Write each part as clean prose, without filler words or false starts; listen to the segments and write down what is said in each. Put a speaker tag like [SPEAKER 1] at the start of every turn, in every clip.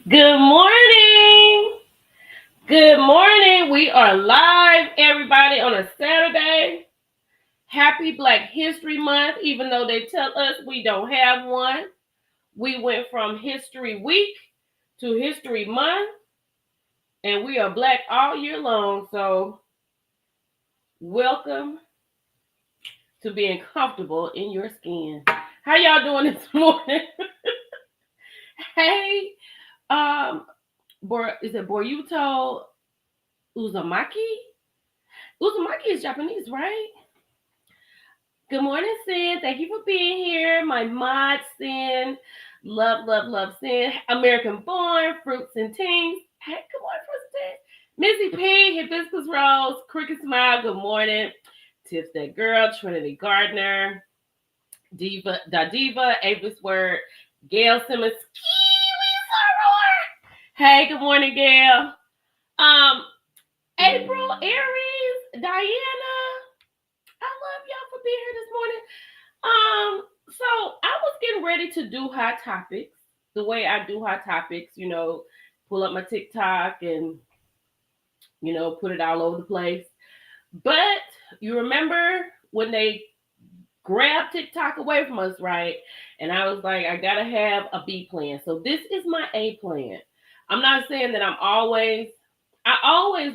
[SPEAKER 1] Good morning. Good morning. We are live, everybody, on a Saturday. Happy Black History Month, even though they tell us we don't have one. We went from History Week to History Month, and we are black all year long. So, welcome to being comfortable in your skin. How y'all doing this morning? Hey, um, is it Boruto Uzumaki? Uzumaki is Japanese, right? Good morning, Sin. Thank you for being here. My mod, Sin. Love, love, love, Sin. American born, fruits and teams. Hey, good morning, fruits and teams. Missy P, Hibiscus Rose, Cricket Smile, good morning. Tips That Girl, Trinity Gardner, Diva, Da Diva, Avis Word, Gail Simmons, Kiwi Soror. Hey, good morning, Gail. Um, April, Aries, Diana. I love y'all for being here this morning. So I was getting ready to do hot topics the way I do hot topics, pull up my TikTok and put it all over the place. But you remember when they grabbed TikTok away from us, right? And I was like, I gotta have a B plan. So this is my A plan. I'm not saying that I always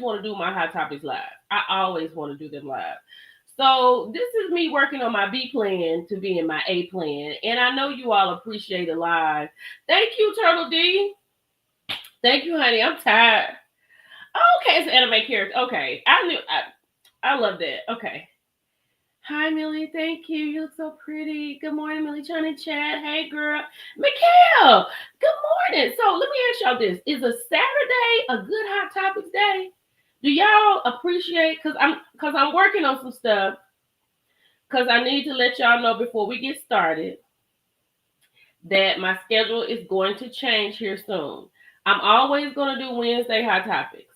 [SPEAKER 1] want to do my hot topics live. I always want to do them live. So this is me working on my B plan to be in my A plan. And I know you all appreciate it live. Thank you, Turtle D. Thank you, honey. I'm tired. Okay, it's an anime character. Okay. I love that. Okay. Hi, Millie. Thank you. You look so pretty. Good morning, Millie. Trying to chat. Hey, girl. Mikhail. Good morning. So let me ask y'all this: is a Saturday a good hot topics day? Do y'all appreciate? Cause I'm working on some stuff. Cause I need to let y'all know before we get started that my schedule is going to change here soon. I'm always going to do Wednesday hot topics.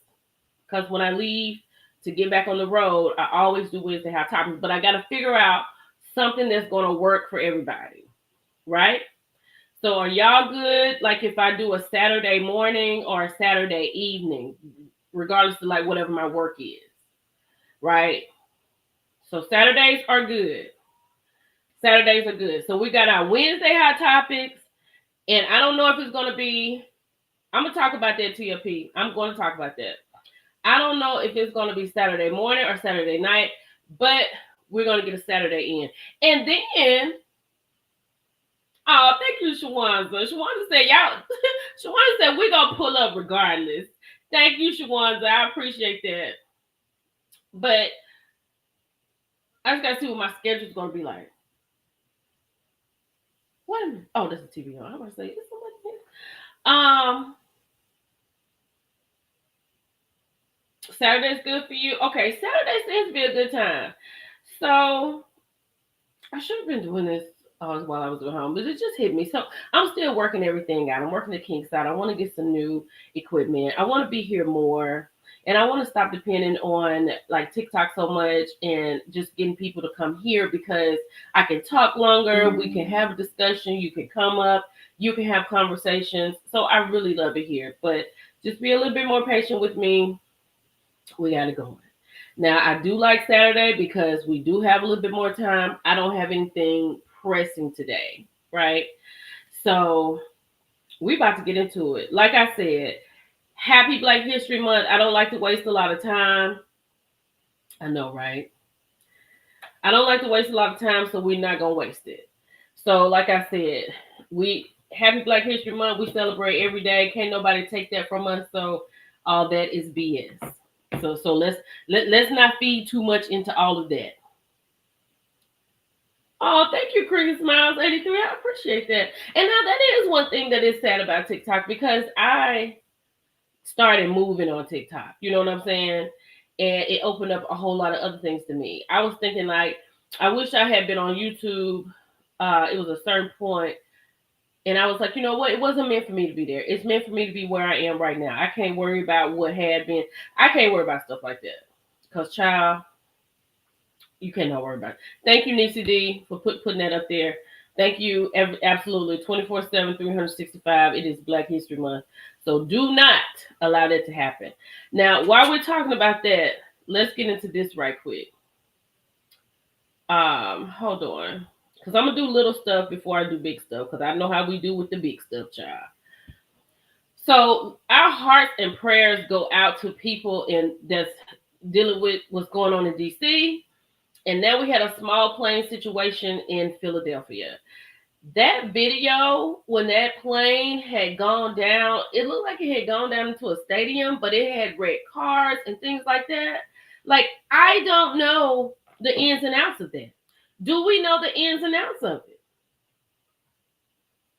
[SPEAKER 1] Cause when I leave to get back on the road, I always do Wednesday hot topics. But I got to figure out something that's going to work for everybody, right? So are y'all good? Like if I do a Saturday morning or a Saturday evening, regardless of like whatever my work is, right? So Saturdays are good. Saturdays are good. So we got our Wednesday hot topics, and I don't know if it's going to be. I'm gonna talk about that TLP. I'm going to talk about that. I don't know if it's going to be Saturday morning or Saturday night, but we're going to get a Saturday in. And then, oh, thank you, Shawanza. Shawanza said, y'all, Shawanza said, we're going to pull up regardless. Thank you, Shawanza. I appreciate that. But I just got to see what my schedule's going to be like. What? Oh, there's a TV on. I'm going to say, is somebody here? Saturday's good for you. Okay, Saturday seems to be a good time. So I should have been doing this while I was at home, but it just hit me. So I'm still working everything out. I'm working the kinks out. I want to get some new equipment. I want to be here more. And I want to stop depending on like TikTok so much and just getting people to come here because I can talk longer. We can have a discussion. You can come up. You can have conversations. So I really love it here. But just be a little bit more patient with me. We got to go. Now, I do like Saturday because we do have a little bit more time. I don't have anything pressing today, right? So, we about to get into it. Like I said, happy Black History Month. I don't like to waste a lot of time. I know, right? I don't like to waste a lot of time, so we're not going to waste it. So, like I said, happy Black History Month. We celebrate every day. Can't nobody take that from us. So, all that is BS. So let's not feed too much into all of that. Oh, thank you, Cricket Smiles 83. I appreciate that. And now that is one thing that is sad about TikTok because I started moving on TikTok. You know what I'm saying? And it opened up a whole lot of other things to me. I was thinking like, I wish I had been on YouTube. It was a certain point, and I was like, you know what? It wasn't meant for me to be there. It's meant for me to be where I am right now. I can't worry about what had been. I can't worry about stuff like that. Because, child, you cannot worry about it. Thank you, Nisi D, for putting that up there. Thank you. Absolutely. 24/7, 365. It is Black History Month. So do not allow that to happen. Now, while we're talking about that, let's get into this right quick. Hold on. Because I'm going to do little stuff before I do big stuff. Because I know how we do with the big stuff, child. So our hearts and prayers go out to people that's dealing with what's going on in DC. And now we had a small plane situation in Philadelphia. That video, when that plane had gone down, it looked like it had gone down into a stadium, but it had red cars and things like that. Like, I don't know the ins and outs of that. Do we know the ins and outs of it?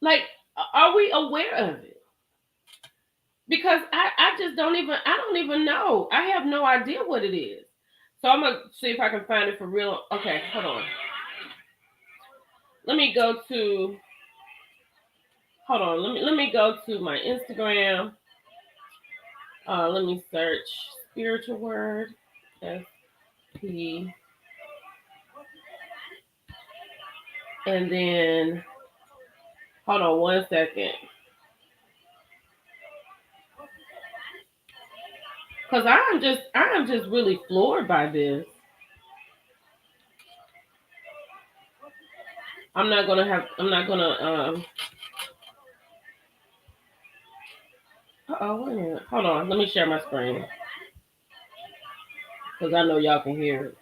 [SPEAKER 1] Like, are we aware of it? Because I just don't even know. I have no idea what it is. So I'm gonna see if I can find it for real. Okay, hold on. Let me go to hold on. Let me go to my Instagram. Let me search spiritual word. SP. And then hold on 1 second. Cause I am just really floored by this. I'm not gonna wait a minute. Hold on. Let me share my screen. Cause I know y'all can hear it.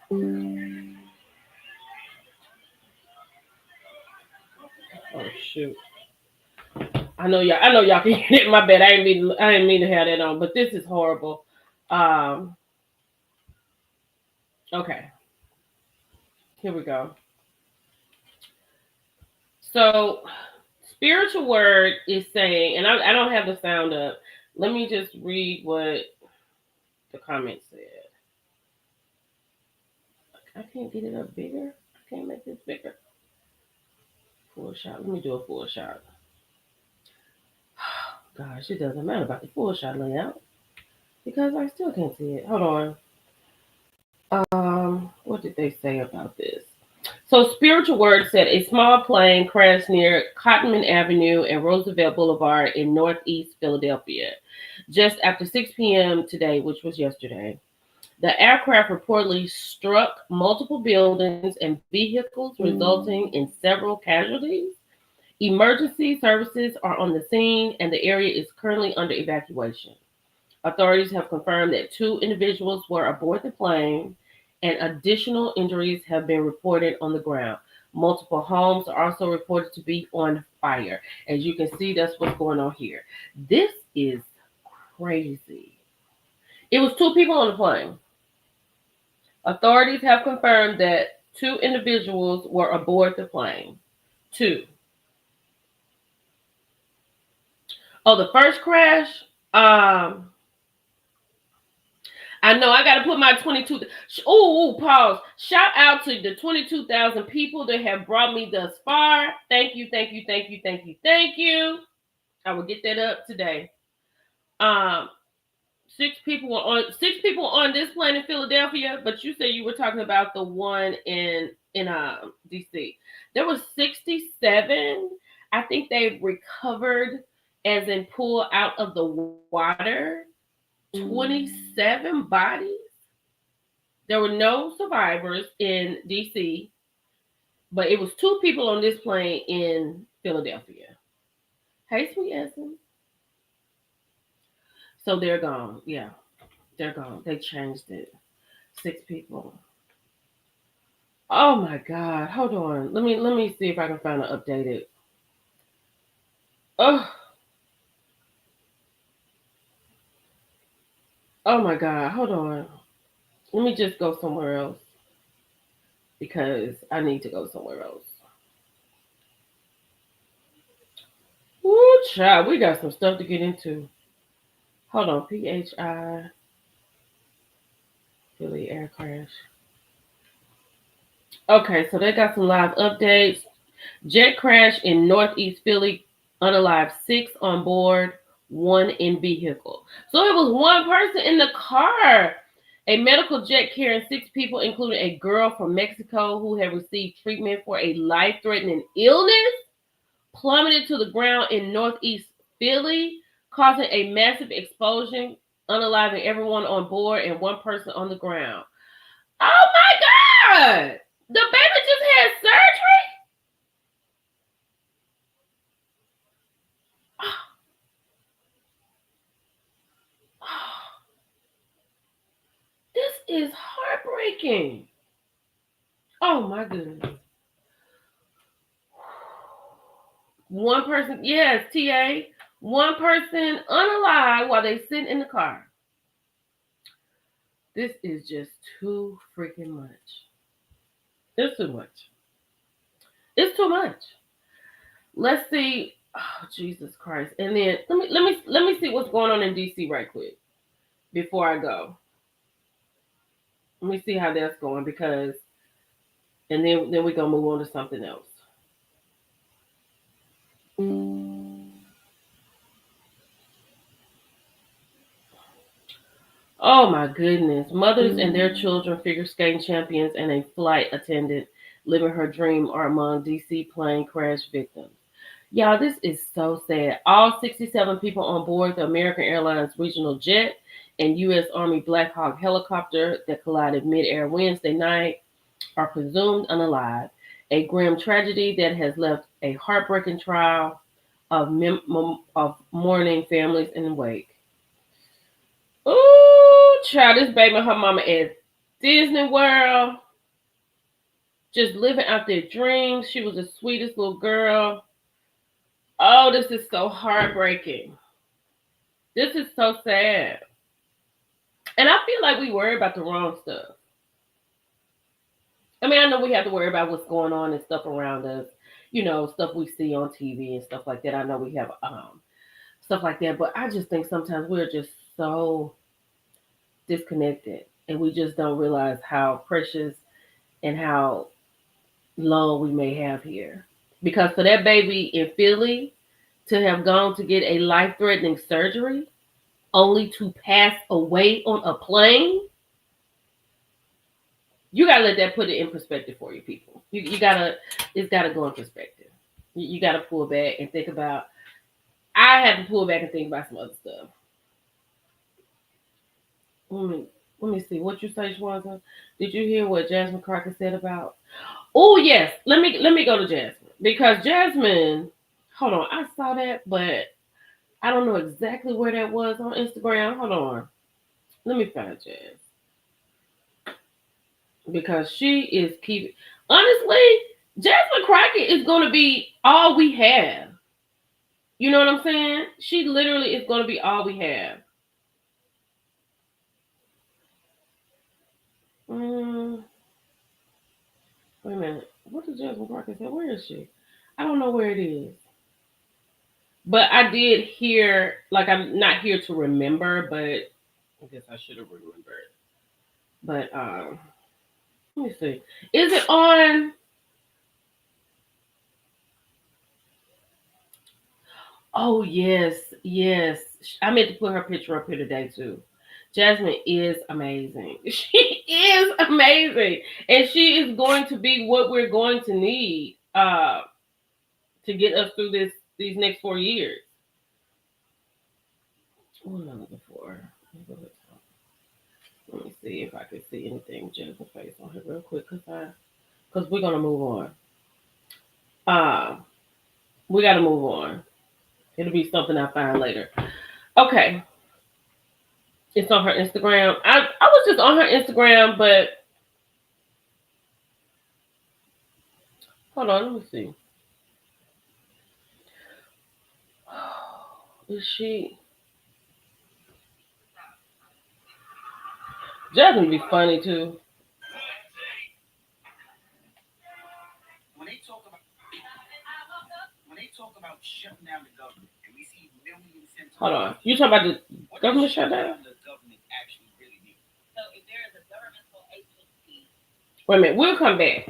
[SPEAKER 1] Oh shoot. I know y'all can hear it. My bad. I didn't mean to have that on, but this is horrible. Okay. Here we go. So spiritual word is saying, and I don't have the sound up. Let me just read what the comment said. I can't get it up bigger. I can't make this bigger. Full shot. Let me do a full shot. Gosh, it doesn't matter about the full shot layout because I still can't see it. Hold on. What did they say about this? So spiritual word said a small plane crashed near Cottonman Avenue and Roosevelt Boulevard in Northeast Philadelphia just after 6 p.m. today, which was yesterday. The aircraft reportedly struck multiple buildings and vehicles, resulting in several casualties. Emergency services are on the scene, and the area is currently under evacuation. Authorities have confirmed that 2 individuals were aboard the plane, and additional injuries have been reported on the ground. Multiple homes are also reported to be on fire. As you can see, that's what's going on here. This is crazy. It was 2 people on the plane. Authorities have confirmed that 2 individuals were aboard the plane. 2. Oh, the first crash. I know I got to put my 22. Pause. Shout out to the 22,000 people that have brought me thus far. Thank you, thank you, thank you, thank you, thank you. I will get that up today. 6 people on this plane in Philadelphia, but you said you were talking about the one in DC. There was 67. I think they've recovered, as in pull out of the water. 27 bodies. There were no survivors in DC, but it was 2 people on this plane in Philadelphia. Hey, sweet Essence. So they're gone. Yeah, they're gone. They changed it. 6 people. Oh my God. Hold on. Let me see if I can find an updated. Oh my God. Hold on. Let me just go somewhere else because I need to go somewhere else. Woo, child, we got some stuff to get into. Hold on, PHI Philly air crash. Okay, so they got some live updates. Jet crash in Northeast Philly, unalived 6 on board, 1 in vehicle. So it was 1 person in the car. A medical jet carrying 6 people, including a girl from Mexico who had received treatment for a life-threatening illness, plummeted to the ground in northeast Philly, causing a massive explosion, unaliving everyone on board and one person on the ground. Oh my God! The baby just had surgery? This is heartbreaking. Oh my goodness. One person, yes, TA. One person unalive while they sit in the car. This is just too freaking much. It's too much. It's too much. Let's see. Oh, Jesus Christ. And then let me see what's going on in DC right quick before I go. Let me see how that's going because and then we're gonna move on to something else. Oh my goodness. Mothers and their children, figure skating champions, and a flight attendant living her dream are among DC plane crash victims. Y'all, this is so sad. All 67 people on board the American Airlines regional jet and U.S. Army Black Hawk helicopter that collided midair Wednesday night are presumed unalive. A grim tragedy that has left a heartbreaking trail of mourning families in the wake. Ooh, child, this baby and her mama at Disney World, just living out their dreams. She was the sweetest little girl. Oh, this is so heartbreaking. This is so sad. And I feel like we worry about the wrong stuff. I mean, I know we have to worry about what's going on and stuff around us, stuff we see on TV and stuff like that. I know we have stuff like that, but I just think sometimes we're just so disconnected and we just don't realize how precious and how long we may have here. Because for that baby in Philly to have gone to get a life threatening surgery only to pass away on a plane, you gotta let that put it in perspective for you people. You gotta, it's gotta go in perspective. You gotta pull back and think about. I have to pull back and think about some other stuff. Let me see what you say, Schwanza. Did you hear what Jasmine Crockett said about? Oh yes, let me go to Jasmine because Jasmine. Hold on, I saw that, but I don't know exactly where that was on Instagram. Hold on, let me find Jazz because she is keeping. Honestly, Jasmine Crockett is going to be all we have. You know what I'm saying? She literally is going to be all we have. Mm, wait a minute. What did Jasmine Crockett say? Where is she? I don't know where it is. But I did hear, like, I'm not here to remember, but I guess I should have remembered. But let me see. Is it on? Oh yes, yes. I meant to put her picture up here today too. Jasmine is amazing. She is amazing, and she is going to be what we're going to need to get us through these next 4 years. What am I looking for? Let me see if I can see anything Jasmine face on here real quick, because we're gonna move on. Uh, we gotta move on. It'll be something I find later. Okay, it's on her Instagram. I was just on her Instagram, but hold on, let me see. Is she? Jasmine be funny too. Hold on. You talking about the government shutdown? Wait a minute. We'll come back.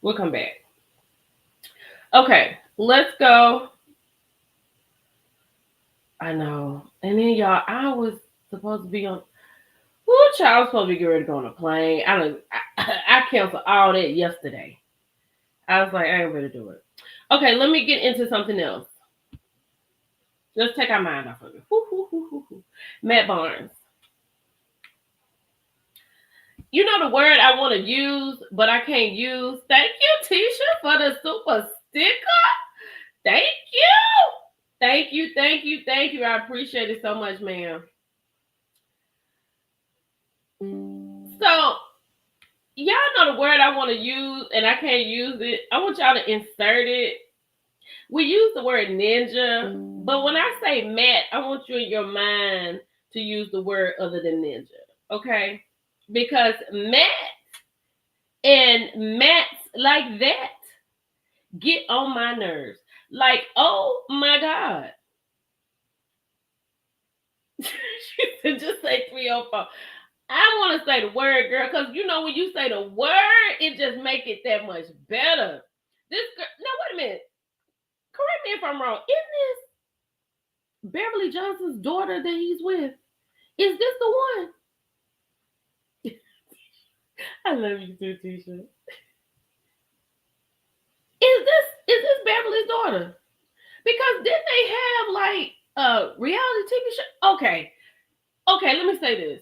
[SPEAKER 1] We'll come back. Okay, let's go. I know. And then y'all, I was supposed to be on. Who child was supposed to be getting ready to go on a plane? I canceled all that yesterday. I was like, I ain't ready to do it. Okay, let me get into something else. Let's take our mind off of it. Matt Barnes. You know the word I want to use, but I can't use. Thank you, Tisha, for the super sticker. Thank you. Thank you, thank you, thank you. I appreciate it so much, ma'am. So, y'all know the word I want to use, and I can't use it. I want y'all to insert it. We use the word ninja, but when I say Matt, I want you in your mind to use the word other than ninja, okay? Because Matt and Matt's like that get on my nerves. Like, oh my God. She said, just say 304. I want to say the word, girl, because you know when you say the word, it just make it that much better. This girl, no, wait a minute. Correct me if I'm wrong. Isn't this Beverly Johnson's daughter that he's with? Is this the one? I love you too, Tisha. Is this Beverly's daughter? Because didn't they have like a reality TV show? Okay, let me say this.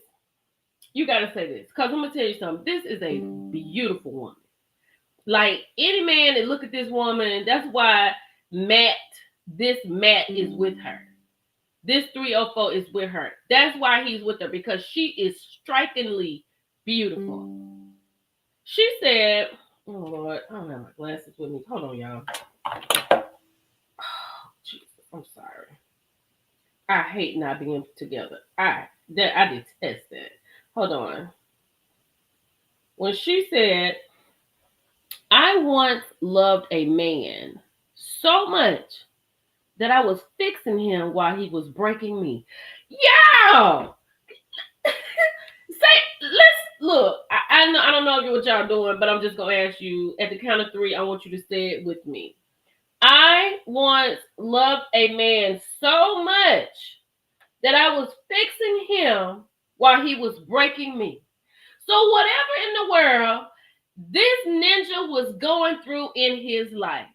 [SPEAKER 1] You gotta say this, because I'm gonna tell you something. This is a beautiful woman. Like any man that look at this woman, that's why Matt is with her. This 304 is with her. That's why he's with her, because she is strikingly beautiful. She said, oh Lord, I don't have my glasses with me. Hold on, y'all. Oh, Jesus, I'm sorry. I hate not being together. I detest that. Hold on. When she said, I once loved a man so much that I was fixing him while he was breaking me. Yeah. Let's look. I don't know what y'all doing, but I'm just gonna ask you at the count of 3. I want you to say it with me. I once loved a man so much that I was fixing him while he was breaking me. So whatever in the world this ninja was going through in his life,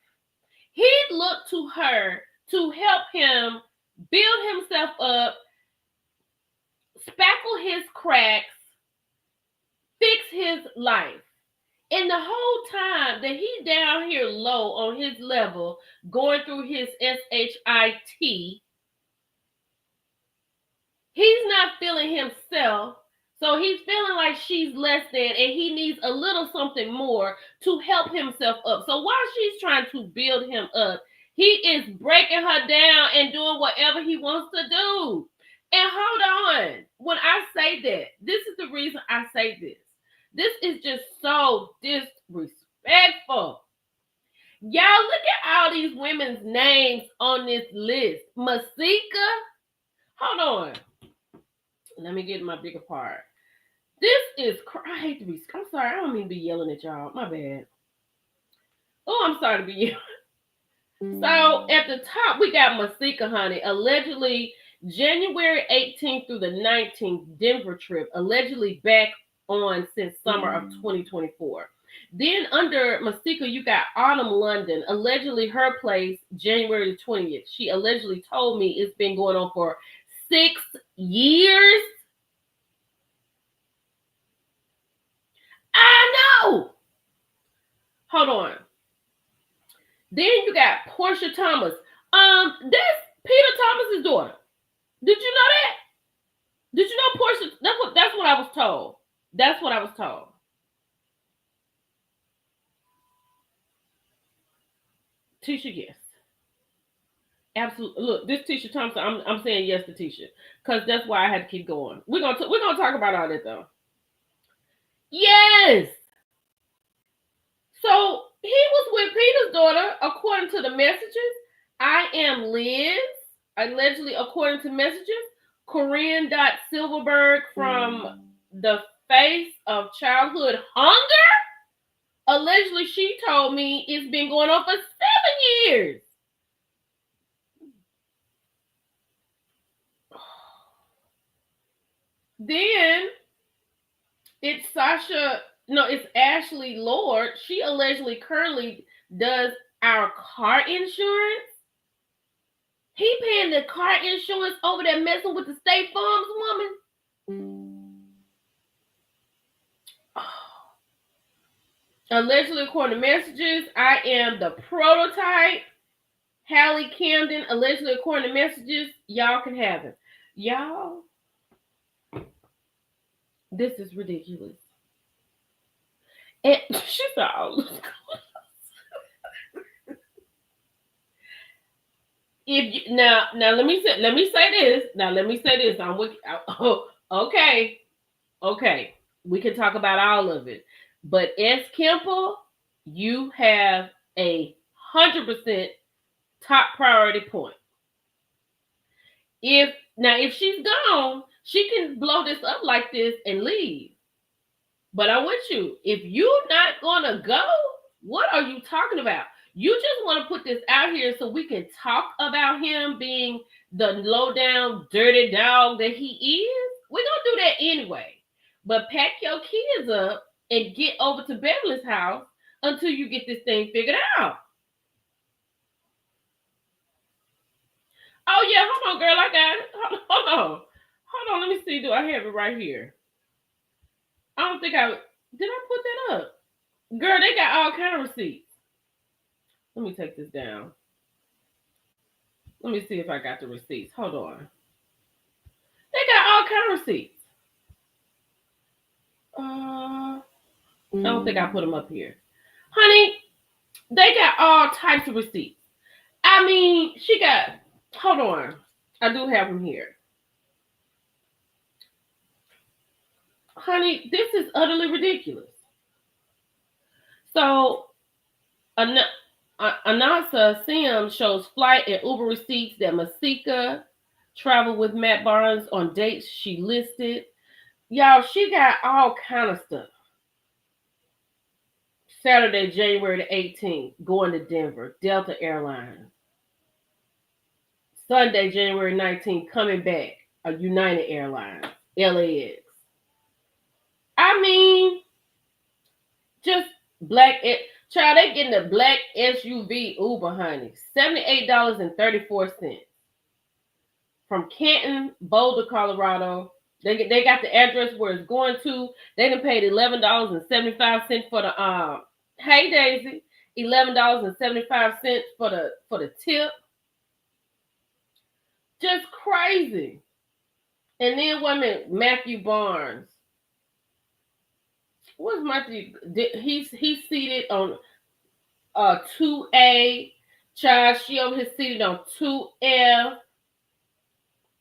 [SPEAKER 1] he looked to her to help him build himself up, spackle his cracks, fix his life. And the whole time that he down here low on his level, going through his SHIT, he's not feeling himself. So he's feeling like she's less than, and he needs a little something more to help himself up. So while she's trying to build him up, he is breaking her down and doing whatever he wants to do. And hold on, when I say that, this is the reason I say this. This is just so disrespectful. Y'all look at all these women's names on this list. Masika, hold on. Let me get my bigger part. This is, I hate to be, I'm sorry, I don't mean to be yelling at y'all. My bad. Oh, I'm sorry to be yelling. So at the top, we got Masika, honey. Allegedly, January 18th through the 19th, Denver trip. Allegedly back on since summer of 2024. Then under Masika, you got Autumn London. Allegedly her place, January the 20th. She allegedly told me it's been going on for 6 years. I know. Hold on. Then you got Portia Thomas. That's Peter Thomas's daughter. Did you know that? Did you know Portia? That's what I was told. That's what I was told. Tisha, yes. Absolutely. Look, this Tisha Thompson, I'm saying yes to Tisha. Because that's why I had to keep going. We're gonna talk about all that though. Yes. So he was with Peter's daughter, according to the messages. I am Liz. Allegedly, according to messages, Corinne Silverberg from the Face of Childhood Hunger. Allegedly, she told me it's been going on for 7 years. Then It's Sasha. No, it's Ashley Lord. She allegedly currently does our car insurance. He paying the car insurance over there messing with the State Farms woman. Oh. Allegedly, according to messages, I am the prototype. Hallie Camden, allegedly, according to messages, y'all can have it. Y'all, this is ridiculous. And she said, oh, if you, now let me say this. Now let me say this. I'm with. Oh, okay, okay. We can talk about all of it, but S. Kemple, you have 100% top priority point. If she's gone, she can blow this up like this and leave. But I'm with you. If you're not gonna go, what are you talking about? You just want to put this out here so we can talk about him being the low down, dirty dog that he is. We're gonna do that anyway. But pack your kids up and get over to Beverly's house until you get this thing figured out. Oh yeah, hold on, girl. I got it. Hold on. Let me see. Do I have it right here? I don't think I did. I put that up, girl. They got all kind of receipts. Let me take this down. Let me see if I got the receipts. Hold on. They got all kind of receipts. I don't think I put them up here, honey. They got all types of receipts. I mean, she got. Hold on. I do have them here. Honey, this is utterly ridiculous. So, Anasa Sims shows flight and Uber receipts that Masika traveled with Matt Barnes on dates she listed. Y'all, she got all kind of stuff. Saturday, January the 18th, going to Denver, Delta Airlines. Sunday, January 19th, coming back, a United Airlines, LAX. I mean, just child, they getting a black SUV Uber, honey. $78.34 from Canton, Boulder, Colorado. They got the address where it's going to. They done paid $11.75 for the hey Daisy, $11.75 for the tip. Just crazy. And then Matthew Barnes. What's Matthew? He's seated on 2A. Child, she over here seated on 2F.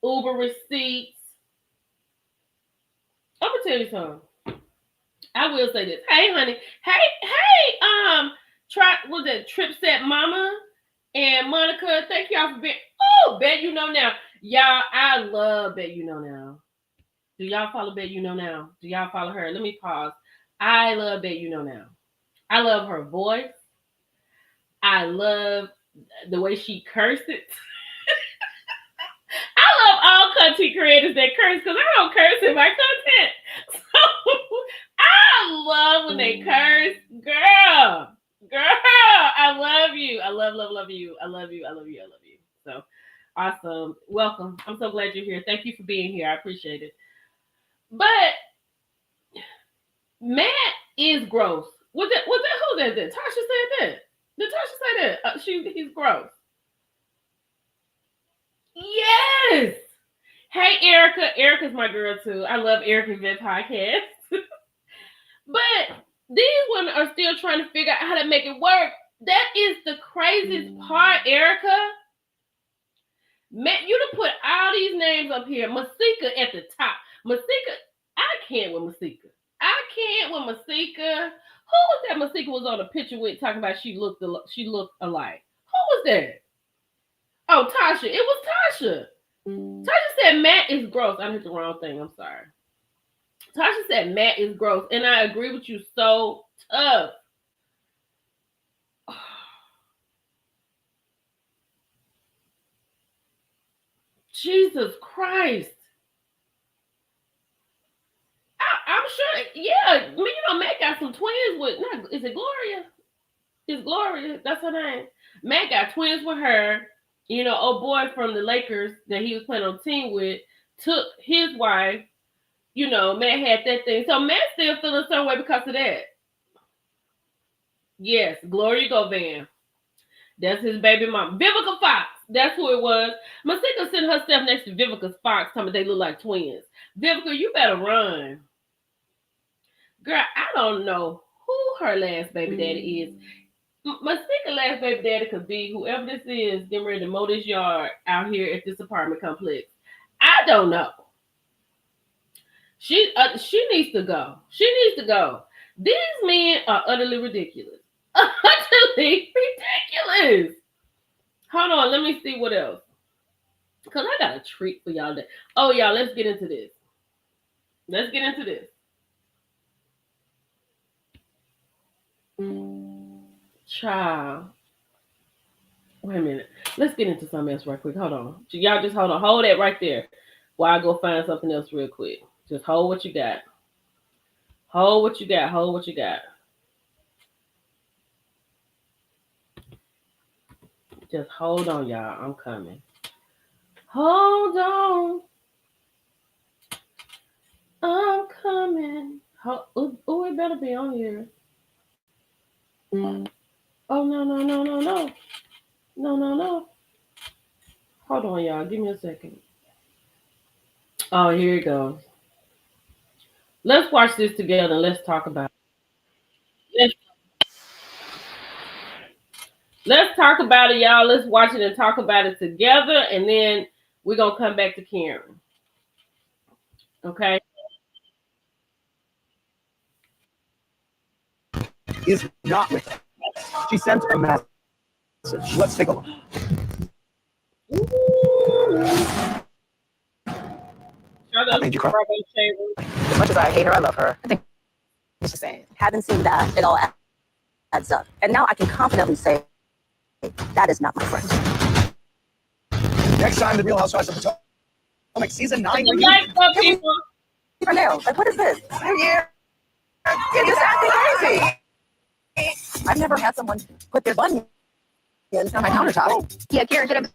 [SPEAKER 1] Uber receipts. I'm gonna tell you something. I will say this. Hey, honey. Hey. Was it Trip Set Mama and Monica? Thank y'all for being. Oh, Bet You Know Now, y'all. I love Bet You Know Now. Do y'all follow Bet You Know Now? Do y'all follow her? Let me pause. I love Bet You Know Now. I love her voice. I love the way she curses. I love all content creators that curse because I don't curse in my content. So I love when they curse. Girl, I love you. I love you. I love you. So awesome. Welcome. I'm so glad you're here. Thank you for being here. I appreciate it. But Matt is gross. Was that who that did? Tasha said that. Did Tasha say that? He's gross. Yes. Hey, Erica. Erica's my girl too. I love Erica's Vet podcast. But these women are still trying to figure out how to make it work. That is the craziest part, Erica. Matt, you done put all these names up here. Masika at the top. Masika, I can't with Masika. Who was that Masika was on a picture with talking about she looked alike? Who was that? Oh, Tasha. It was Tasha. Tasha said Matt is gross. I hit the wrong thing. I'm sorry. Tasha said Matt is gross. And I agree with you so tough. Jesus Christ. I'm sure. Yeah, Matt got some twins with. Is it Gloria? Is Gloria? That's her name. Matt got twins with her. Old boy from the Lakers that he was playing on the team with took his wife. Matt had that thing. So Matt still feeling some way because of that. Yes, Gloria Govan. That's his baby mom. Vivica Fox. That's who it was. Masika sent herself next to Vivica Fox, telling me they look like twins. Vivica, you better run. Girl, I don't know who her last baby daddy is. Masika last baby daddy could be whoever this is getting ready to mow this yard out here at this apartment complex. I don't know. She needs to go. She needs to go. These men are utterly ridiculous. Utterly ridiculous. Hold on, let me see what else. Because I got a treat for y'all. Oh, y'all, let's get into this. Let's get into this. Child. Wait a minute. Let's get into something else right quick. Hold on. Y'all just hold on. Hold that right there while I go find something else real quick. Just hold what you got. Hold what you got. Hold what you got. Just hold on, y'all. I'm coming. Hold on. I'm coming. Oh, it better be on here. Oh, no. No. Hold on, y'all. Give me a second. Oh, here it goes. Let's watch this together and let's talk about it. Let's talk about it, y'all. Let's watch it and talk about it together, and then we're going to come back to Karen. Okay?
[SPEAKER 2] Is not with us. She sent a message. Let's take a look.
[SPEAKER 3] That made you cry. As much as I hate her, I love her. I think it's the same. Haven't seen that. It all adds up. And now I can confidently say that is not my friend.
[SPEAKER 2] Next time, the Real Housewives of Potomac season 9.
[SPEAKER 3] For now, like, what is this? New year. You're just acting crazy. I've never had someone put their bunions on my countertop. Oh. Yeah, Karen did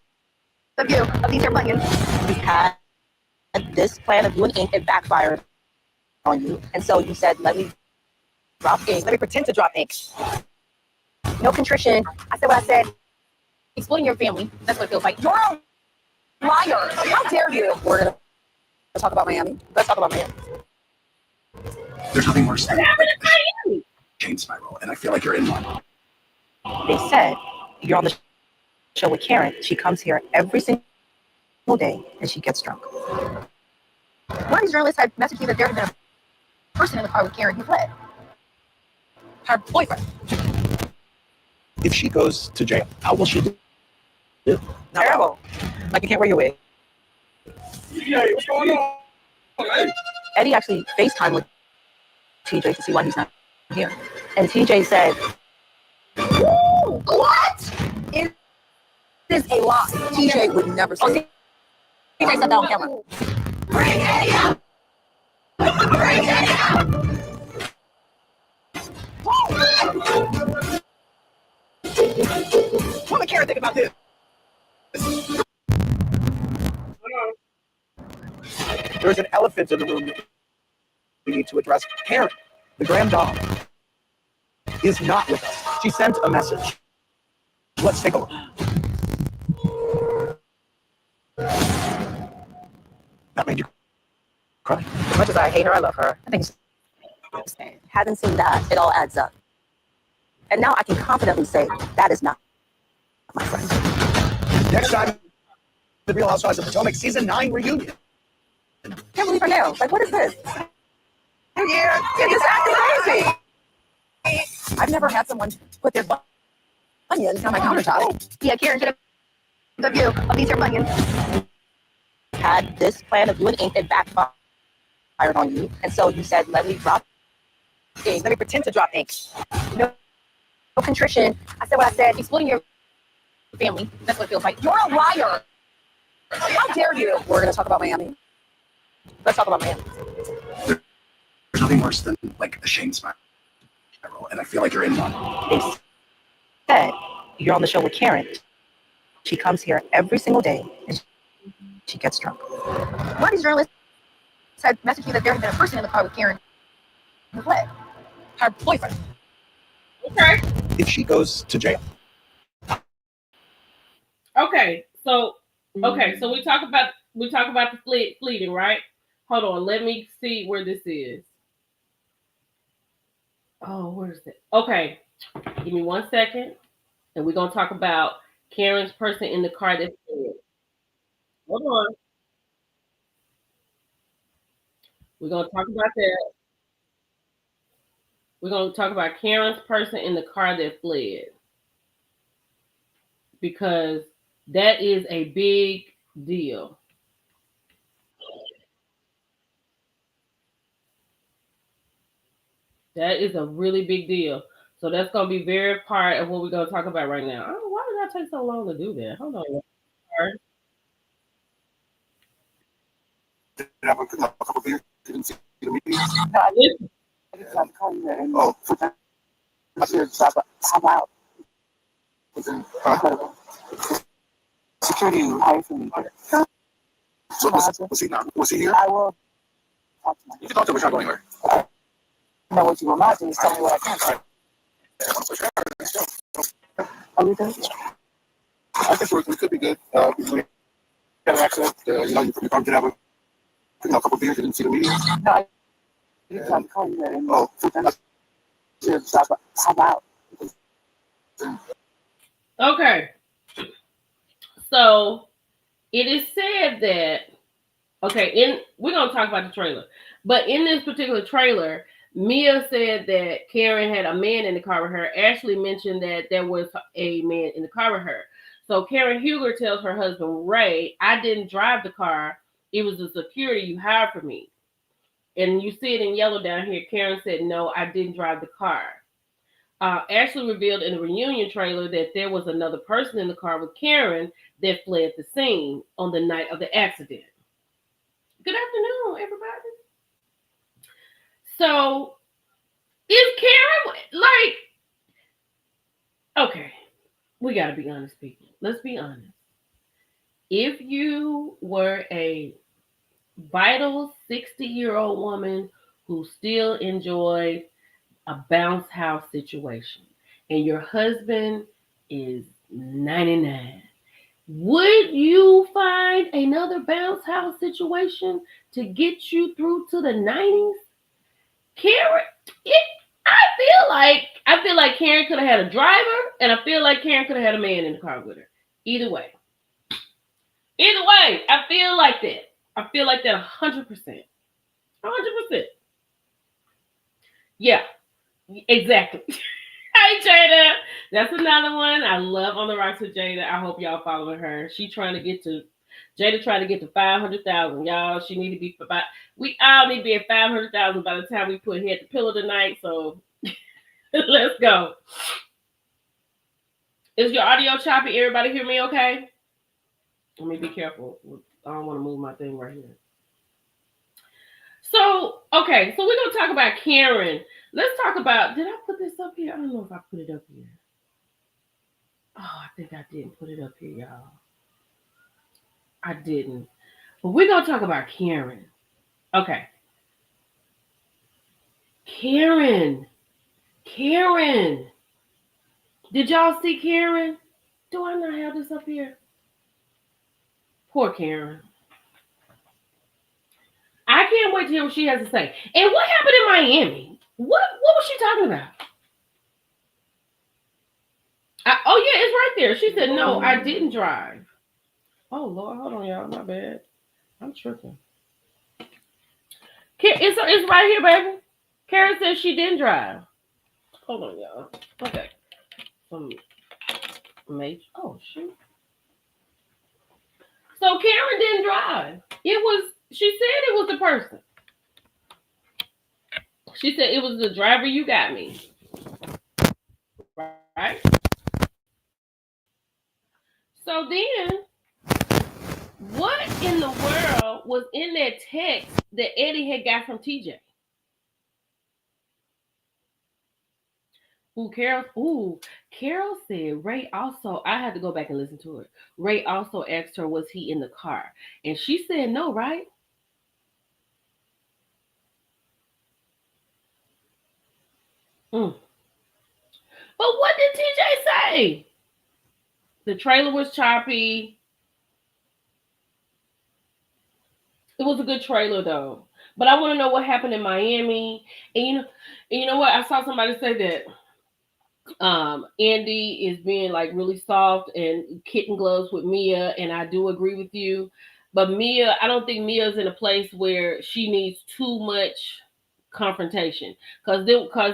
[SPEAKER 3] a view of these here bunions. We had this plan of doing ink, it backfired on you. And so you said, let me drop ink. Let me pretend to drop ink. No contrition. I said what I said. Exploiting your family. That's what it feels like. You're a liar. How dare you? We're going to talk about Miami. Let's talk about Miami.
[SPEAKER 2] There's nothing worse than chain spiral, and I feel like you're in one.
[SPEAKER 3] They said you're on the show with Karen. She comes here every single day and she gets drunk. One of these journalists had messaged me that there had been a person in the car with Karen who fled. Her boyfriend.
[SPEAKER 2] If she goes to jail, how will she do?
[SPEAKER 3] Terrible. Like you can't wear your wig.
[SPEAKER 2] Yeah, what's going on? Hey.
[SPEAKER 3] Eddie actually FaceTimed with TJ to see why he's not here. And TJ said, what? It is a lie. TJ would never say that. TJ said that on camera. Bring Eddie out! Bring Eddie out!
[SPEAKER 2] What did Karen think about this? There's an elephant in the room that we need to address. Karen, the grand dame, is not with us. She sent a message. Let's take a look. That made you cry.
[SPEAKER 3] As much as I hate her, I love her. I think it's the same. Haven't seen that. It all adds up. And now I can confidently say that is not my friend.
[SPEAKER 2] Next time, the Real Housewives of Potomac season 9 reunion.
[SPEAKER 3] Can't believe her nails. Like, what is this? New year. You're just acting crazy. I've never had someone put their bunions on my countertop. Yeah, Karen did a view of these here bunions. Had this plan of doing ink, it backfired on you. And so you said, let me drop ink. Let me pretend to drop ink. No contrition. I said what I said. Exploiting your family. That's what it feels like. You're a liar. How dare you? We're going to talk about Miami. Let's talk about Miami.
[SPEAKER 2] nothing worse than like a shame spiral, and I feel like you're in one.
[SPEAKER 3] They said you're on the show with Karen. She comes here every single day and she gets drunk. One of these journalists had messaged me that there had been a person in the car with Karen who fled. Her boyfriend.
[SPEAKER 1] Okay.
[SPEAKER 2] If she goes to jail.
[SPEAKER 1] Okay. So we talk about the fleeting, right? Hold on, let me see where this is. Oh, where is it? Okay, give me 1 second, and we're gonna talk about Karen's person in the car that fled. Hold on, we're gonna talk about that. We're gonna talk about Karen's person in the car that fled because that is a big deal. That is a really big deal. So that's going to be very part of what we're going to talk about right now. Oh, why did that take so long to do that? Hold on.
[SPEAKER 2] Did I have a couple beers? Didn't see the meeting.
[SPEAKER 1] Listen,
[SPEAKER 2] Oh, I said, stop. I'm out. Security hired for me. So was he not? Was he here? I will talk to him. You can talk to him. We're not going anywhere. I know what you want to do is tell me what I can. Are we good? I think we could be good. We had an accident. You probably did have a couple beers. You didn't see the meeting. No, I didn't call you that. Oh, stop. I'm out.
[SPEAKER 1] okay. So it is said that we're going to talk about the trailer, but in this particular trailer, Mia said that Karen had a man in the car with her. Ashley mentioned that there was a man in the car with her. So Karen Huger tells her husband, Ray, I didn't drive the car. It was the security you hired for me. And you see it in yellow down here. Karen said, no, I didn't drive the car. Ashley revealed in the reunion trailer that there was another person in the car with Karen that fled the scene on the night of the accident. Good afternoon, everybody. So, is Karen okay, we got to be honest, people. Let's be honest. If you were a vital 60-year-old woman who still enjoyed a bounce house situation and your husband is 99, would you find another bounce house situation to get you through to the 90s? Karen, I feel like Karen could have had a driver, and I feel like Karen could have had a man in the car with her. Either way, I feel like that. I feel like that 100%. 100%. Yeah, exactly. Hey, Jada. That's another one. I love On the Rocks with Jada. I hope y'all following her. Jada trying to get to 500,000. Y'all, she need to be we all need to be at 500,000 by the time we put Head to Pillow tonight. So let's go. Is your audio choppy? Everybody hear me okay? Let me be careful. I don't want to move my thing right here. So we're going to talk about Karen. Let's talk about, did I put this up here? I don't know if I put it up here. Oh, I think I didn't put it up here, y'all. I didn't. But we're going to talk about Karen. Okay. Karen. Did y'all see Karen? Do I not have this up here? Poor Karen. I can't wait to hear what she has to say. And what happened in Miami? What was she talking about? Oh, yeah, it's right there. She said, no, I didn't drive. Oh, Lord, hold on, y'all. My bad. I'm tripping. It's right here, baby. Karen said she didn't drive. Hold on, y'all. Okay. Oh, shoot. So Karen didn't drive. She said it was the person. She said it was the driver you got me. Right? So then, what in the world was in that text that Eddie had got from TJ? Ooh, Carol. Ooh, Carol said Ray also. I had to go back and listen to it. Ray also asked her, "Was he in the car?" And she said no. Right? Mm. But what did TJ say? The trailer was choppy. It was a good trailer though. But I want to know what happened in Miami. And you know what? I saw somebody say that Andy is being like really soft and kitten gloves with Mia, and I do agree with you. But Mia, I don't think Mia's in a place where she needs too much confrontation. Cause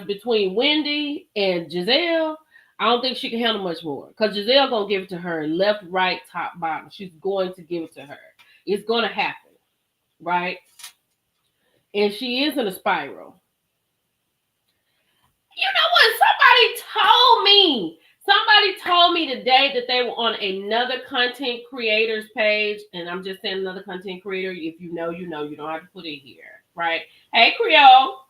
[SPEAKER 1] between Wendy and Giselle, I don't think she can handle much more. Cause Giselle gonna give it to her left, right, top, bottom. She's going to give it to her. It's gonna happen, right? And she is in a spiral. You know what? Somebody told me today that they were on another content creators page, and I'm just saying another content creator. If you know, you know. You don't have to put it here, right? Hey, Creole.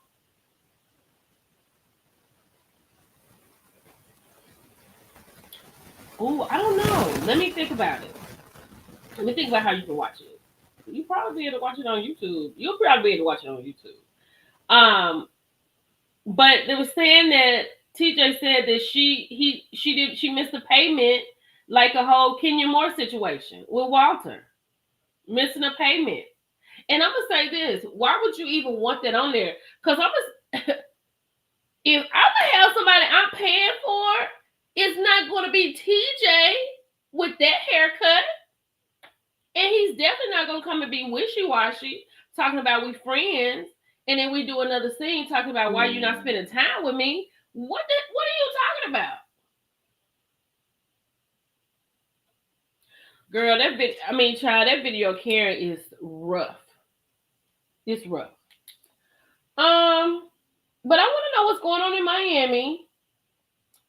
[SPEAKER 1] Ooh, I don't know. Let me think about it. Let me think about how you can watch it. You probably be able to watch it on YouTube. You'll probably be able to watch it on YouTube. But they were saying that TJ said that she missed a payment like a whole Kenya Moore situation with Walter missing a payment. And I'm gonna say this: why would you even want that on there? Because if I'm gonna have somebody I'm paying for, it's not gonna be TJ with that haircut, and he's definitely not gonna come and be wishy washy talking about we friends, and then we do another scene talking about why you're not spending time with me. What are you talking about? Girl, child, that video Karen is rough. It's rough. But I want to know what's going on in Miami.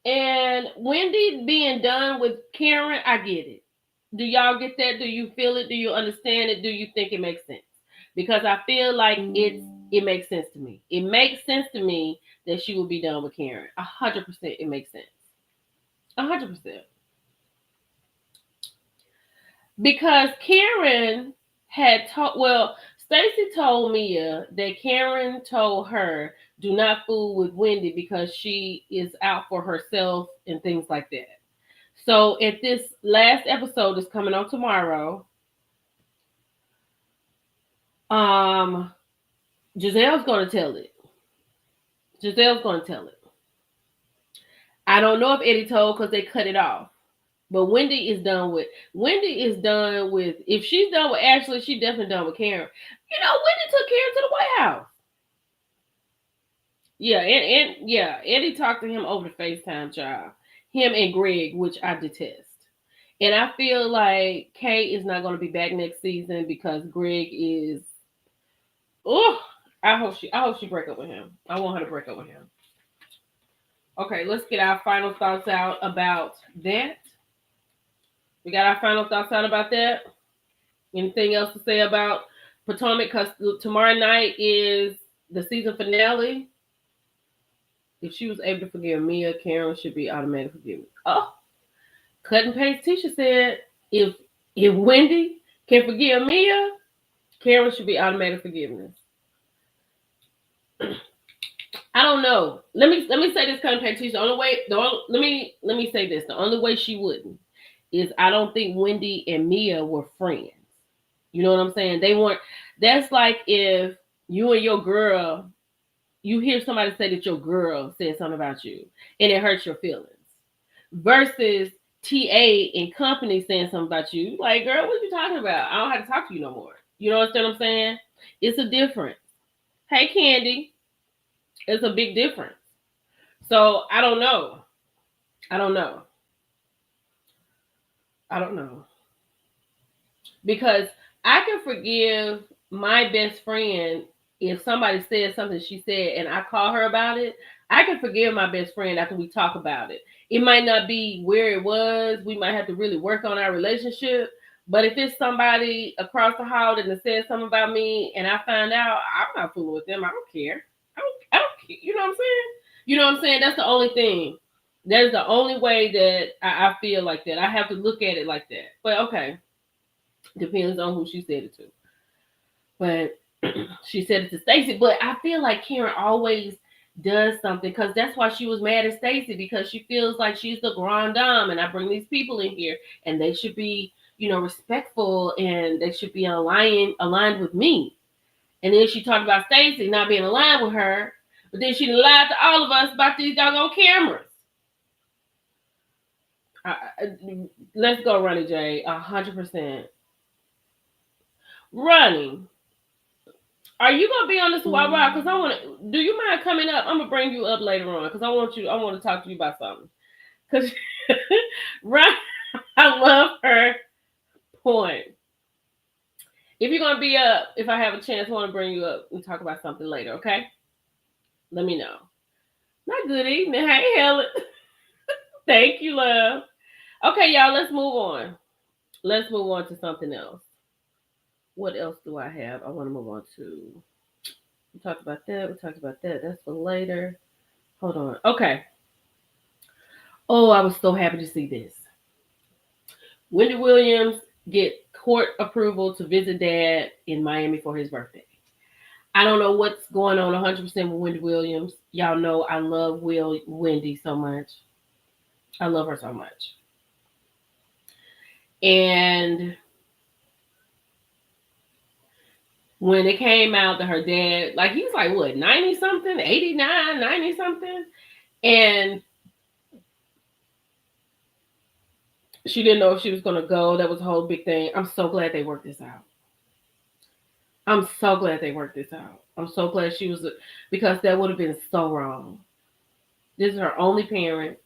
[SPEAKER 1] And Wendy being done with Karen, I get it. Do y'all get that? Do you feel it? Do you understand it? Do you think it makes sense? Because I feel like it makes sense to me. It makes sense to me that she will be done with Karen. 100%, it makes sense. 100%. Because Karen had told, well, Stacy told Mia that Karen told her, do not fool with Wendy because she is out for herself and things like that. So at this last episode that's coming on tomorrow, Giselle's going to tell it. Giselle's going to tell it. I don't know if Eddie told because they cut it off. But Wendy is done with. If she's done with Ashley, she's definitely done with Karen. Wendy took Karen to the White House. Yeah, and yeah, Eddie talked to him over the FaceTime, child. Him and Greg, which I detest. And I feel like Kay is not going to be back next season because Greg is. Oh, I hope she break up with him. I want her to break up with him. Okay, let's get our final thoughts out about that. We got our final thoughts out about that. Anything else to say about Potomac? Because tomorrow night is the season finale. If she was able to forgive Mia, Karen should be automatically forgiven. Oh, cut and paste. Tisha said if Wendy can forgive Mia, Karen should be automatic forgiveness. I don't know. Let me say this, cut and paste. Tisha. Let me say this. The only way she wouldn't is I don't think Wendy and Mia were friends. You know what I'm saying? They weren't. That's like if you and your girl, you hear somebody say that your girl said something about you and it hurts your feelings. Versus TA and company saying something about you. Like, girl, what are you talking about? I don't have to talk to you no more. You know what I'm saying? It's a difference. Hey, Candy. It's a big difference. So I don't know. Because I can forgive my best friend if somebody says something she said and I call her about it. I can forgive my best friend after we talk about it. It might not be where it was. We might have to really work on our relationship. But if it's somebody across the hall that says something about me and I find out, I'm not fooling with them. I don't care. I don't care. You know what I'm saying? You know what I'm saying? That's the only thing. That's the only way that I feel like that. I have to look at it like that. But okay, depends on who she said it to. But she said it to Stacy. But I feel like Karen always does something because that's why she was mad at Stacy, because she feels like she's the grand dame and I bring these people in here and they should be, respectful and they should be aligned with me. And then she talked about Stacy not being aligned with her, but then she lied to all of us about these doggone cameras. Let's go, Ronnie J. 100%. Ronnie, are you gonna be on this wild ride? Because I want to. Do you mind coming up? I'm gonna bring you up later on because I want to talk to you about something. Because Ronnie, I love her point. If you're gonna be up, if I have a chance, I want to bring you up and talk about something later. Okay? Let me know. Not good evening. Hey, Helen. Thank you, love. Okay, y'all. Let's move on. Let's move on to something else. What else do I have? I want to move on to. We talked about that. We talked about that. That's for later. Hold on. Okay. Oh, I was so happy to see this. Wendy Williams get court approval to visit Dad in Miami for his birthday. I don't know what's going on 100% with Wendy Williams. Y'all know I love Wendy so much. I love her so much. And when it came out that her dad, like he's like, what, 90 something, 89, 90 something? And she didn't know if she was going to go. That was a whole big thing. I'm so glad they worked this out. I'm so glad they worked this out. I'm so glad she was, because that would have been so wrong. This is her only parent.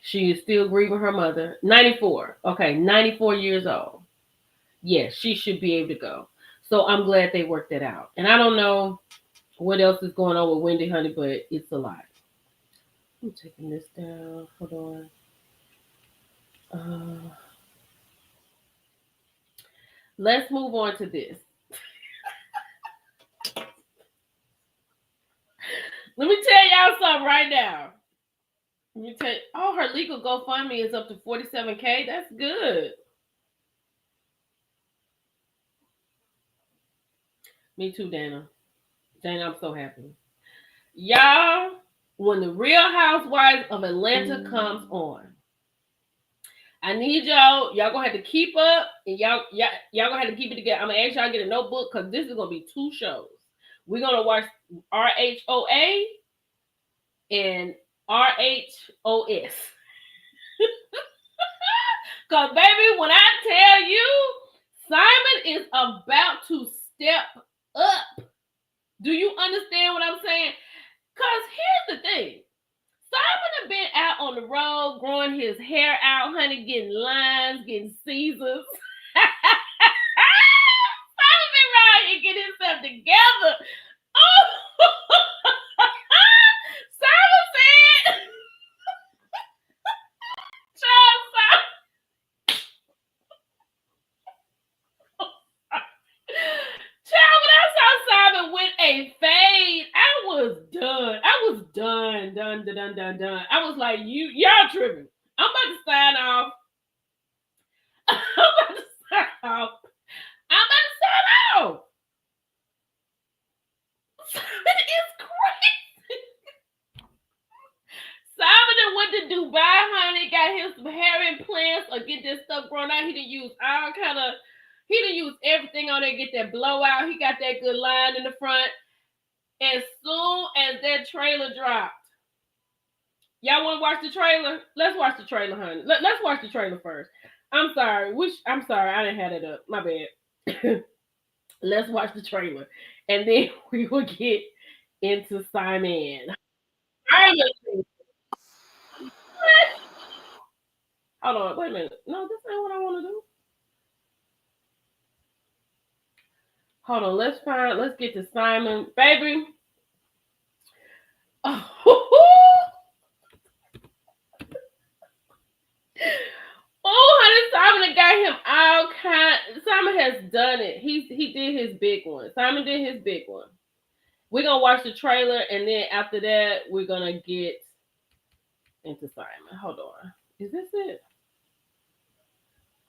[SPEAKER 1] She is still grieving her mother. 94. Okay, 94 years old. Yes, she should be able to go. So I'm glad they worked that out. And I don't know what else is going on with Wendy, honey, but it's a lot. I'm taking this down. Hold on. Let's move on to this. Let me tell y'all something right now. Let me tell you, her legal GoFundMe is up to $47K. That's good. Me too, Dana. Dana, I'm so happy. Y'all, when the Real Housewives of Atlanta comes on, I need y'all gonna have to keep up, and y'all gonna have to keep it together. I'm gonna ask y'all to get a notebook because this is gonna be 2 shows. We're gonna watch RHOA and RHOS. Cause baby, when I tell you Simon is about to step up, do you understand what I'm saying? Cause here's the thing. Simon have been out on the road, growing his hair out, honey, getting lines, getting Caesars. Simon been right here getting himself together. Oh, Simon said, Child, when I saw Simon with a fade, I was done. Done. I was like, y'all tripping. I'm about to sign off. Simon is crazy. Simon went to Dubai, honey, got his hair implants or get this stuff grown out. He done use everything on there, get that blowout. He got that good line in the front. As soon as that trailer dropped, y'all want to watch the trailer? Let's watch the trailer, honey. Let's watch the trailer first. I'm sorry. I didn't have it up. My bad. Let's watch the trailer. And then we will get into Simon. Hold on. Wait a minute. No, this ain't what I want to do. Hold on. Let's get to Simon. Baby. Oh, honey, Simon got him all kind. Simon has done it. He did his big one. Simon did his big one. We're gonna watch the trailer, and then after that, we're gonna get into Simon. Hold on. Is this it?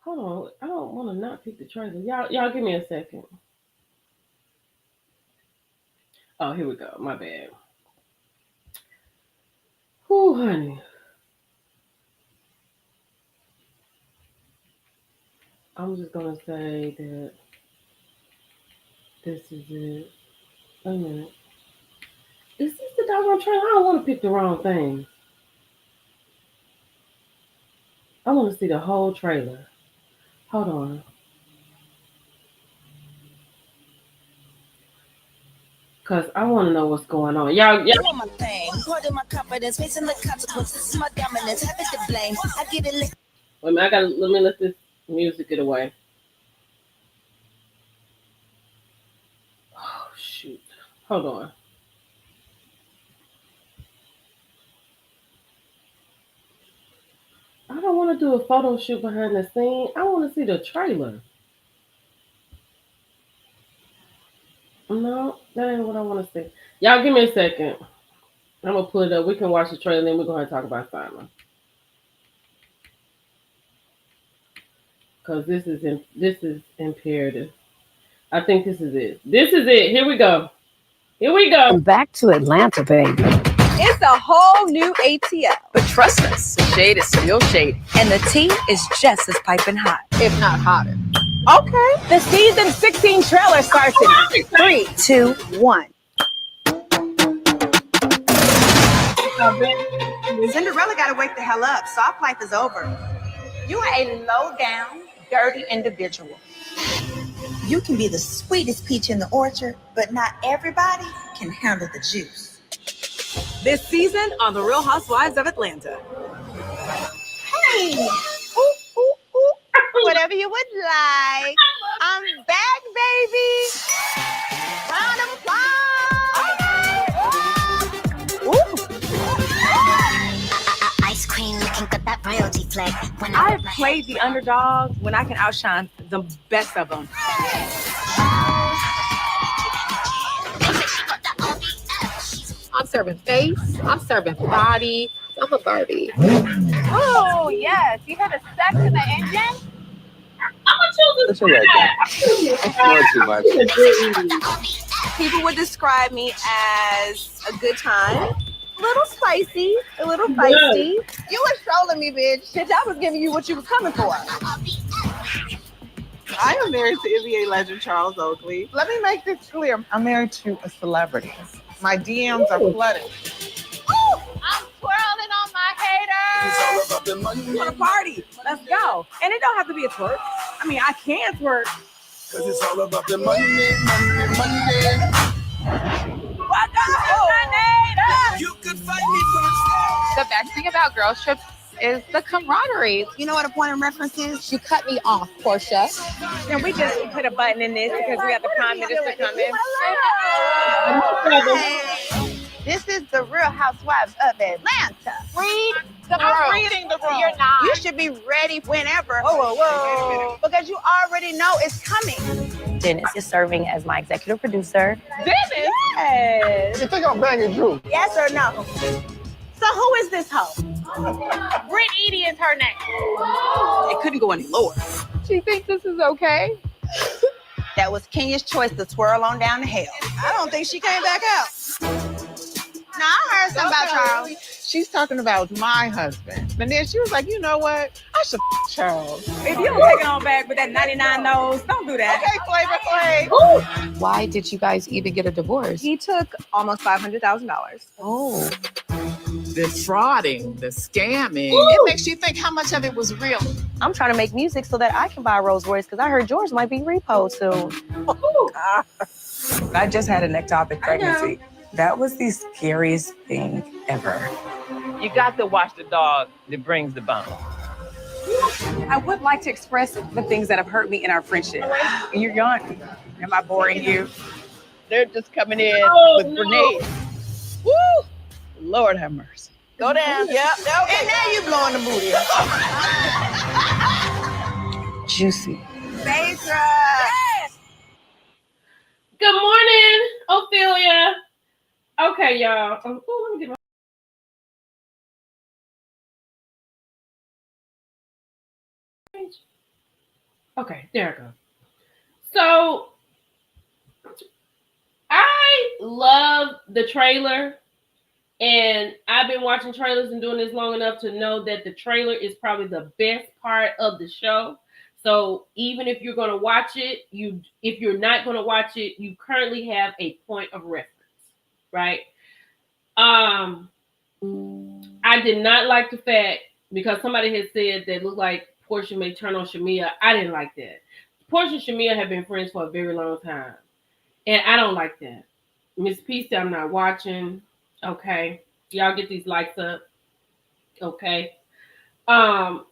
[SPEAKER 1] Hold on. I don't want to not pick the trailer. Y'all give me a second. Oh, here we go. My bad. Whew, honey. I'm just gonna say that this is it. Wait a minute. Is this the doggone trailer? I don't want to pick the wrong thing. I want to see the whole trailer. Hold on. Cause I want to know what's going on. Y'all.
[SPEAKER 4] Doing my thing. Part of my confidence, facing the consequences. My dominance, have it to blame. I get it.
[SPEAKER 1] Wait a minute. Let me let this music get away. Oh shoot. Hold on. I don't want to do a photo shoot behind the scene. I want to see the trailer. No, that ain't what I want to see. Y'all give me a second. I'm gonna put it up. We can watch the trailer, then we're gonna talk about Simon. Cause this is imperative. I think this is it. This is it. Here we go. Here we go.
[SPEAKER 3] Back to Atlanta, baby.
[SPEAKER 5] It's a whole new ATL.
[SPEAKER 6] But trust us, the shade is still shady,
[SPEAKER 5] And the tea is just as piping hot.
[SPEAKER 6] if not hotter.
[SPEAKER 5] Okay. The season 16 trailer starts in 3, 2, 1.
[SPEAKER 7] Cinderella gotta wake the hell up. Soft life is over. You are a low down, dirty individual. You can be the sweetest peach in the orchard, but not everybody can handle the juice.
[SPEAKER 5] This season on The Real Housewives of Atlanta.
[SPEAKER 7] Hey, ooh, ooh, ooh. Whatever you would like. I'm back, baby. Round of applause.
[SPEAKER 4] Ice cream looking good, that royalty flag. When
[SPEAKER 5] I've played the underdog when I can outshine the best of them.
[SPEAKER 6] I'm serving face, I'm serving body, I'm a Barbie.
[SPEAKER 5] Oh, yes. You had a sex in the engine?
[SPEAKER 8] It's all right, man. It's not too much.
[SPEAKER 5] People would describe me as a good time. A little spicy, a little feisty.
[SPEAKER 7] You was trolling me, bitch.
[SPEAKER 5] Bitch, I was giving you what you was coming for.
[SPEAKER 9] I am married to NBA legend Charles Oakley. Let me make this clear. I'm married to a celebrity. My DMs are flooded.
[SPEAKER 5] Ooh, I'm twirling on my haters. You want to party? Let's go. And it don't have to be a twerk. I mean, I can twerk.
[SPEAKER 2] Cause it's all about the money, money, money.
[SPEAKER 5] What the
[SPEAKER 2] You could find me from
[SPEAKER 6] The best thing about girls trips is the camaraderie.
[SPEAKER 7] You know what a point of reference is?
[SPEAKER 6] You cut me off, Portia.
[SPEAKER 5] And we just put a button in this because we got the Prime Minister coming.
[SPEAKER 7] Hey, this is the Real Housewives of Atlanta.
[SPEAKER 6] Read the
[SPEAKER 9] I'm
[SPEAKER 6] room.
[SPEAKER 9] reading the room.
[SPEAKER 6] You're not.
[SPEAKER 7] You should be ready whenever. Whoa. Because you already know it's coming.
[SPEAKER 10] Dennis is serving as my executive producer.
[SPEAKER 5] Dennis? Yes.
[SPEAKER 2] You think I'm banging Drew?
[SPEAKER 7] Yes or no? So who is this hoe?
[SPEAKER 5] Britt Edie is her name.
[SPEAKER 6] It couldn't go any lower.
[SPEAKER 10] She thinks this is okay.
[SPEAKER 7] That was Kenya's choice to twirl on down to hell. I don't think she came back out. No, I heard something about Charles.
[SPEAKER 9] She's talking about my husband. And then she was like, you know what? I should Charles.
[SPEAKER 5] If you don't take it on back with that 99 nose, don't do that.
[SPEAKER 9] Okay, Flavor Flav.
[SPEAKER 6] Why did you guys even get a divorce?
[SPEAKER 5] He took almost $500,000.
[SPEAKER 6] Oh.
[SPEAKER 11] The frauding, the scamming. It makes you think how much of it was real.
[SPEAKER 10] I'm trying to make music so that I can buy a Rolls Royce because I heard yours might be repoed soon.
[SPEAKER 12] I just had an ectopic pregnancy. That was the scariest thing ever.
[SPEAKER 13] You got to watch the dog that brings the bone.
[SPEAKER 12] I would like to express the things that have hurt me in our friendship. You're young. Am I boring you?
[SPEAKER 13] They're just coming in with grenades. Woo! Lord have mercy.
[SPEAKER 7] Go down. Yep. Okay. And now you blowing the booty.
[SPEAKER 12] Juicy.
[SPEAKER 7] Phaedra.
[SPEAKER 1] Good morning, Ophelia. Okay, y'all. Let me get my. Okay, there I go. So I love the trailer, and I've been watching trailers and doing this long enough to know that the trailer is probably the best part of the show. So even if you're going to watch it, if you're not going to watch it, you currently have a point of reference, right? I did not like the fact, because somebody had said that it looked like Portia may turn on Shamia. I didn't like that. Portia and Shamia have been friends for a very long time, and I don't like that. Miss P said I'm not watching. Okay, y'all get these likes up. Okay. But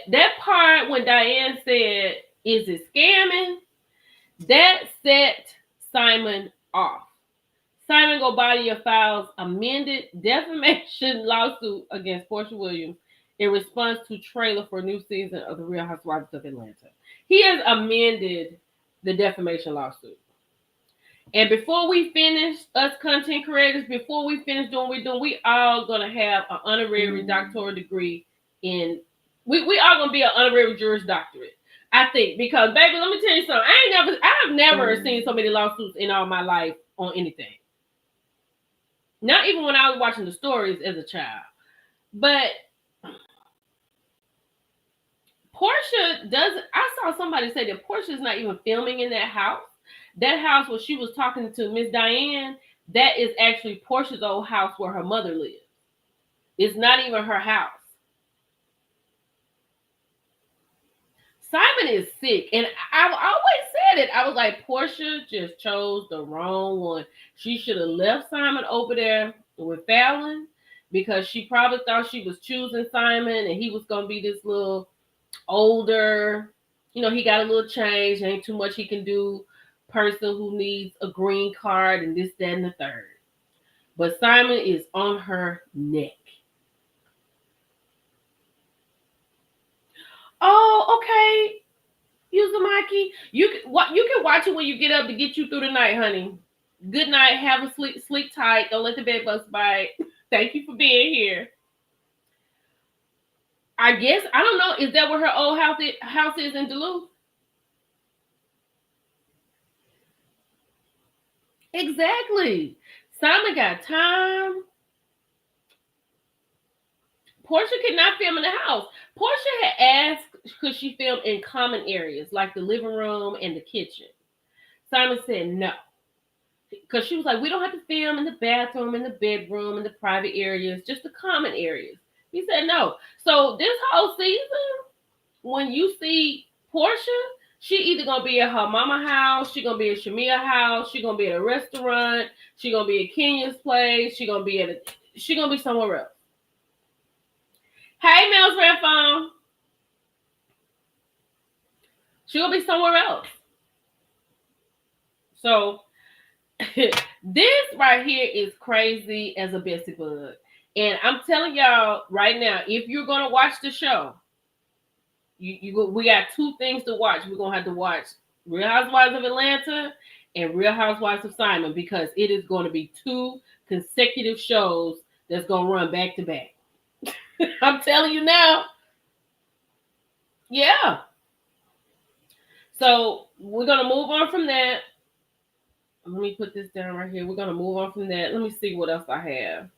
[SPEAKER 1] that part when Diane said, "Is it scamming?" that set Simon off. Simon Guobadia files amended defamation lawsuit against Portia Williams in response to trailer for new season of The Real Housewives of Atlanta. He has amended the defamation lawsuit. And before we finish, us content creators, before we finish doing what we're doing, we all gonna have an honorary doctoral degree in. We all gonna be an honorary Juris Doctorate, I think, because baby, let me tell you something. I've never seen so many lawsuits in all my life on anything. Not even when I was watching the stories as a child. But Portia doesn't. I saw somebody say that Portia's not even filming in that house. That house where she was talking to Miss Diane, that is actually Portia's old house where her mother lives. It's not even her house. Simon is sick. And I always said it. I was like, Portia just chose the wrong one. She should have left Simon over there with Fallon, because she probably thought she was choosing Simon and he was going to be this little older, he got a little change, ain't too much he can do, person who needs a green card and this, that, and the third. But Simon is on her neck. Oh, okay. Uzumaki, you can watch it when you get up to get you through the night, honey. Good night. Have a sleep tight. Don't let the bed bugs bite. Thank you for being here. I guess, I don't know. Is that where her old house is in Duluth? Exactly. Simon got time. Portia could not film in the house. Portia had asked, could she film in common areas like the living room and the kitchen? Simon said no. Because she was like, we don't have to film in the bathroom, in the bedroom, in the private areas, just the common areas. He said no. So this whole season, when you see Portia, she either gonna be at her mama house, she gonna be at Shamia house, she gonna be at a restaurant, she gonna be at Kenya's place, she gonna be somewhere else. Hey, Mel's red phone. She gonna be somewhere else. So this right here is crazy as a Bessie bug. And I'm telling y'all right now, if you're gonna watch the show, we got two things to watch. We're gonna have to watch Real Housewives of Atlanta and Real Housewives of Simon, because it is going to be two consecutive shows that's gonna run back to back. I'm telling you now. Yeah. So we're gonna move on from that. Let me put this down right here. We're gonna move on from that. Let me see what else I have.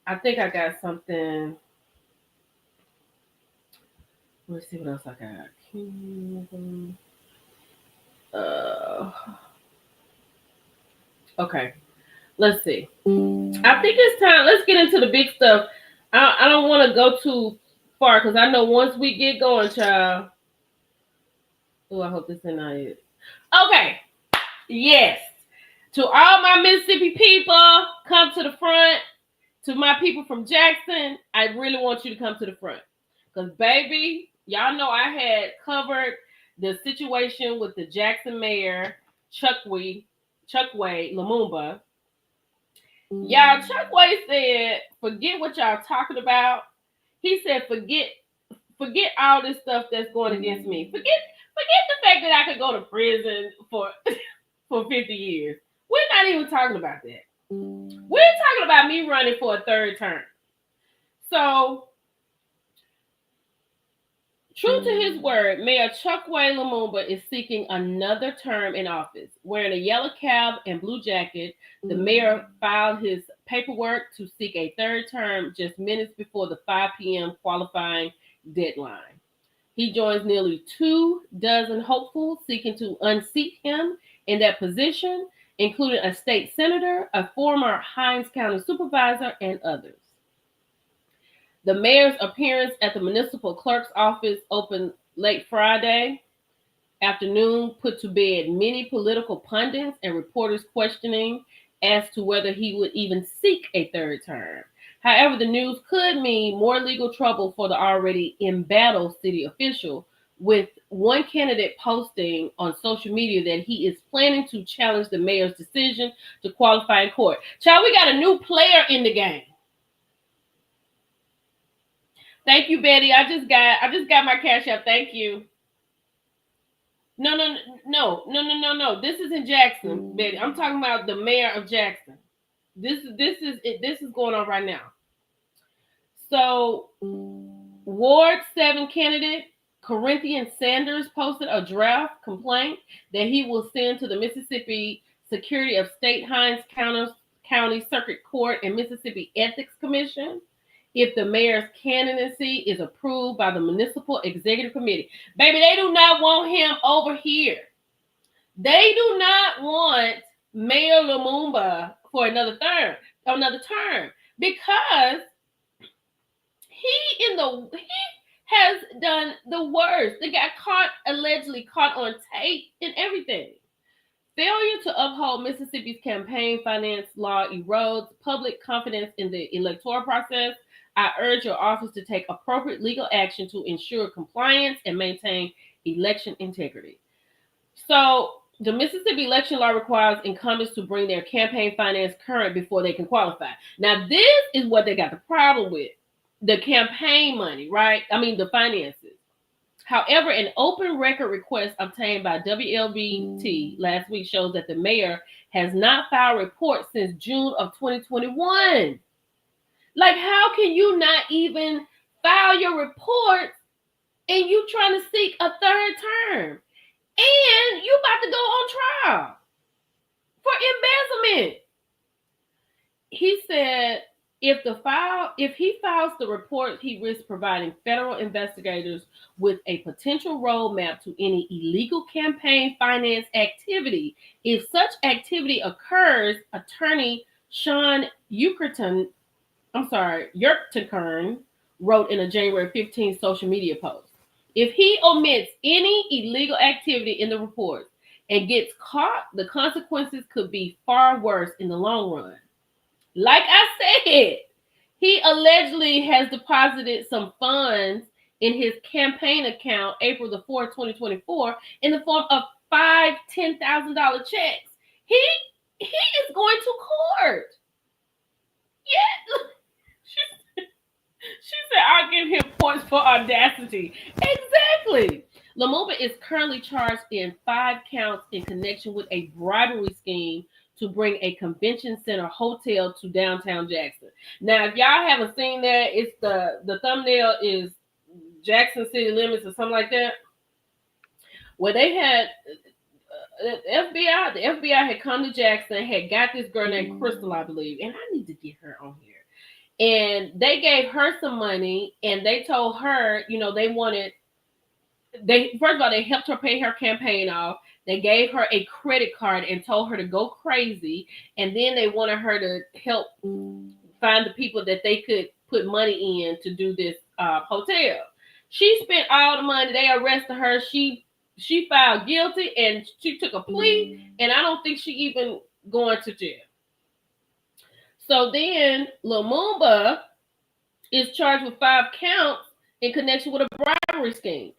[SPEAKER 1] I think I got something. Let's see what else I got. Okay. Let's see. I think it's time. Let's get into the big stuff. I don't want to go too far, because I know once we get going, child. Oh, I hope this is not it. Okay. Yes. To all my Mississippi people, come to the front. To my people from Jackson, I really want you to come to the front. Because, baby, y'all know I had covered the situation with the Jackson mayor, Chuckway Lumumba. Y'all, Chuckway said, forget what y'all talking about. He said, forget all this stuff that's going against me. Forget the fact that I could go to prison for 50 years. We're not even talking about that. We're talking about me running for a third term. So, true to his word, Mayor Chokwe Lumumba is seeking another term in office. Wearing a yellow cap and blue jacket, the mayor filed his paperwork to seek a third term just minutes before the 5 p.m. qualifying deadline. He joins nearly 24 hopefuls seeking to unseat him in that position, including a state senator, a former Hinds County supervisor, and others. The mayor's appearance at the municipal clerk's office opened late Friday afternoon put to bed many political pundits and reporters questioning as to whether he would even seek a third term. However, the news could mean more legal trouble for the already embattled city official, with one candidate posting on social media that he is planning to challenge the mayor's decision to qualify in court. Child, we got a new player in the game. Thank you, Betty. I just got my Cash App. Thank you. No. This is in Jackson, Betty. I'm talking about the mayor of Jackson. This is going on right now. So, Ward 7 candidate Corinthian Sanders posted a draft complaint that he will send to the Mississippi Secretary of State Hinds County Circuit Court and Mississippi Ethics Commission if the mayor's candidacy is approved by the Municipal Executive Committee. Baby, they do not want him over here. They do not want Mayor Lumumba for another term, because he has done the worst. They got allegedly caught on tape and everything. Failure to uphold Mississippi's campaign finance law erodes public confidence in the electoral process. I urge your office to take appropriate legal action to ensure compliance and maintain election integrity. So, the Mississippi election law requires incumbents to bring their campaign finance current before they can qualify. Now, this is what they got the problem with. The campaign money, right? I mean, the finances. However, an open record request obtained by WLBT last week shows that the mayor has not filed reports since June of 2021. Like, how can you not even file your reports and you trying to seek a third term? And you about to go on trial for embezzlement. He said if he files the report, he risks providing federal investigators with a potential roadmap to any illegal campaign finance activity. If such activity occurs, attorney Sean Yurkton wrote in a January 15th social media post. If he omits any illegal activity in the report and gets caught, the consequences could be far worse in the long run. Like I said, he allegedly has deposited some funds in his campaign account April the 4th, 2024, in the form of $5,000, $10,000 checks. He is going to court. Yeah. She said, I'll give him points for audacity. Exactly. Lumumba is currently charged in 5 counts in connection with a bribery scheme to bring a convention center hotel to downtown Jackson. Now, if y'all haven't seen that, it's the thumbnail is Jackson City Limits or something like that, where they had the FBI had come to Jackson, had got this girl named Crystal, I believe, and I need to get her on here. And they gave her some money, and they told her, first of all, they helped her pay her campaign off. They gave her a credit card and told her to go crazy. And then they wanted her to help find the people that they could put money in to do this hotel. She spent all the money. They arrested her. She filed guilty, and she took a plea. And I don't think she even going to jail. So then Lumumba is charged with 5 counts in connection with a bribery scheme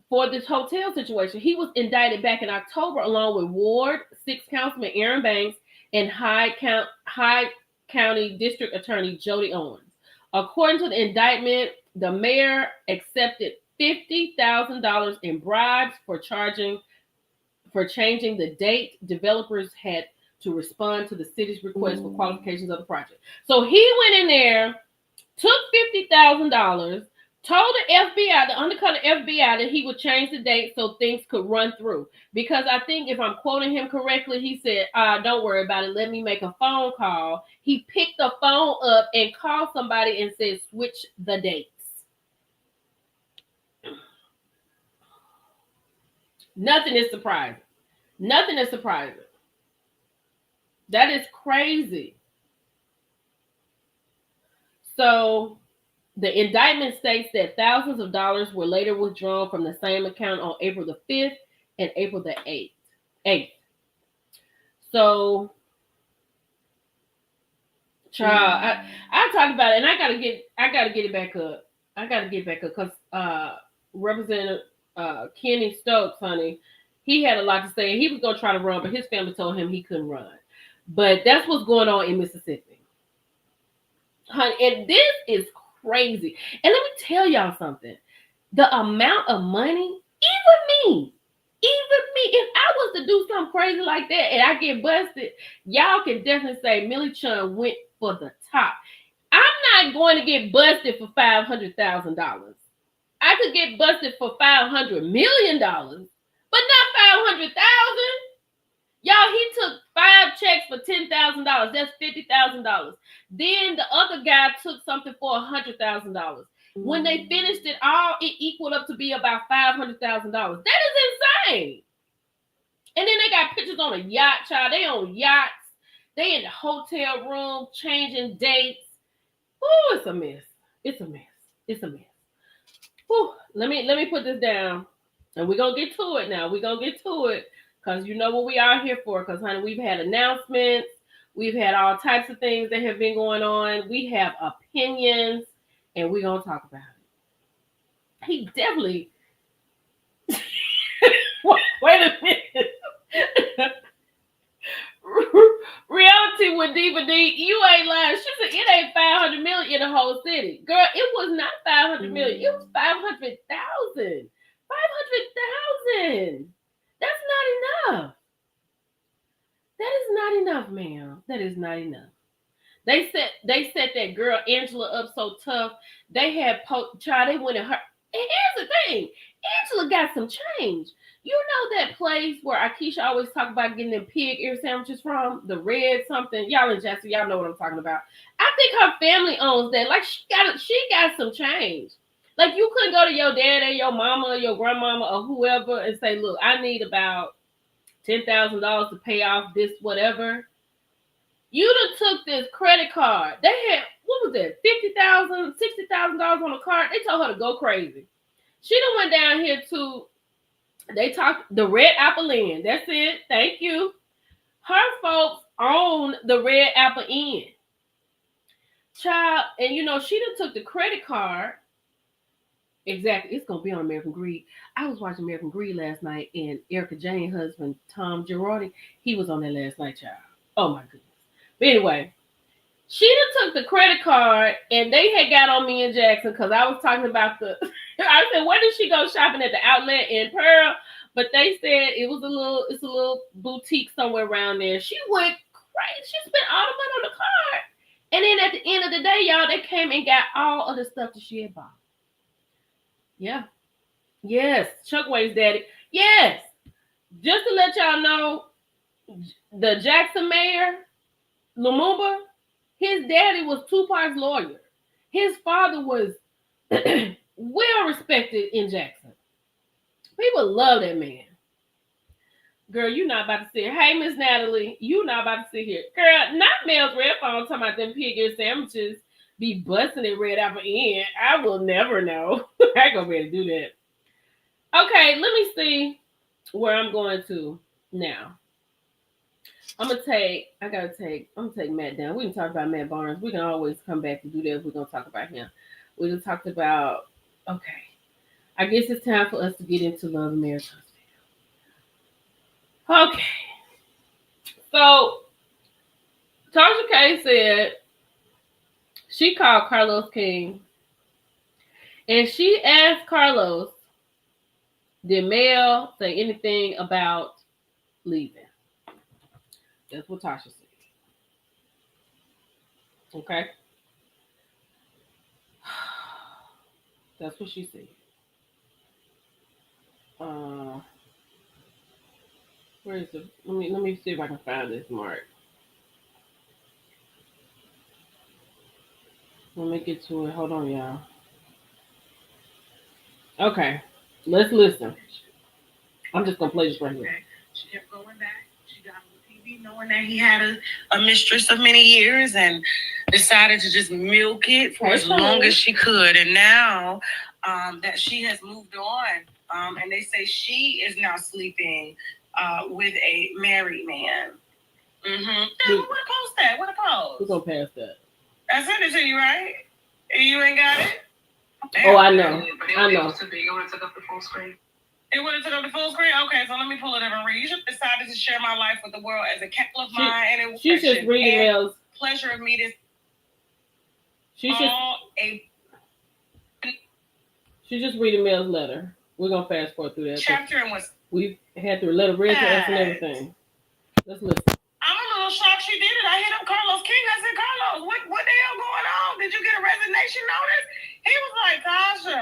[SPEAKER 1] for this hotel situation. He was indicted back in October along with Ward 6 Councilman Aaron Banks and Hyde County District Attorney Jody Owens. According to the indictment, the mayor accepted $50,000 in bribes for changing the date developers had to respond to the city's request for qualifications of the project. So he went in there, took $50,000, told the FBI, the undercover FBI, that he would change the date so things could run through. Because I think if I'm quoting him correctly, he said, don't worry about it. Let me make a phone call. He picked the phone up and called somebody and said, switch the dates. Nothing is surprising. Nothing is surprising. That is crazy. So the indictment states that thousands of dollars were later withdrawn from the same account on April the 5th and April the 8th. So, child, I talk about it, and I gotta get it back up. I gotta get back up because Representative Kenny Stokes, honey, he had a lot to say. He was gonna try to run, but his family told him he couldn't run. But that's what's going on in Mississippi, honey, and this is crazy. And let me tell y'all something. The amount of money, even me, if I was to do something crazy like that and I get busted, y'all can definitely say Millie Chun went for the top. I'm not going to get busted for $500,000. I could get busted for $500 million, but not $500,000. Y'all, he took 5 checks for $10,000. That's $50,000. Then the other guy took something for $100,000. When they finished it all, it equaled up to be about $500,000. That is insane. And then they got pictures on a yacht, child. They on yachts. They in the hotel room changing dates. Oh, it's a mess. It's a mess. It's a mess. Whew. Let me put this down, and we're gonna get to it now. We're gonna get to it. Because you know what we are here for. Because, honey, we've had announcements. We've had all types of things that have been going on. We have opinions. And we're going to talk about it. He definitely... Wait a minute. Reality with Diva D, you ain't lying. She said it ain't 500 million in the whole city. Girl, it was not 500 million. It was 500,000. 500,000. That's not enough. That is not enough, ma'am. That is not enough. They set that girl Angela up so tough. They had they went in her. And here's the thing, Angela got some change. You know that place where Akeisha always talk about getting them pig ear sandwiches from, the red something. Y'all in Jackson, y'all know what I'm talking about. I think her family owns that. Like she got some change. Like you couldn't go to your dad or your mama or your grandmama or whoever and say, look, I need about $10,000 to pay off this whatever. You done took this credit card. They had, what was that, $50,000, $60,000 on a card. They told her to go crazy. She done went down here to, they talked the Red Apple Inn. That's it. Thank you. Her folks own the Red Apple Inn. Child, and you know, she done took the credit card. Exactly. It's going to be on American Greed. I was watching American Greed last night, and Erica Jane's husband, Tom Girardi, he was on there last night, child. Oh, my goodness. But anyway, she done took the credit card, and they had got on me and Jackson because I was talking about I said, where did she go shopping at the outlet in Pearl? But they said it's a little boutique somewhere around there. She went crazy. She spent all the money on the card. And then at the end of the day, y'all, they came and got all of the stuff that she had bought. Yeah. Yes. Chuck Wade's daddy. Yes. Just to let y'all know, the Jackson mayor, Lumumba, his daddy was Tupac's lawyer. His father was well respected in Jackson. People love that man. Girl, you not about to sit here. Hey, Miss Natalie, you not about to sit here. Girl, not Mel's Red Phone talking about them pig ear sandwiches be busting it Red Apple Inn. I will never know. I ain't gonna be able to do that. Okay, let me see where I'm going to now. I'm gonna take Matt down. We can talk about Matt Barnes. We can always come back and do that if we're gonna talk about him. We just talked about, okay. I guess it's time for us to get into Love and Marriage Huntsville. Okay. So Tasha K said she called Carlos King and she asked Carlos, did Mel say anything about leaving? That's what Tasha said. Okay. That's what she said. Uh, where is it? Let me see if I can find this mark. Let me get to it. Hold on, y'all. Okay, let's listen. I'm just gonna play this right here.
[SPEAKER 14] She kept going back. She got on TV knowing that he had a mistress of many years and decided to just milk it for as long as she could. And now that she has moved on, and they say she is now sleeping with a married man. Mm-hmm. What post that? What a post?
[SPEAKER 1] We're gonna pass that.
[SPEAKER 14] I sent it to you, right? You ain't got it?
[SPEAKER 1] Oh, I know. I know.
[SPEAKER 14] It would have took up the full screen. It would have took up the full screen? Okay, so let me pull it up and read. You should have decided to share my life with the world as a capital of mine. And it was
[SPEAKER 1] she's just reading emails.
[SPEAKER 14] Pleasure of me this.
[SPEAKER 1] She's just reading Mel's letter. We're gonna fast forward through that.
[SPEAKER 14] Chapter and was
[SPEAKER 1] we had to let her read to us and everything. Let's listen.
[SPEAKER 14] I'm a little shocked she did it. I hit up Carlos King. I said, Carlos, what the hell going on? Did you get a resignation notice? He was like, Tasha.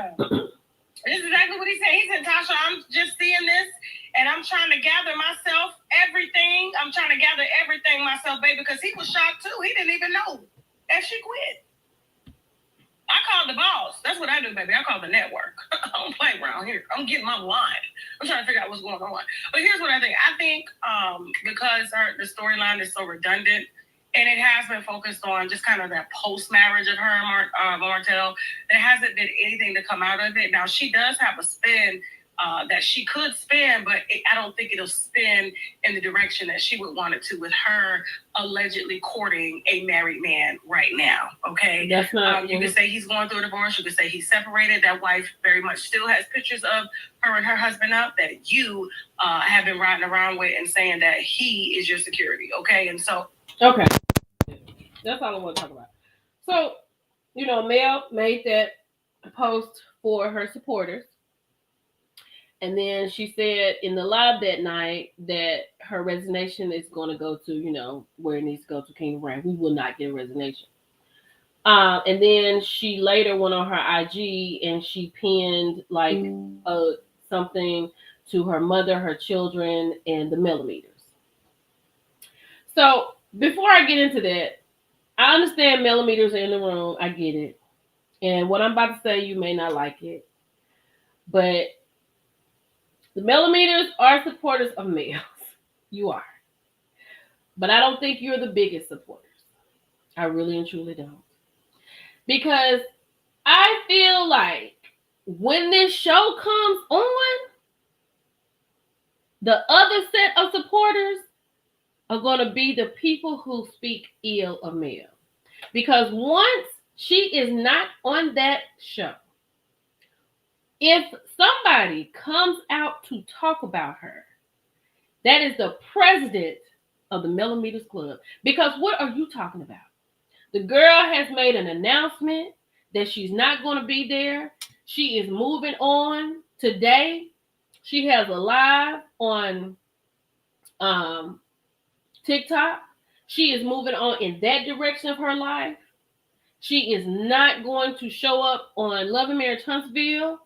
[SPEAKER 14] This is exactly what he said. He said, Tasha, I'm just seeing this and I'm trying to gather myself, everything. I'm trying to gather everything myself, baby, because he was shocked too. He didn't even know that she quit. I called the boss. That's what I do, baby. I call the network. I don't play around here. I'm getting my line. I'm trying to figure out what's going on. But here's what I think. I think because the storyline is so redundant, and it has been focused on just kind of that post-marriage of her and Martell, there hasn't been anything to come out of it. Now, she does have a spin that she could spin, but I don't think it'll spin in the direction that she would want it to with her allegedly courting a married man right now, okay?
[SPEAKER 1] That's not...
[SPEAKER 14] you could say he's going through a divorce. You could say he's separated. That wife very much still has pictures of her and her husband up that you have been riding around with and saying that he is your security, okay? And so...
[SPEAKER 1] Okay. That's all I want to talk about. So, Mel made that post for her supporters. And then she said in the live that night that her resignation is going to go to, where it needs to go to King Brand. We will not get a resignation. And then she later went on her IG and she pinned something to her mother, her children, and the millimeters. So before I get into that, I understand millimeters are in the room. I get it. And what I'm about to say, you may not like it. But the millimeters are supporters of males. You are. But I don't think you're the biggest supporters. I really and truly don't. Because I feel like when this show comes on, the other set of supporters are going to be the people who speak ill of Mel. Because once she is not on that show, if somebody comes out to talk about her, that is the president of the Millimeters Club. Because what are you talking about? The girl has made an announcement that she's not going to be there. She is moving on today. She has a live on TikTok. She is moving on in that direction of her life. She is not going to show up on Love and Marriage Huntsville.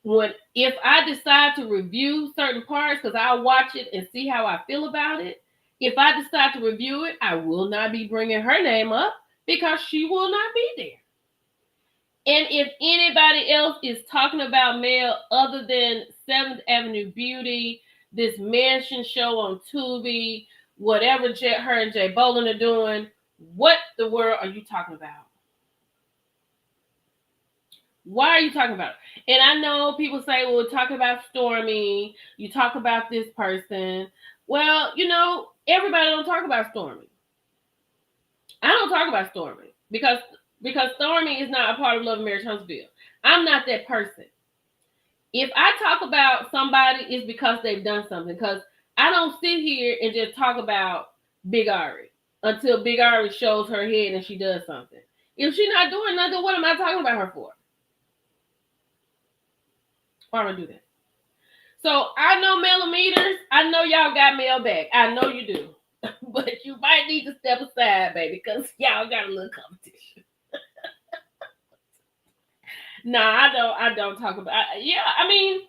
[SPEAKER 1] If I decide to review certain parts, because I'll watch it and see how I feel about it. If I decide to review it, I will not be bringing her name up because she will not be there. And if anybody else is talking about Mel other than 7th Avenue Beauty, this mansion show on Tubi, whatever her and Jay Bolin are doing, what the world are you talking about? Why are you talking about it? And I know people say, well, we're talking about Stormy. You talk about this person. Well, everybody don't talk about Stormy. I don't talk about Stormy because Stormy is not a part of Love and Marriage Huntsville. I'm not that person. If I talk about somebody, it's because they've done something. Because I don't sit here and just talk about Big Ari until Big Ari shows her head and she does something. If she's not doing nothing, what am I talking about her for? Why would I do that? So I know millimeters. I know y'all got Mel back. I know you do. but you might need to step aside, baby, because y'all got a little competition. I don't talk about. I mean,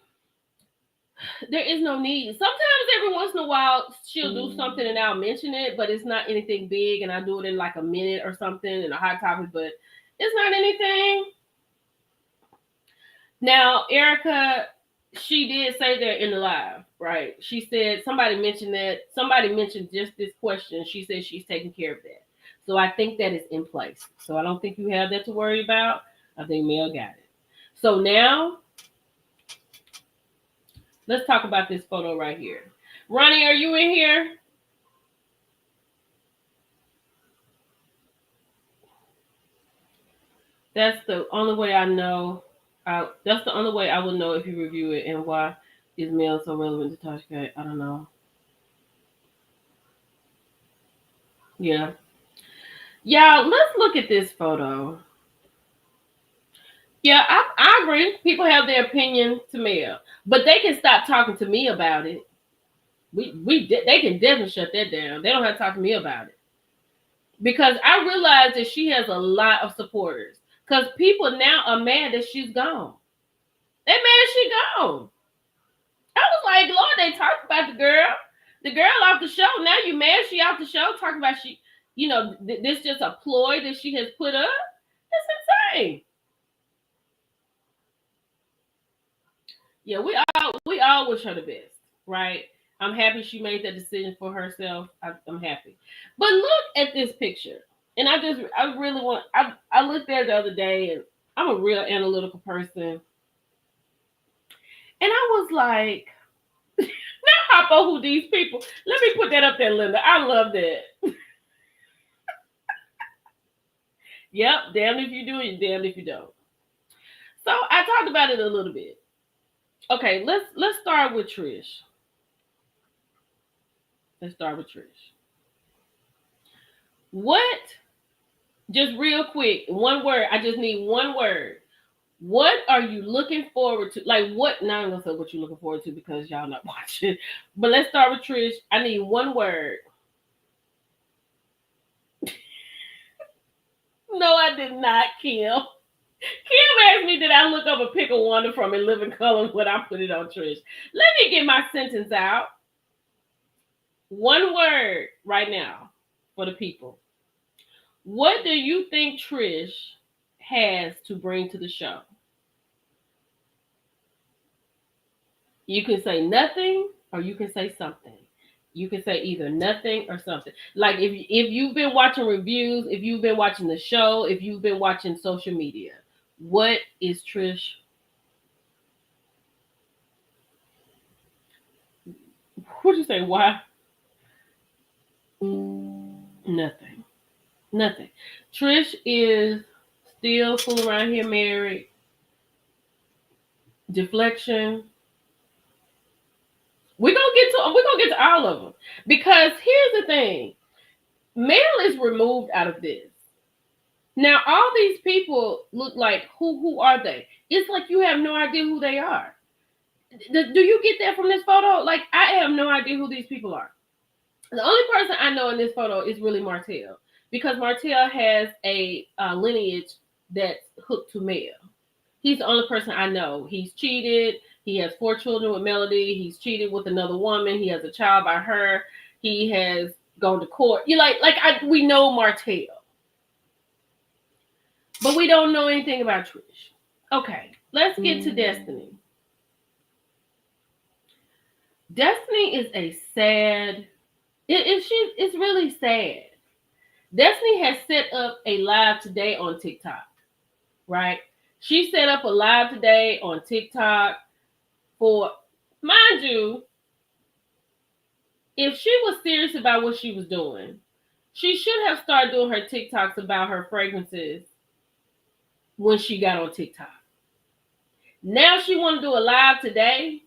[SPEAKER 1] there is no need. Sometimes every once in a while she'll do something and I'll mention it, but it's not anything big, and I do it in like a minute or something in a hot topic, but it's not anything. Now, Erica, she did say that in the live, right? She said somebody mentioned just this question. She said she's taking care of that. So I think that is in place. So I don't think you have that to worry about. I think Mel got it. So now let's talk about this photo right here. Ronnie, are you in here? That's the only way I know. That's the only way I will know if you review it, and why is Mel so relevant to Tasha? I don't know. Yeah. Let's look at this photo. Yeah, I agree. People have their opinion to Mel, but they can stop talking to me about it. They can definitely shut that down. They don't have to talk to me about it, because I realize that she has a lot of supporters. Because people now are mad that she's gone. They mad she gone. I was like, Lord, they talked about the girl off the show. Now you mad she off the show, talking about this just a ploy that she has put up. That's insane. Yeah, we all wish her the best, right? I'm happy she made that decision for herself. I'm happy. But look at this picture. And I looked at it the other day, and I'm a real analytical person. And I was like, now hop on who these people. Let me put that up there, Linda. I love that. Yep, damn if you do it, damn if you don't. So I talked about it a little bit. Okay, let's start with Trish. Let's start with Trish. What? Just real quick, one word. I just need one word. What are you looking forward to? Like what? Now I'm gonna say what you're looking forward to because y'all not watching. But let's start with Trish. I need one word. No, I did not, Kim. Kim asked me, did I look up a pick of Wonder from In Living Color when I put it on Trish? Let me get my sentence out. One word right now for the people. What do you think Trish has to bring to the show? You can say nothing or you can say something. You can say either nothing or something. Like if you've been watching reviews, if you've been watching the show, if you've been watching social media, what is Trish? What'd you say? Why? Nothing. Nothing. Trish is still fooling around here married. Deflection. We're gonna get to all of them. Because here's the thing. Mel is removed out of this. Now all these people look like who are they? It's like you have no idea who they are. Do you get that from this photo? Like I have no idea who these people are. The only person I know in this photo is really Martell, because Martell has a lineage that's hooked to Mel. He's the only person I know. He's cheated. He has 4 children with Melody. He's cheated with another woman. He has a child by her. He has gone to court. We know Martell, but we don't know anything about Trish. Okay, let's get to Destiny. Destiny is a sad. It's really sad. Destiny has set up a live today on TikTok, right? She set up a live today on TikTok for, mind you, if she was serious about what she was doing, she should have started doing her TikToks about her fragrances when she got on TikTok. Now she want to do a live today,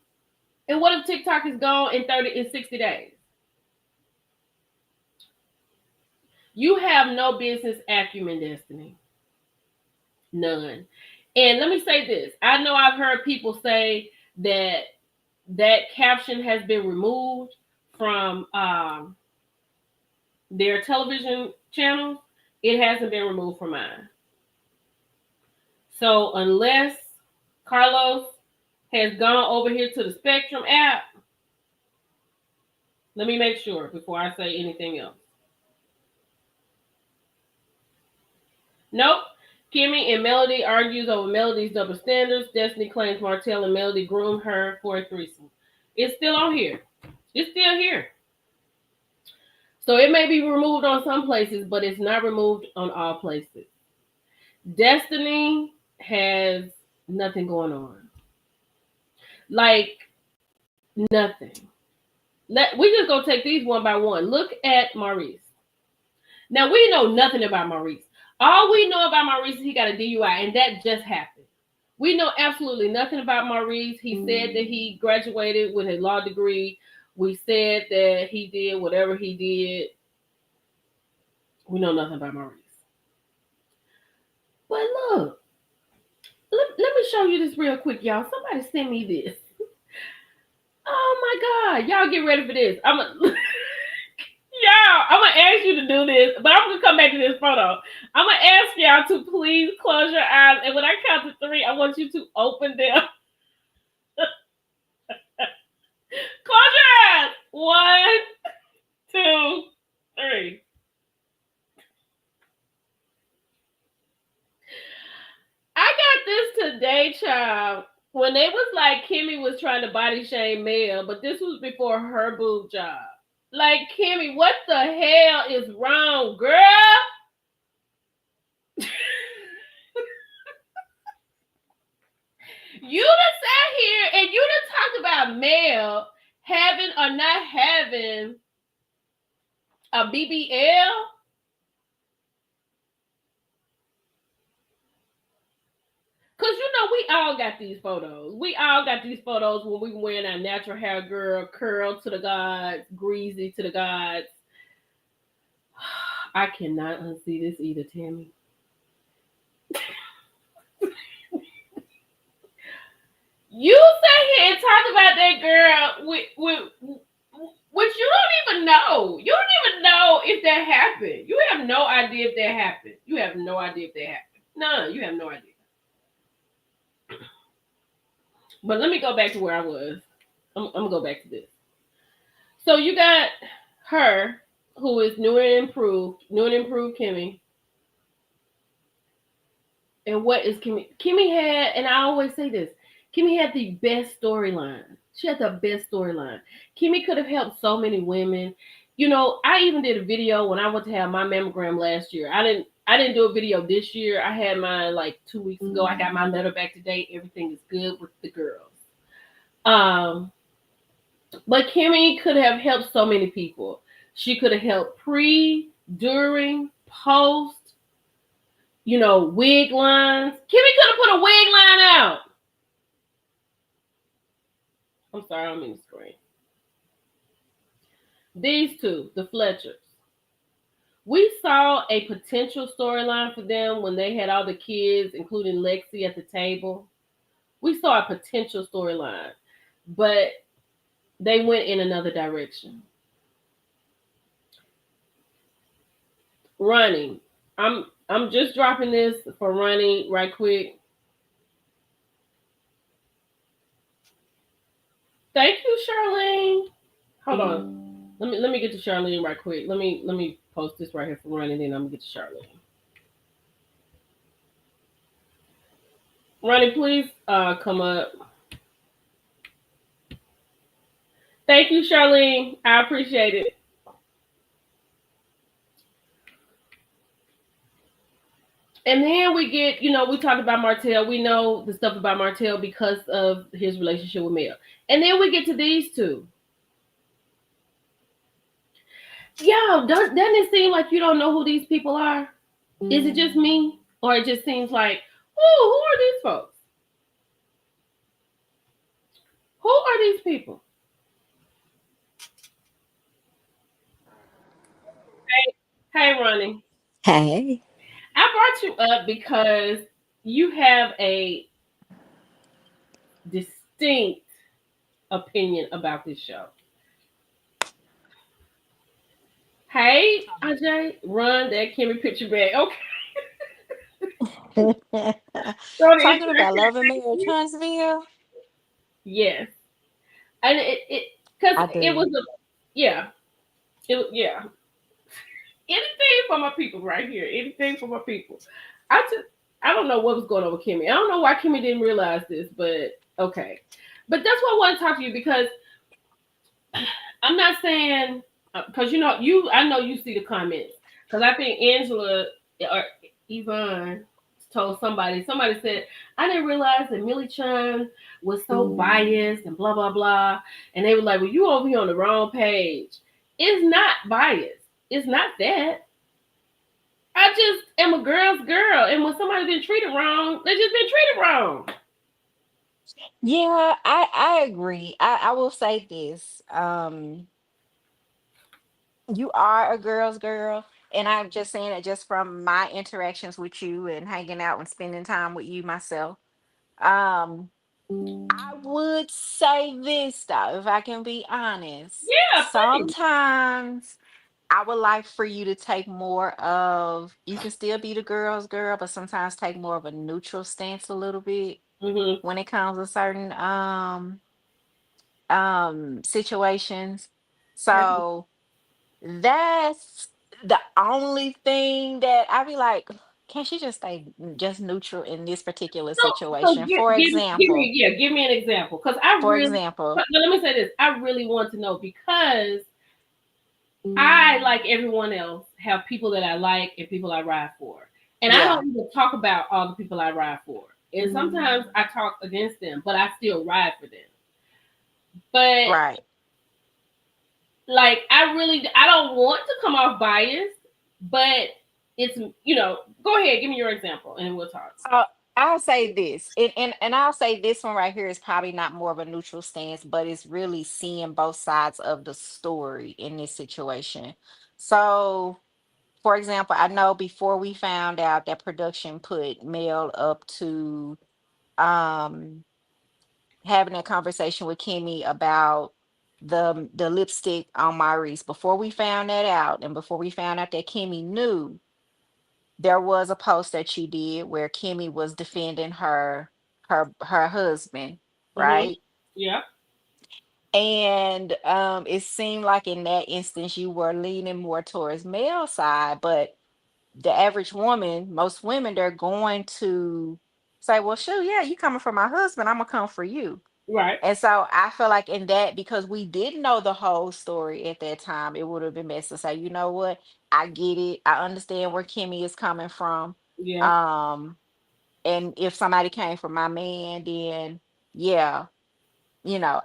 [SPEAKER 1] and what if TikTok is gone in 60 days? You have no business acumen, Destiny. None. And let me say this. I know I've heard people say that caption has been removed from their television channels, it hasn't been removed from mine. So unless Carlos has gone over here to the Spectrum app, let me make sure before I say anything else. Nope. Kimmy and Melody argues over Melody's double standards. Destiny claims Martell and Melody groomed her for a threesome. It's still on here. It's still here. So it may be removed on some places, but it's not removed on all places. Destiny has nothing going on. Like, nothing. We just gonna take these one by one. Look at Maurice. Now, we know nothing about Maurice. All we know about Maurice is he got a DUI, and that just happened. We know absolutely nothing about Maurice. He said that he graduated with a law degree. We said that he did whatever he did. We know nothing about Maurice. But look, let me show you this real quick, y'all. Somebody send me this. Oh my God. Y'all get ready for this. I'm going to ask you to do this, but I'm going to come back to this photo. I'm going to ask y'all to please close your eyes, and when I count to 3, I want you to open them. Close your eyes. 1, 2, 3. I got this today, child, when they was like Kimmy was trying to body shame Mel, but this was before her boob job. Like, Kimmy, what the hell is wrong, girl? You done sat here and you done talked about Mel having or not having a BBL. Because, we all got these photos. We all got these photos when we were wearing our natural hair, girl, curl to the gods, greasy to the gods. I cannot unsee this either, Tammy. You sat here and talked about that girl which you don't even know. You don't even know if that happened. You have no idea if that happened. You have no idea if that happened. No, you have no idea. But let me go back to where I was. I'm going to go back to this. So you got her, who is new and improved Kimmy. And what is Kimmy? Kimmy had, and I always say this, Kimmy had the best storyline. She had the best storyline. Kimmy could have helped so many women. I even did a video when I went to have my mammogram last year. I didn't do a video this year. I had mine like 2 weeks ago. I got my letter back today. Everything is good with the girls. But Kimmy could have helped so many people. She could have helped pre, during, post, wig lines. Kimmy could have put a wig line out. I'm sorry, I'm in the screen. These two, the Fletchers. We saw a potential storyline for them when they had all the kids, including Lexi, at the table. We saw a potential storyline, but they went in another direction. Ronnie, I'm just dropping this for Ronnie right quick. Thank you, Charlene. Hold on. Let me get to Charlene right quick. Let me post this right here for Ronnie, and then I'm gonna get to Charlene. Ronnie, please come up. Thank you, Charlene. I appreciate it. And then we get, we talked about Martell. We know the stuff about Martell because of his relationship with Mel. And then we get to these two. Yo, doesn't it seem like you don't know who these people are? Is it just me? Or it just seems like, who are these folks? Who are these people? Hey, Ronnie.
[SPEAKER 15] Hey.
[SPEAKER 1] I brought you up because you have a distinct opinion about this show. Hey, Ajay, run that Kimmy picture back. Okay. So the
[SPEAKER 15] Talking about
[SPEAKER 1] interaction.
[SPEAKER 15] Love and Marriage Huntsville.
[SPEAKER 1] Yes. And it because
[SPEAKER 15] I
[SPEAKER 1] it was
[SPEAKER 15] do.
[SPEAKER 1] a yeah. Yeah. Anything for my people right here. Anything for my people. I don't know what was going on with Kimmy. I don't know why Kimmy didn't realize this, but okay. But that's why I want to talk to you because I'm not saying because I know you see the comments because I think Angela or Yvonne told somebody said I didn't realize that Millie Chun was so biased and blah blah blah, and they were like, well, you over here on the wrong page. It's not biased. It's not that. I just am a girl's girl, and when somebody's been treated wrong, they just been treated wrong.
[SPEAKER 15] Yeah, I agree. I will say this. You are a girl's girl, and I'm just saying it just from my interactions with you and hanging out and spending time with you myself. Um, I would say this though, if I can be honest.
[SPEAKER 1] Yeah, please.
[SPEAKER 15] Sometimes I would like for you to take more of, you can still be the girl's girl, but sometimes take more of a neutral stance a little bit
[SPEAKER 1] Mm-hmm.
[SPEAKER 15] when it comes to certain situations.
[SPEAKER 1] Okay.
[SPEAKER 15] So that's the only thing that I be like, can she just stay just neutral in this particular
[SPEAKER 1] So
[SPEAKER 15] situation? For example,
[SPEAKER 1] give me an example because I
[SPEAKER 15] for
[SPEAKER 1] really.
[SPEAKER 15] example,
[SPEAKER 1] But let me say this: I really want to know because I, like everyone else, have people that I like and people I ride for, and I
[SPEAKER 15] yeah,
[SPEAKER 1] don't even talk about all the people I ride for. And sometimes I talk against them, but I still ride for them. But
[SPEAKER 15] right.
[SPEAKER 1] like, I don't want to come off biased, but it's Go ahead, give me your example, and we'll talk.
[SPEAKER 15] So I'll say this, and I'll say this one right here is probably not more of a neutral stance, but it's really seeing both sides of the story in this situation. So, for example, I know before we found out that production put Mel up to um having a conversation with Kimmy about the lipstick on Maurice, before we found that out, and before we found out that Kimmy knew, there was a post that you did where Kimmy was defending her husband,
[SPEAKER 1] Mm-hmm.
[SPEAKER 15] right?
[SPEAKER 1] Yeah.
[SPEAKER 15] And it seemed like in that instance you were leaning more towards male side, but the average woman, most women, they're going to say, well, shoot, yeah, you coming for my husband, I'm gonna come for you.
[SPEAKER 1] Right.
[SPEAKER 15] And so I feel like in that, because we didn't know the whole story at that time, it would have been best to say, you know what, I get it. I understand where Kimmy is coming from.
[SPEAKER 1] Yeah.
[SPEAKER 15] Um, and if somebody came for my man, then yeah,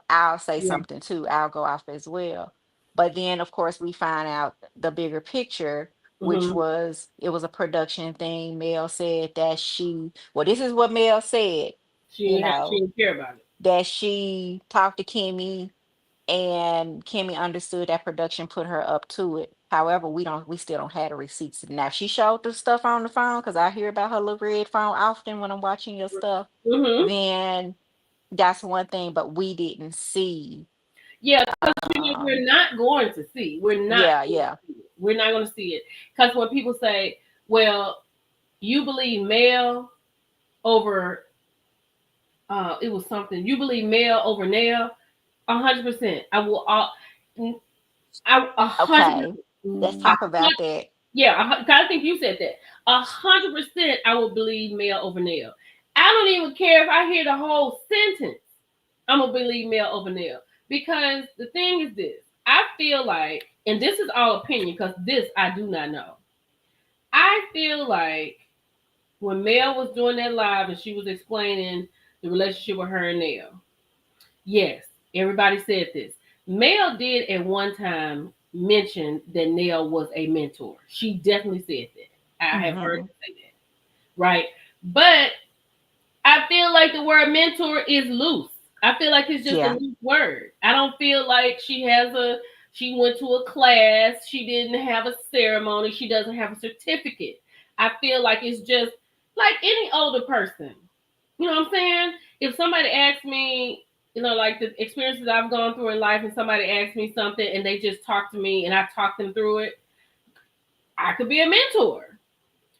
[SPEAKER 15] I'll say
[SPEAKER 1] Yeah.
[SPEAKER 15] something too. I'll go off as well. But then of course we find out the bigger picture, which
[SPEAKER 1] Mm-hmm.
[SPEAKER 15] was it was a production thing. Mel said that this is what Mel said, you
[SPEAKER 1] She
[SPEAKER 15] know,
[SPEAKER 1] didn't care about it.
[SPEAKER 15] that she talked to Kimmy and Kimmy understood that production put her up to it. However, we still don't have the receipts. Now if she showed the stuff on the phone, because I hear about her little red phone often when I'm watching your stuff,
[SPEAKER 1] Mm-hmm.
[SPEAKER 15] then that's one thing, but we didn't see.
[SPEAKER 1] Yeah, because we're
[SPEAKER 15] um
[SPEAKER 1] not going to see. We're not.
[SPEAKER 15] yeah, yeah.
[SPEAKER 1] We're not going to see it because when people say, "Well, you believe male over," it was something. You believe male over nail. 100%. I will. I 100.
[SPEAKER 15] Okay, let's talk about that.
[SPEAKER 1] Yeah, I think you said that. 100%. I will believe male over nail. I don't even care if I hear the whole sentence. I'm gonna believe male over nail because the thing is this. I feel like, and this is all opinion because this I do not know. I feel like when Mel was doing that live and she was explaining the relationship with her and Nail, yes, everybody said this. Mel did at one time mention that Nail was a mentor. She definitely said that. I have heard
[SPEAKER 15] Hmm.
[SPEAKER 1] her say that. Right. But I feel like the word mentor is loose. I feel like it's just a
[SPEAKER 15] Yeah.
[SPEAKER 1] loose word. I don't feel like she went to a class, she didn't have a ceremony, she doesn't have a certificate. I feel like it's just like any older person. You know what I'm saying? If somebody asks me, like the experiences I've gone through in life, and somebody asks me something and they just talk to me and I talk them through it, I could be a mentor,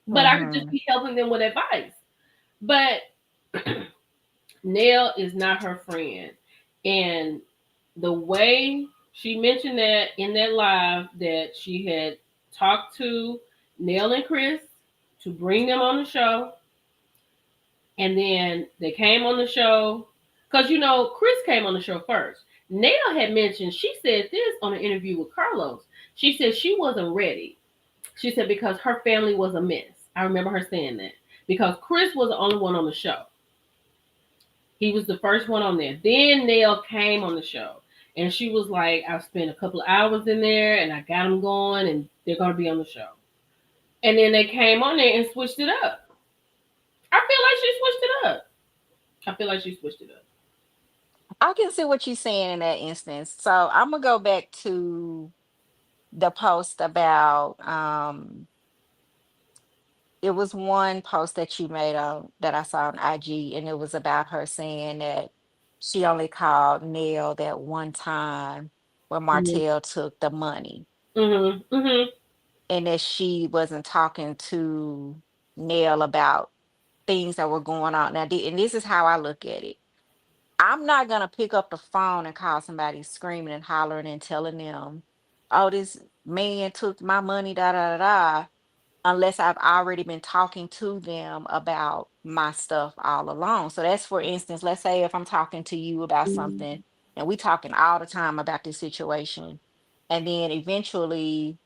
[SPEAKER 1] but I could just
[SPEAKER 15] Mm-hmm.
[SPEAKER 1] be helping them with advice. But Nell is not her friend. And the way she mentioned that in that live that she had talked to Nell and Chris to bring them on the show, and then they came on the show because Chris came on the show first. Nell had mentioned, she said this on an interview with Carlos. She said she wasn't ready. She said because her family was a mess. I remember her saying that because Chris was the only one on the show. He was the first one on there. Then Nell came on the show. And she was like, I've spent a couple of hours in there and I got them going and they're going to be on the show. And then they came on there and switched it up. I feel like she switched it up. I feel like she switched it up.
[SPEAKER 15] I can see what you're saying in that instance. So I'm gonna go back to the post about it was one post that you made on that I saw on IG, and it was about her saying that she only called Neil that one time when
[SPEAKER 1] Mm-hmm.
[SPEAKER 15] Martell took the money,
[SPEAKER 1] Mm-hmm. Mm-hmm.
[SPEAKER 15] and that she wasn't talking to Neil about things that were going on. Now, and this is how I look at it. I'm not gonna pick up the phone and call somebody screaming and hollering and telling them, "Oh, this man took my money," da da da da, unless I've already been talking to them about my stuff all along. So that's, for instance, let's say if I'm talking to you about something and we talking all the time about this situation, and then eventually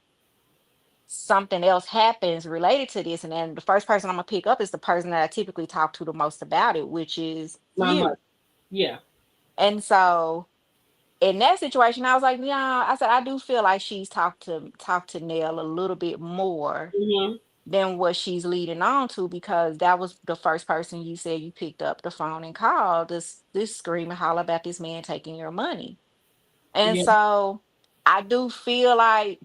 [SPEAKER 15] something else happens related to this, and then the first person I'm gonna pick up is the person that I typically talk to the most about it, which is
[SPEAKER 1] My
[SPEAKER 15] you.
[SPEAKER 1] mother. Yeah.
[SPEAKER 15] And so in that situation, I was like, yeah, I said I do feel like she's talked to Nell a little bit more
[SPEAKER 1] Mm-hmm.
[SPEAKER 15] than what she's leading on to, because that was the first person you said you picked up the phone and called this scream and holler about this man taking your money. And
[SPEAKER 1] Yeah.
[SPEAKER 15] so I do feel like,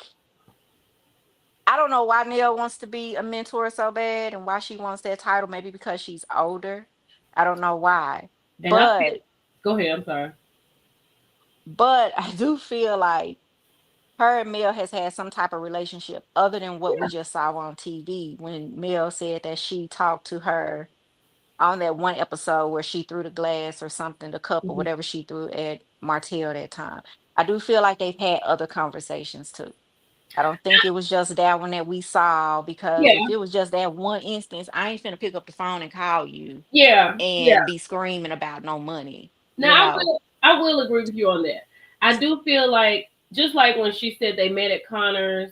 [SPEAKER 15] I don't know why Nell wants to be a mentor so bad and why she wants that title. Maybe because she's older. I don't know why.
[SPEAKER 1] And I feel,
[SPEAKER 15] But
[SPEAKER 1] go ahead, I'm sorry.
[SPEAKER 15] I do feel like her and Mel has had some type of relationship other than what we just saw on TV when Mel said that she talked to her on that one episode where she threw the glass or something, the cup or
[SPEAKER 1] Mm-hmm.
[SPEAKER 15] whatever she threw at Martell that time. I do feel like they've had other conversations too. I don't think it was just that one that we saw, because if
[SPEAKER 1] Yeah.
[SPEAKER 15] it was just that one instance, I ain't finna pick up the phone and call you
[SPEAKER 1] Yeah. Yeah.
[SPEAKER 15] and be screaming about no money,
[SPEAKER 1] Now
[SPEAKER 15] you know.
[SPEAKER 1] I will agree with you on that. I do feel like just like when she said they met at Connor's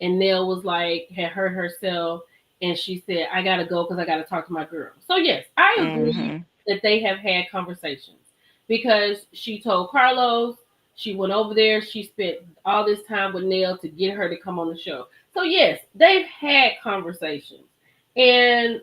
[SPEAKER 1] and Nell was like had hurt herself and she said I gotta go because I gotta talk to my girl. So yes, I agree
[SPEAKER 15] Mm-hmm.
[SPEAKER 1] that they have had conversations because she told Carlos she went over there. She spent all this time with Nell to get her to come on the show. So yes, they've had conversations, and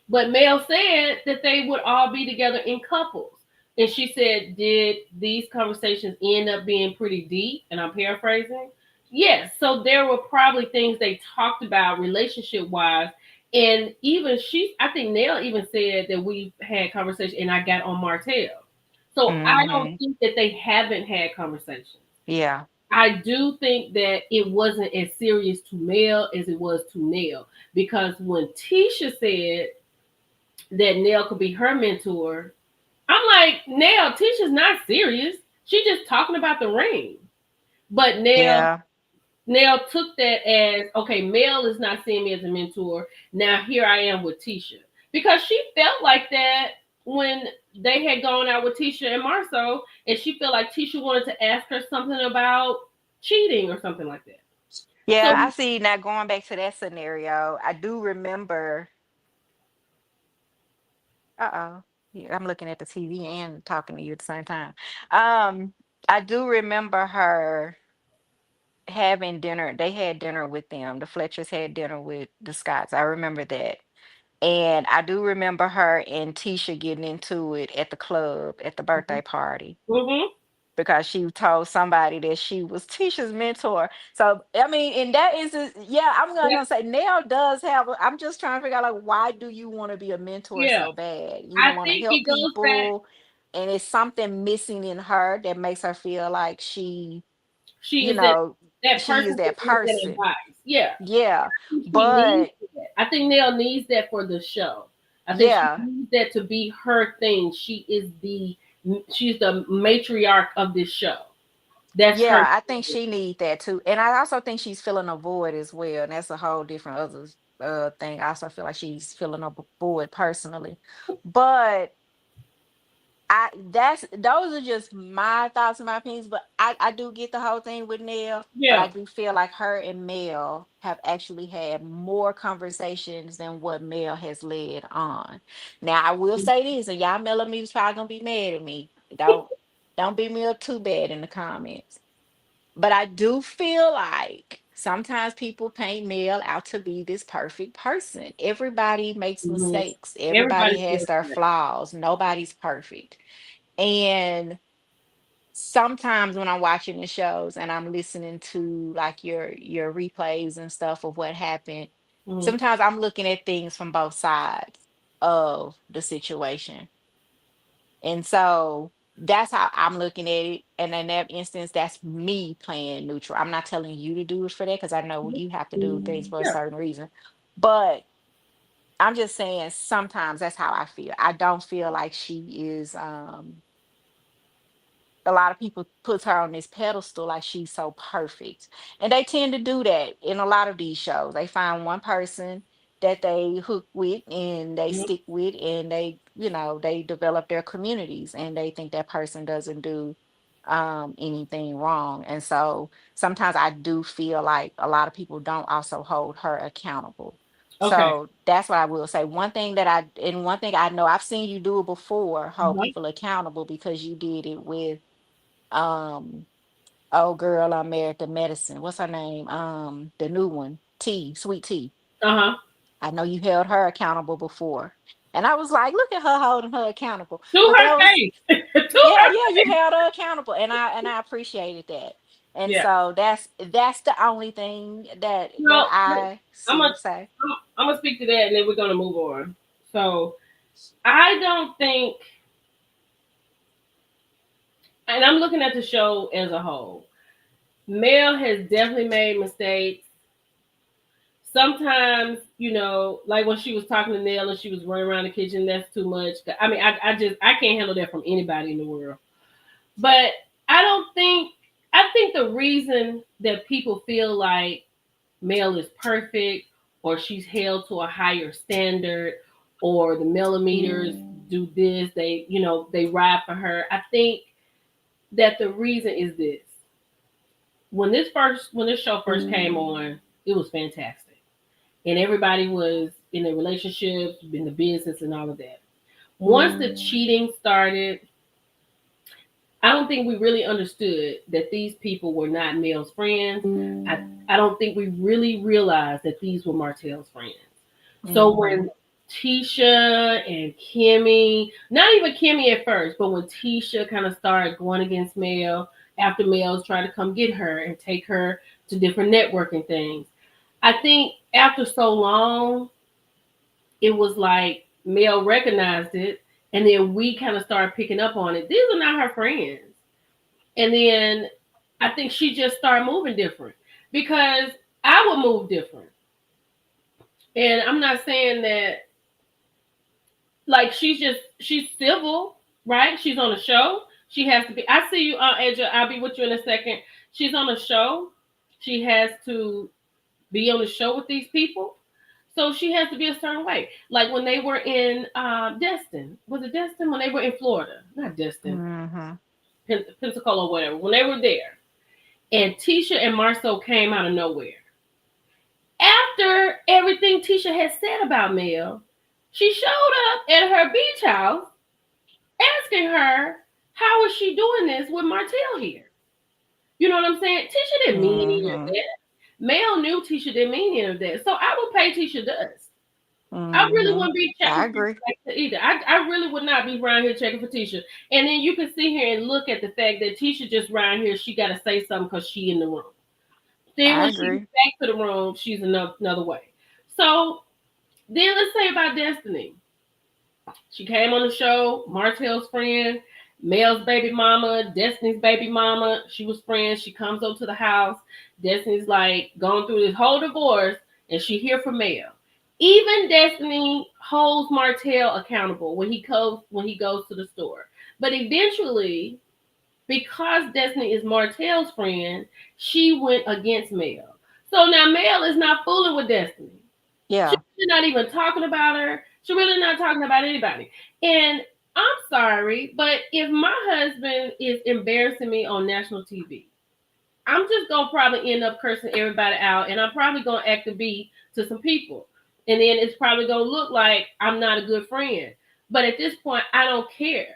[SPEAKER 1] but Mel said that they would all be together in couples. And she said, did these conversations end up being pretty deep? And I'm paraphrasing. Yes. So there were probably things they talked about relationship wise. And even I think Nell even said that we had conversation and I got on Martell. So I don't
[SPEAKER 15] Mm-hmm.
[SPEAKER 1] think that they haven't had conversations.
[SPEAKER 15] Yeah.
[SPEAKER 1] I do think that it wasn't as serious to Mel as it was to Nell. Because when Tisha said that Nell could be her mentor, I'm like, Nell, Tisha's not serious. She's just talking about the ring. But
[SPEAKER 15] Yeah.
[SPEAKER 1] Nell took that as, okay, Mel is not seeing me as a mentor. Now here I am with Tisha. Because she felt like that when they had gone out with Tisha and Marceau, and she felt like Tisha wanted to ask her something about cheating or something like that.
[SPEAKER 15] Yeah,
[SPEAKER 1] So
[SPEAKER 15] I see. Now going back to that scenario, I do remember. Uh-oh. Yeah, I'm looking at the TV and talking to you at the same time. Um, I do remember her having dinner. They had dinner with them. The Fletchers had dinner with the Scotts. I remember that. And I do remember her and Tisha getting into it at the club at the birthday party,
[SPEAKER 1] mm-hmm.
[SPEAKER 15] because she told somebody that she was Tisha's mentor. So I mean, in that instance, yeah, I'm
[SPEAKER 1] Yeah,
[SPEAKER 15] gonna say Nell does have. I'm just trying to figure out, like, why do you want to be a mentor
[SPEAKER 1] yeah.
[SPEAKER 15] so bad? You
[SPEAKER 1] I
[SPEAKER 15] don't want to
[SPEAKER 1] think
[SPEAKER 15] help
[SPEAKER 1] it goes back.
[SPEAKER 15] people, and it's something missing in her that makes her feel like she,
[SPEAKER 1] She
[SPEAKER 15] you
[SPEAKER 1] is that
[SPEAKER 15] know,
[SPEAKER 1] that
[SPEAKER 15] she is
[SPEAKER 1] person
[SPEAKER 15] that
[SPEAKER 1] that needs that
[SPEAKER 15] person.
[SPEAKER 1] advice. Yeah.
[SPEAKER 15] Yeah,
[SPEAKER 1] She needs
[SPEAKER 15] but
[SPEAKER 1] that. I think Nell needs that for the show. I think she
[SPEAKER 15] yeah,
[SPEAKER 1] needs that to be her thing. She's the matriarch of this show. That's her.
[SPEAKER 15] yeah, I think she needs that too, and I also think she's filling a void as well, and that's a whole different other thing. I also feel like she's filling a void personally, but those are just my thoughts and my opinions, but I do get the whole thing with Nell, but I
[SPEAKER 1] Yeah.
[SPEAKER 15] do feel like her and Mel have actually had more conversations than what Mel has led on. Now I will say this, and y'all Mel and me was probably gonna be mad at me. Don't beat me up too bad in the comments. But I do feel like sometimes people paint Mel out to be this perfect person. Everybody makes
[SPEAKER 1] Mhm.
[SPEAKER 15] mistakes. Everybody
[SPEAKER 1] Everybody's
[SPEAKER 15] has their
[SPEAKER 1] different.
[SPEAKER 15] flaws. Nobody's perfect. And sometimes when I'm watching the shows and I'm listening to like your replays and stuff of what happened,
[SPEAKER 1] Mhm.
[SPEAKER 15] sometimes I'm looking at things from both sides of the situation. And so that's how I'm looking at it. And in that instance, that's me playing neutral. I'm not telling you to do it for that because I know you have to do things for a
[SPEAKER 1] Yeah.
[SPEAKER 15] certain reason. But I'm just saying sometimes that's how I feel. I don't feel like she is a lot of people puts her on this pedestal like she's so perfect. And they tend to do that in a lot of these shows. They find one person that they hook with and they
[SPEAKER 1] Mhm.
[SPEAKER 15] stick with and they develop their communities and they think that person doesn't do anything wrong. And so sometimes I do feel like a lot of people don't also hold her accountable.
[SPEAKER 1] Okay.
[SPEAKER 15] So that's what I will say. One thing I know I've seen you do it before, hold
[SPEAKER 1] Mhm.
[SPEAKER 15] people accountable because you did it with um, oh girl, I'm married to medicine. What's her name? The new one, Sweet Tea.
[SPEAKER 1] Uh-huh.
[SPEAKER 15] I know you held her accountable before. And I was like, look at her holding her accountable.
[SPEAKER 1] To
[SPEAKER 15] But
[SPEAKER 1] her
[SPEAKER 15] that was
[SPEAKER 1] face. To
[SPEAKER 15] yeah,
[SPEAKER 1] her
[SPEAKER 15] yeah, you
[SPEAKER 1] face.
[SPEAKER 15] held her accountable. And I appreciated that. And
[SPEAKER 1] Yeah.
[SPEAKER 15] so that's the only thing that
[SPEAKER 1] No,
[SPEAKER 15] I
[SPEAKER 1] I'm
[SPEAKER 15] see
[SPEAKER 1] gonna
[SPEAKER 15] say.
[SPEAKER 1] I'm gonna speak to that, and then we're gonna move on. So I don't think, and I'm looking at the show as a whole. Mel has definitely made mistakes. Sometimes, like when she was talking to Nell and she was running around the kitchen, that's too much. I mean, I can't handle that from anybody in the world. But I don't think I think the reason that people feel like Mel is perfect or she's held to a higher standard or the millimeters do this, they ride for her. I think that the reason is this. When this show first came on, it was fantastic. And everybody was in a relationship, in the business and all of that. Once the cheating started, I don't think we really understood that these people were not Mel's friends. I don't think we really realized that these were Martell's friends. So
[SPEAKER 15] Hmm.
[SPEAKER 1] when Tisha and Kimmy, not even Kimmy at first, but when Tisha kind of started going against Mel after Mel's tried to come get her and take her to different networking things, I think after so long, it was like Mel recognized it, and then we kind of started picking up on it. These are not her friends. And then I think she just started moving different because I would move different. And I'm not saying that, like, she's civil, right? She's on a show. She has to be. I see you, Edja. I'll be with you in a second. She's on a show. She has to be on the show with these people. So she has to be a certain way. Like when they were in Destin. Was it Destin? When they were in Florida. Not Destin.
[SPEAKER 15] Hmm.
[SPEAKER 1] Pensacola, whatever. When they were there. And Tisha and Marcel came out of nowhere. After everything Tisha had said about Mel, she showed up at her beach house asking her, how is she doing this with Martell here? You know what I'm saying? Tisha didn't mean any of
[SPEAKER 15] Hmm.
[SPEAKER 1] that. Mel knew Tisha didn't mean any of that. So I would pay Tisha dust. I really
[SPEAKER 15] Hmm.
[SPEAKER 1] wouldn't be
[SPEAKER 15] I
[SPEAKER 1] checking for
[SPEAKER 15] agree.
[SPEAKER 1] Tisha either. I really would not be around here checking for Tisha. And then you can sit here and look at the fact that Tisha just around here, she got to say something because she in the room. Then
[SPEAKER 15] I
[SPEAKER 1] when she gets
[SPEAKER 15] agree.
[SPEAKER 1] back to the room, she's another way. So then let's say about Destiny. She came on the show, Martell's friend. Mel's baby mama, Destiny's baby mama. She was friends. She comes over to the house. Destiny's like going through this whole divorce, and she hear from Mel. Even Destiny holds Martell accountable when he goes to the store. But eventually, because Destiny is Martell's friend, she went against Mel. So now Mel is not fooling with Destiny.
[SPEAKER 15] Yeah.
[SPEAKER 1] She's not even talking about her. She's really not talking about anybody. And I'm sorry, but if my husband is embarrassing me on national TV, I'm just gonna probably end up cursing everybody out, and I'm probably gonna act a B to some people, and then it's probably gonna look like I'm not a good friend. But at this point, I don't care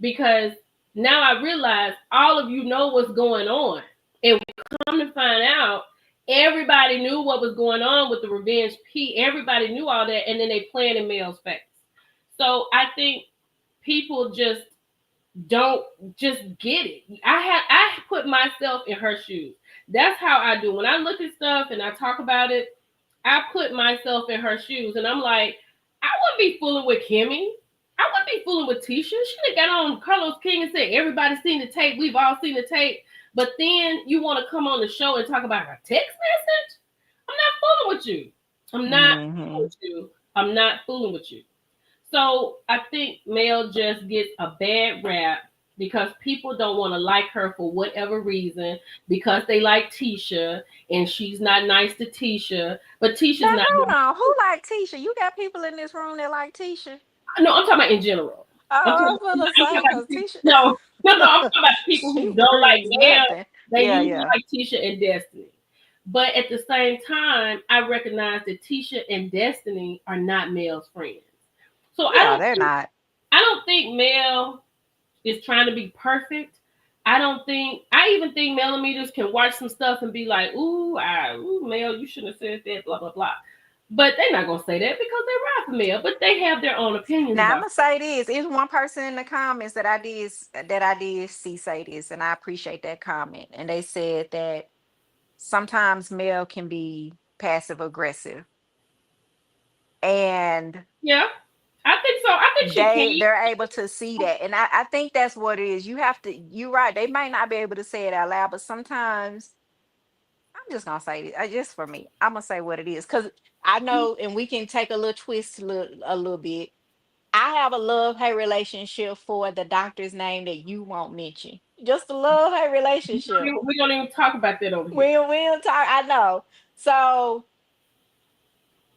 [SPEAKER 1] because now I realize all of you know what's going on, and we come to find out everybody knew what was going on with the revenge P. Everybody knew all that, and then they playing in Mel's face. So I think people just don't just get it. I put myself in her shoes. That's how I do. When I look at stuff and I talk about it, I put myself in her shoes, and I'm like, I wouldn't be fooling with Kimmy. I wouldn't be fooling with Tisha. She done got on Carlos King and said everybody's seen the tape. We've all seen the tape. But then you want to come on the show and talk about her text message? I'm not fooling with you. I'm not fooling with you. I'm not fooling with you. So I think Mel just gets a bad rap because people don't want to like her for whatever reason, because they like Tisha and she's not nice to Tisha. But Tisha's
[SPEAKER 15] Now
[SPEAKER 1] not.
[SPEAKER 15] hold on, who like Tisha? You got people in this room that like Tisha?
[SPEAKER 1] No, I'm talking about in general.
[SPEAKER 15] Oh, I was gonna say because Tisha.
[SPEAKER 1] No, I'm talking about people who
[SPEAKER 15] She
[SPEAKER 1] don't like
[SPEAKER 15] brings
[SPEAKER 1] Mel.
[SPEAKER 15] nothing.
[SPEAKER 1] They
[SPEAKER 15] Yeah,
[SPEAKER 1] usually
[SPEAKER 15] yeah.
[SPEAKER 1] like Tisha and Destiny. But at the same time, I recognize that Tisha and Destiny are not Mel's friends. So
[SPEAKER 15] Yeah, they're not.
[SPEAKER 1] I don't think Mel is trying to be perfect. I even think millimeters can watch some stuff and be like, ooh, Mel, you shouldn't have said that, blah, blah, blah. But they're not gonna say that because they're right for Mel, but they have their own opinions
[SPEAKER 15] Now I'm
[SPEAKER 1] about
[SPEAKER 15] gonna say this. It's one person in the comments that I did see say this, and I appreciate that comment. And they said that sometimes Mel can be passive aggressive. And
[SPEAKER 1] yeah. I think so. I think she can.
[SPEAKER 15] they're able to see that. And I think that's what it is. You're right. They might not be able to say it out loud, but sometimes I'm just gonna say it. Just for me, I'm gonna say what it is. Cause I know, and we can take a little twist a little bit. I have a love-hate relationship for the doctor's name that you won't mention. Just a love-hate relationship.
[SPEAKER 1] We don't even talk about that over here.
[SPEAKER 15] We don't talk, I know. So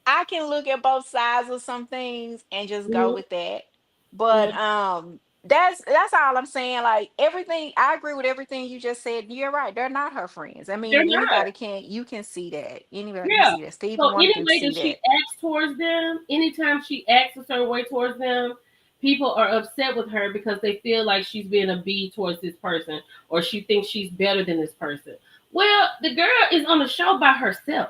[SPEAKER 15] I can look at both sides of some things and just go with that. But that's all I'm saying. Like everything, I agree with everything you just said. You're right. They're not her friends. I mean,
[SPEAKER 1] They're not.
[SPEAKER 15] you can see that. Anybody can
[SPEAKER 1] Yeah.
[SPEAKER 15] see that. Stephen
[SPEAKER 1] So
[SPEAKER 15] one
[SPEAKER 1] any
[SPEAKER 15] can
[SPEAKER 1] way
[SPEAKER 15] see
[SPEAKER 1] that she
[SPEAKER 15] that.
[SPEAKER 1] acts towards them, anytime she acts a certain way towards them, people are upset with her because they feel like she's being a bee towards this person, or she thinks she's better than this person. Well, the girl is on a show by herself.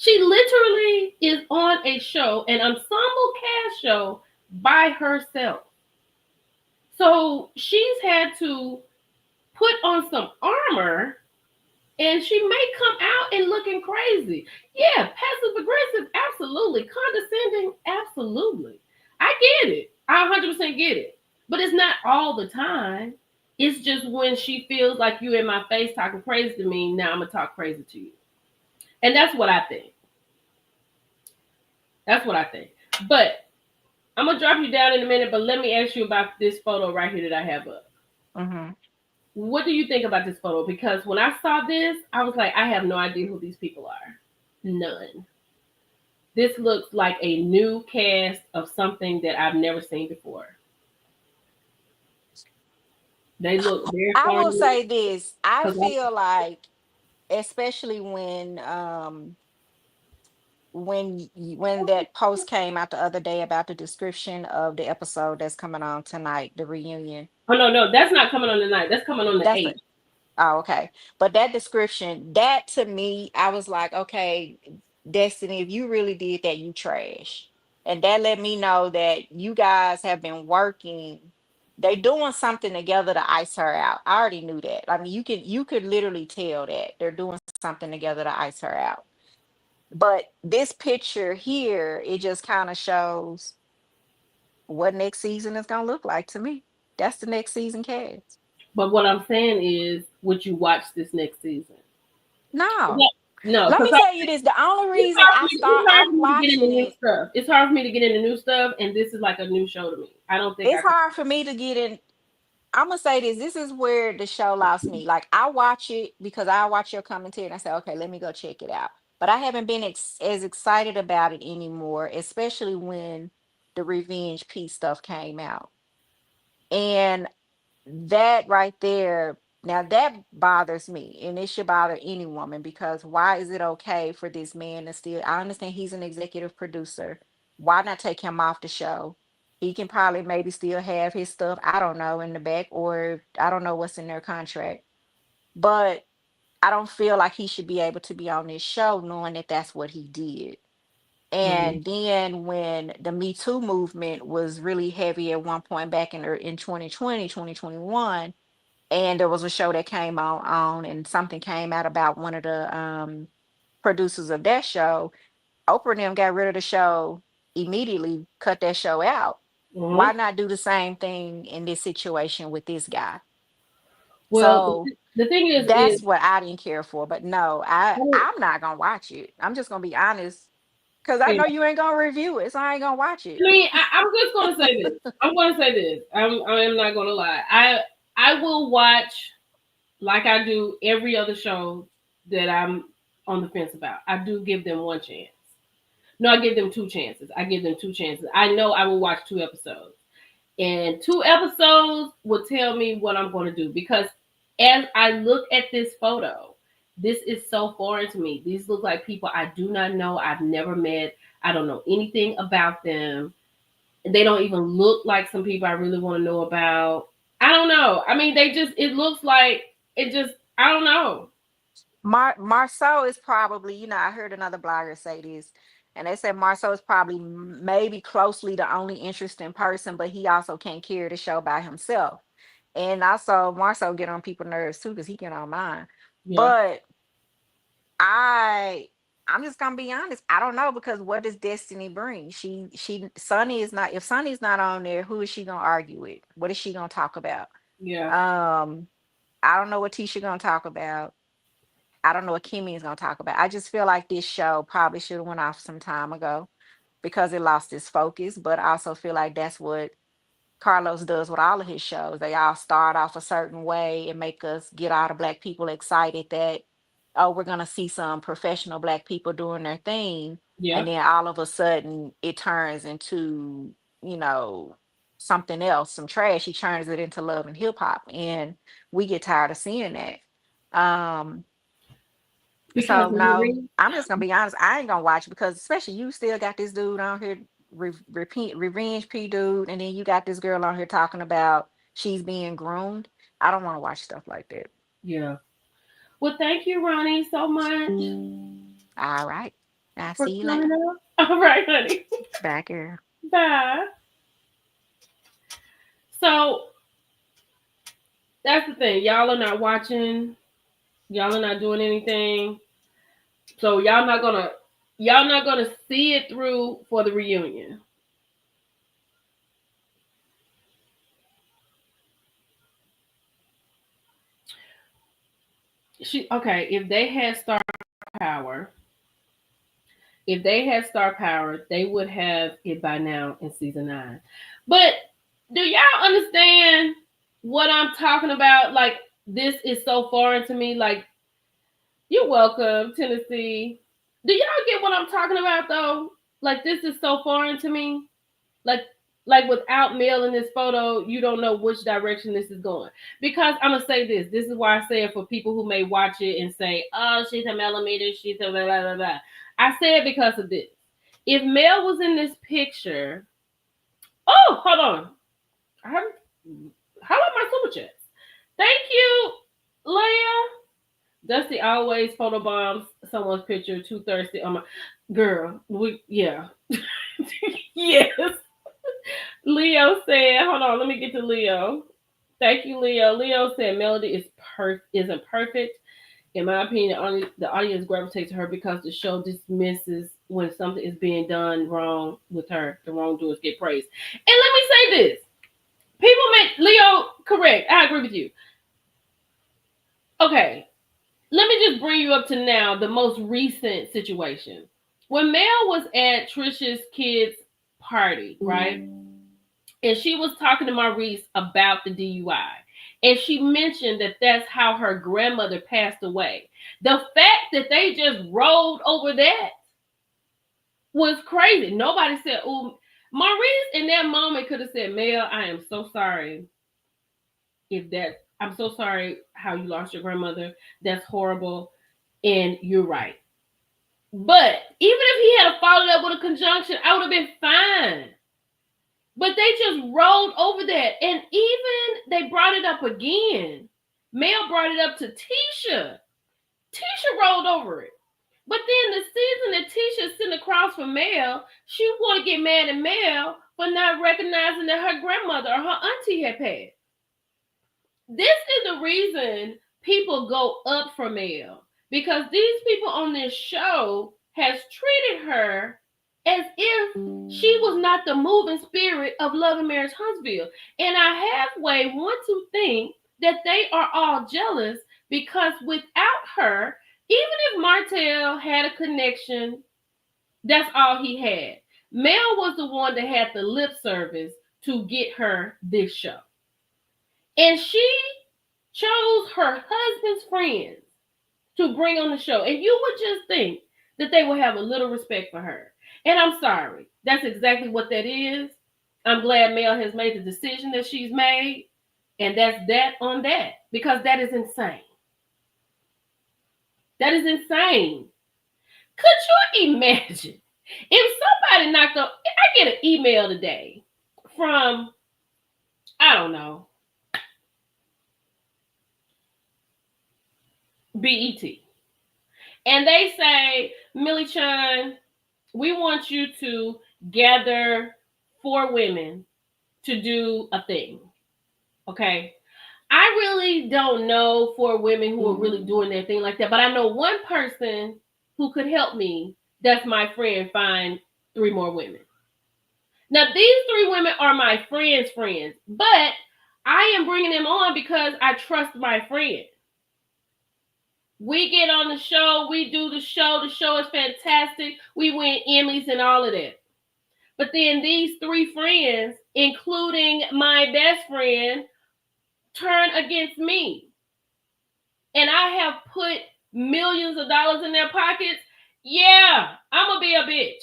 [SPEAKER 1] She literally is on a show, an ensemble cast show by herself. So she's had to put on some armor, and she may come out and looking crazy. Yeah, passive aggressive, absolutely. Condescending, absolutely. I get it. I 100% get it. But it's not all the time. It's just when she feels like you in my face talking crazy to me, now I'm going to talk crazy to you. And that's what I think. That's what I think. But I'm going to drop you down in a minute, but let me ask you about this photo right here that I have up.
[SPEAKER 15] Mm-hmm.
[SPEAKER 1] What do you think about this photo? Because when I saw this, I was like, I have no idea who these people are. None. This looks like a new cast of something that I've never seen before. They look very
[SPEAKER 15] I
[SPEAKER 1] fun.
[SPEAKER 15] will say this. I
[SPEAKER 1] 'Cause
[SPEAKER 15] feel like, especially when that post came out the other day about the description of the episode that's coming on tonight, the reunion.
[SPEAKER 1] Oh no, that's not coming on tonight. That's coming on the
[SPEAKER 15] That's
[SPEAKER 1] 8th.
[SPEAKER 15] Oh, okay. But that description, that to me, I was like, okay, Destiny, if you really did that, you trash. And that let me know that you guys have been working. They doing something together to ice her out. I already knew that. I mean, you could literally tell that they're doing something together to ice her out. But this picture here, it just kind of shows what next season is gonna look like to me. That's the next season cast.
[SPEAKER 1] But what I'm saying is, would you watch this next season?
[SPEAKER 15] No.
[SPEAKER 1] No.
[SPEAKER 15] Let me tell you this. The only reason I'm watching it.
[SPEAKER 1] Stuff. It's hard for me to get into new stuff, and this is like a new show to me. I don't think
[SPEAKER 15] It's hard for me to get in. I'm gonna say this. This is where the show lost me. Like I watch it because I watch your commentary and I say, okay, let me go check it out. But I haven't been as excited about it anymore, especially when the revenge piece stuff came out. And that right there, now that bothers me, and it should bother any woman because why is it okay for this man to still? I understand he's an executive producer. Why not take him off the show? He can probably maybe still have his stuff, I don't know, in the back, or I don't know what's in their contract. But I don't feel like he should be able to be on this show knowing that that's what he did.
[SPEAKER 1] Mhm.
[SPEAKER 15] And then when the Me Too movement was really heavy at one point back in 2020, 2021, and there was a show that came on and something came out about one of the producers of that show. Oprah and them got rid of the show immediately, cut that show out. Why
[SPEAKER 1] Mhm.
[SPEAKER 15] not do the same thing in this situation with this guy?
[SPEAKER 1] Well,
[SPEAKER 15] So
[SPEAKER 1] the thing is
[SPEAKER 15] that's what I didn't care for. But no, I'm not gonna watch it. I'm just gonna be honest because I
[SPEAKER 1] yeah.
[SPEAKER 15] know you ain't gonna review it, so I ain't gonna watch it.
[SPEAKER 1] I mean, I'm just gonna say this. I'm gonna say this. I am not gonna lie. I will watch like I do every other show that I'm on the fence about. I do give them one chance. No, I give them two chances. I give them two chances. I know I will watch 2 episodes. And 2 episodes will tell me what I'm going to do because as I look at this photo, this is so foreign to me. These look like people I do not know. I've never met. I don't know anything about them. They don't even look like some people I really want to know about. I don't know. I mean, it looks like I don't know.
[SPEAKER 15] Marceau is probably, I heard another blogger say this, and they said Marceau is probably maybe closely the only interesting person, but he also can't carry the show by himself. And also Marceau get on people's nerves too, because he get on mine.
[SPEAKER 1] Yeah.
[SPEAKER 15] But I'm just gonna be honest. I don't know because what does Destiny bring? Sunny is not. If Sunny's not on there, who is she gonna argue with? What is she gonna talk about?
[SPEAKER 1] Yeah.
[SPEAKER 15] I don't know what Tisha gonna talk about. I don't know what Kimmy is gonna talk about. I just feel like this show probably should have went off some time ago because it lost its focus. But I also feel like that's what Carlos does with all of his shows. They all start off a certain way and make us get all the black people excited that, oh, we're gonna see some professional black people doing their thing.
[SPEAKER 1] Yeah.
[SPEAKER 15] And then all of a sudden it turns into, something else, some trash. He turns it into love and hip hop. And we get tired of seeing that. So
[SPEAKER 1] Because
[SPEAKER 15] no, I'm just gonna be honest. I ain't gonna watch because especially you still got this dude on here, repeat revenge P dude, and then you got this girl on here talking about she's being groomed. I don't want to watch stuff like that.
[SPEAKER 1] Yeah. Well, thank you, Ronnie, so much.
[SPEAKER 15] All right, I'll
[SPEAKER 1] For
[SPEAKER 15] see you
[SPEAKER 1] coming
[SPEAKER 15] later.
[SPEAKER 1] up. All right, honey.
[SPEAKER 15] Back here.
[SPEAKER 1] Bye. So that's the thing. Y'all are not watching. Y'all are not doing anything. So y'all not gonna see it through for the reunion. If they had power, they would have it by now in season 9. But do y'all understand what I'm talking about? Like, this is so foreign to me. Like, you're welcome, Tennessee. Do y'all get what I'm talking about though? Like, this is so foreign to me. Like without Mel in this photo, you don't know which direction this is going. Because I'm gonna say this. This is why I say it for people who may watch it and say, "Oh, she's a millimeter. She's a blah blah blah blah." I say it because of this. If Mel was in this picture, oh, hold on. How about my super chats? Thank you, Leah. Dusty always photobombs someone's picture. Too thirsty. Oh my girl. Yeah. Yes. Leo said, hold on, let me get to Leo. Thank you, Leo. Leo said Melody isn't perfect. In my opinion, the audience gravitates to her because the show dismisses when something is being done wrong with her. The wrongdoers get praised. And let me say this. People make Leo correct. I agree with you. Okay, let me just bring you up to now the most recent situation. When Mel was at Trisha's kids' party, right? And she was talking to Maurice about the DUI. And she mentioned that that's how her grandmother passed away. The fact that they just rolled over that was crazy. Nobody said, oh, Maurice in that moment could have said, Mel, I am so sorry. I'm so sorry how you lost your grandmother. That's horrible. And you're right. But even if he had followed up with a conjunction, I would have been fine. But they just rolled over that. And even they brought it up again. Mel brought it up to Tisha. Tisha rolled over it. But then the season that Tisha sitting across from Mel, she want to get mad at Mel for not recognizing that her grandmother or her auntie had passed. This is the reason people go up for Mel. Because these people on this show has treated her as if she was not the moving spirit of Love and Marriage Huntsville. And I halfway want to think that they are all jealous because without her, even if Martell had a connection, that's all he had. Mel was the one that had the lip service to get her this show. And she chose her husband's friends to bring on the show. And you would just think that they would have a little respect for her. And I'm sorry. That's exactly what that is. I'm glad Mel has made the decision that she's made. And that's that on that. Because that is insane. That is insane. Could you imagine if somebody knocked up? I get an email today from, I don't know, BET. And they say, Millie Chun, we want you to gather 4 women to do a thing. Okay. I really don't know 4 women who are really doing their thing like that, but I know one person who could help me. That's my friend. Find 3 more women. Now, these 3 women are my friends' friends, but I am bringing them on because I trust my friend. We get on the show. We do the show. The show is fantastic. We win Emmys and all of that. But then these 3 friends, including my best friend, turn against me. And I have put millions of dollars in their pockets. Yeah, I'm going to be a bitch.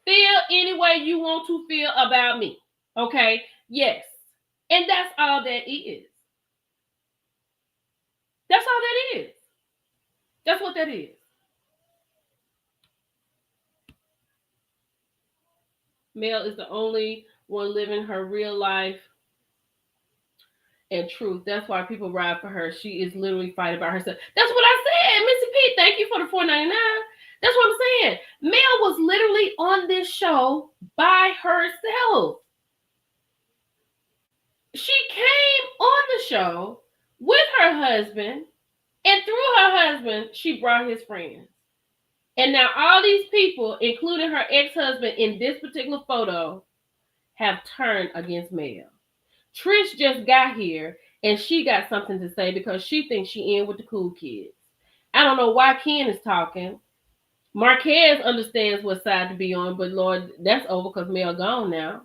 [SPEAKER 1] Feel any way you want to feel about me. Okay? Yes. And that's all that is. That's all that is. That's what that is. Mel is the only one living her real life and truth. That's why people ride for her. She is literally fighting by herself. That's what I said. Missy P, thank you for the $4.99. That's what I'm saying. Mel was literally on this show by herself. She came on the show with her husband, and through her husband, she brought his friends. And now all these people, including her ex-husband in this particular photo, have turned against Mel. Trish just got here, and she got something to say because she thinks she in with the cool kids. I don't know why Ken is talking. Marquez understands what side to be on, but Lord, that's over because Mel gone now.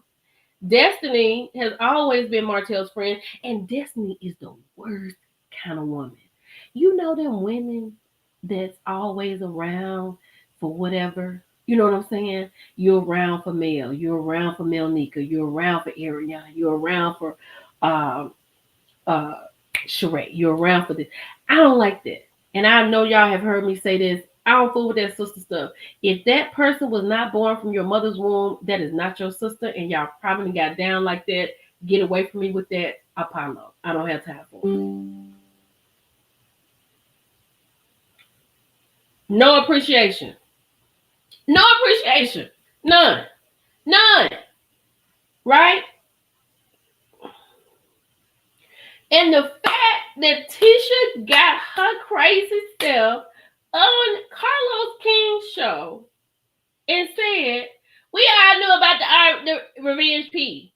[SPEAKER 1] Destiny has always been Martell's friend, and Destiny is the worst kind of woman. You know them women that's always around for whatever. You know what I'm saying? You're around for Mel. You're around for Melnika. You're around for Ariana. You're around for Sheree. You're around for this. I don't like that. And I know y'all have heard me say this. I don't fool with that sister stuff. If that person was not born from your mother's womb, that is not your sister, and y'all probably got down like that. Get away from me with that. Apollo. I don't have time for it. No appreciation. No appreciation. None. None. Right? And the fact that Tisha got her crazy self on Carlos King's show and said, we all knew about the Revenge P.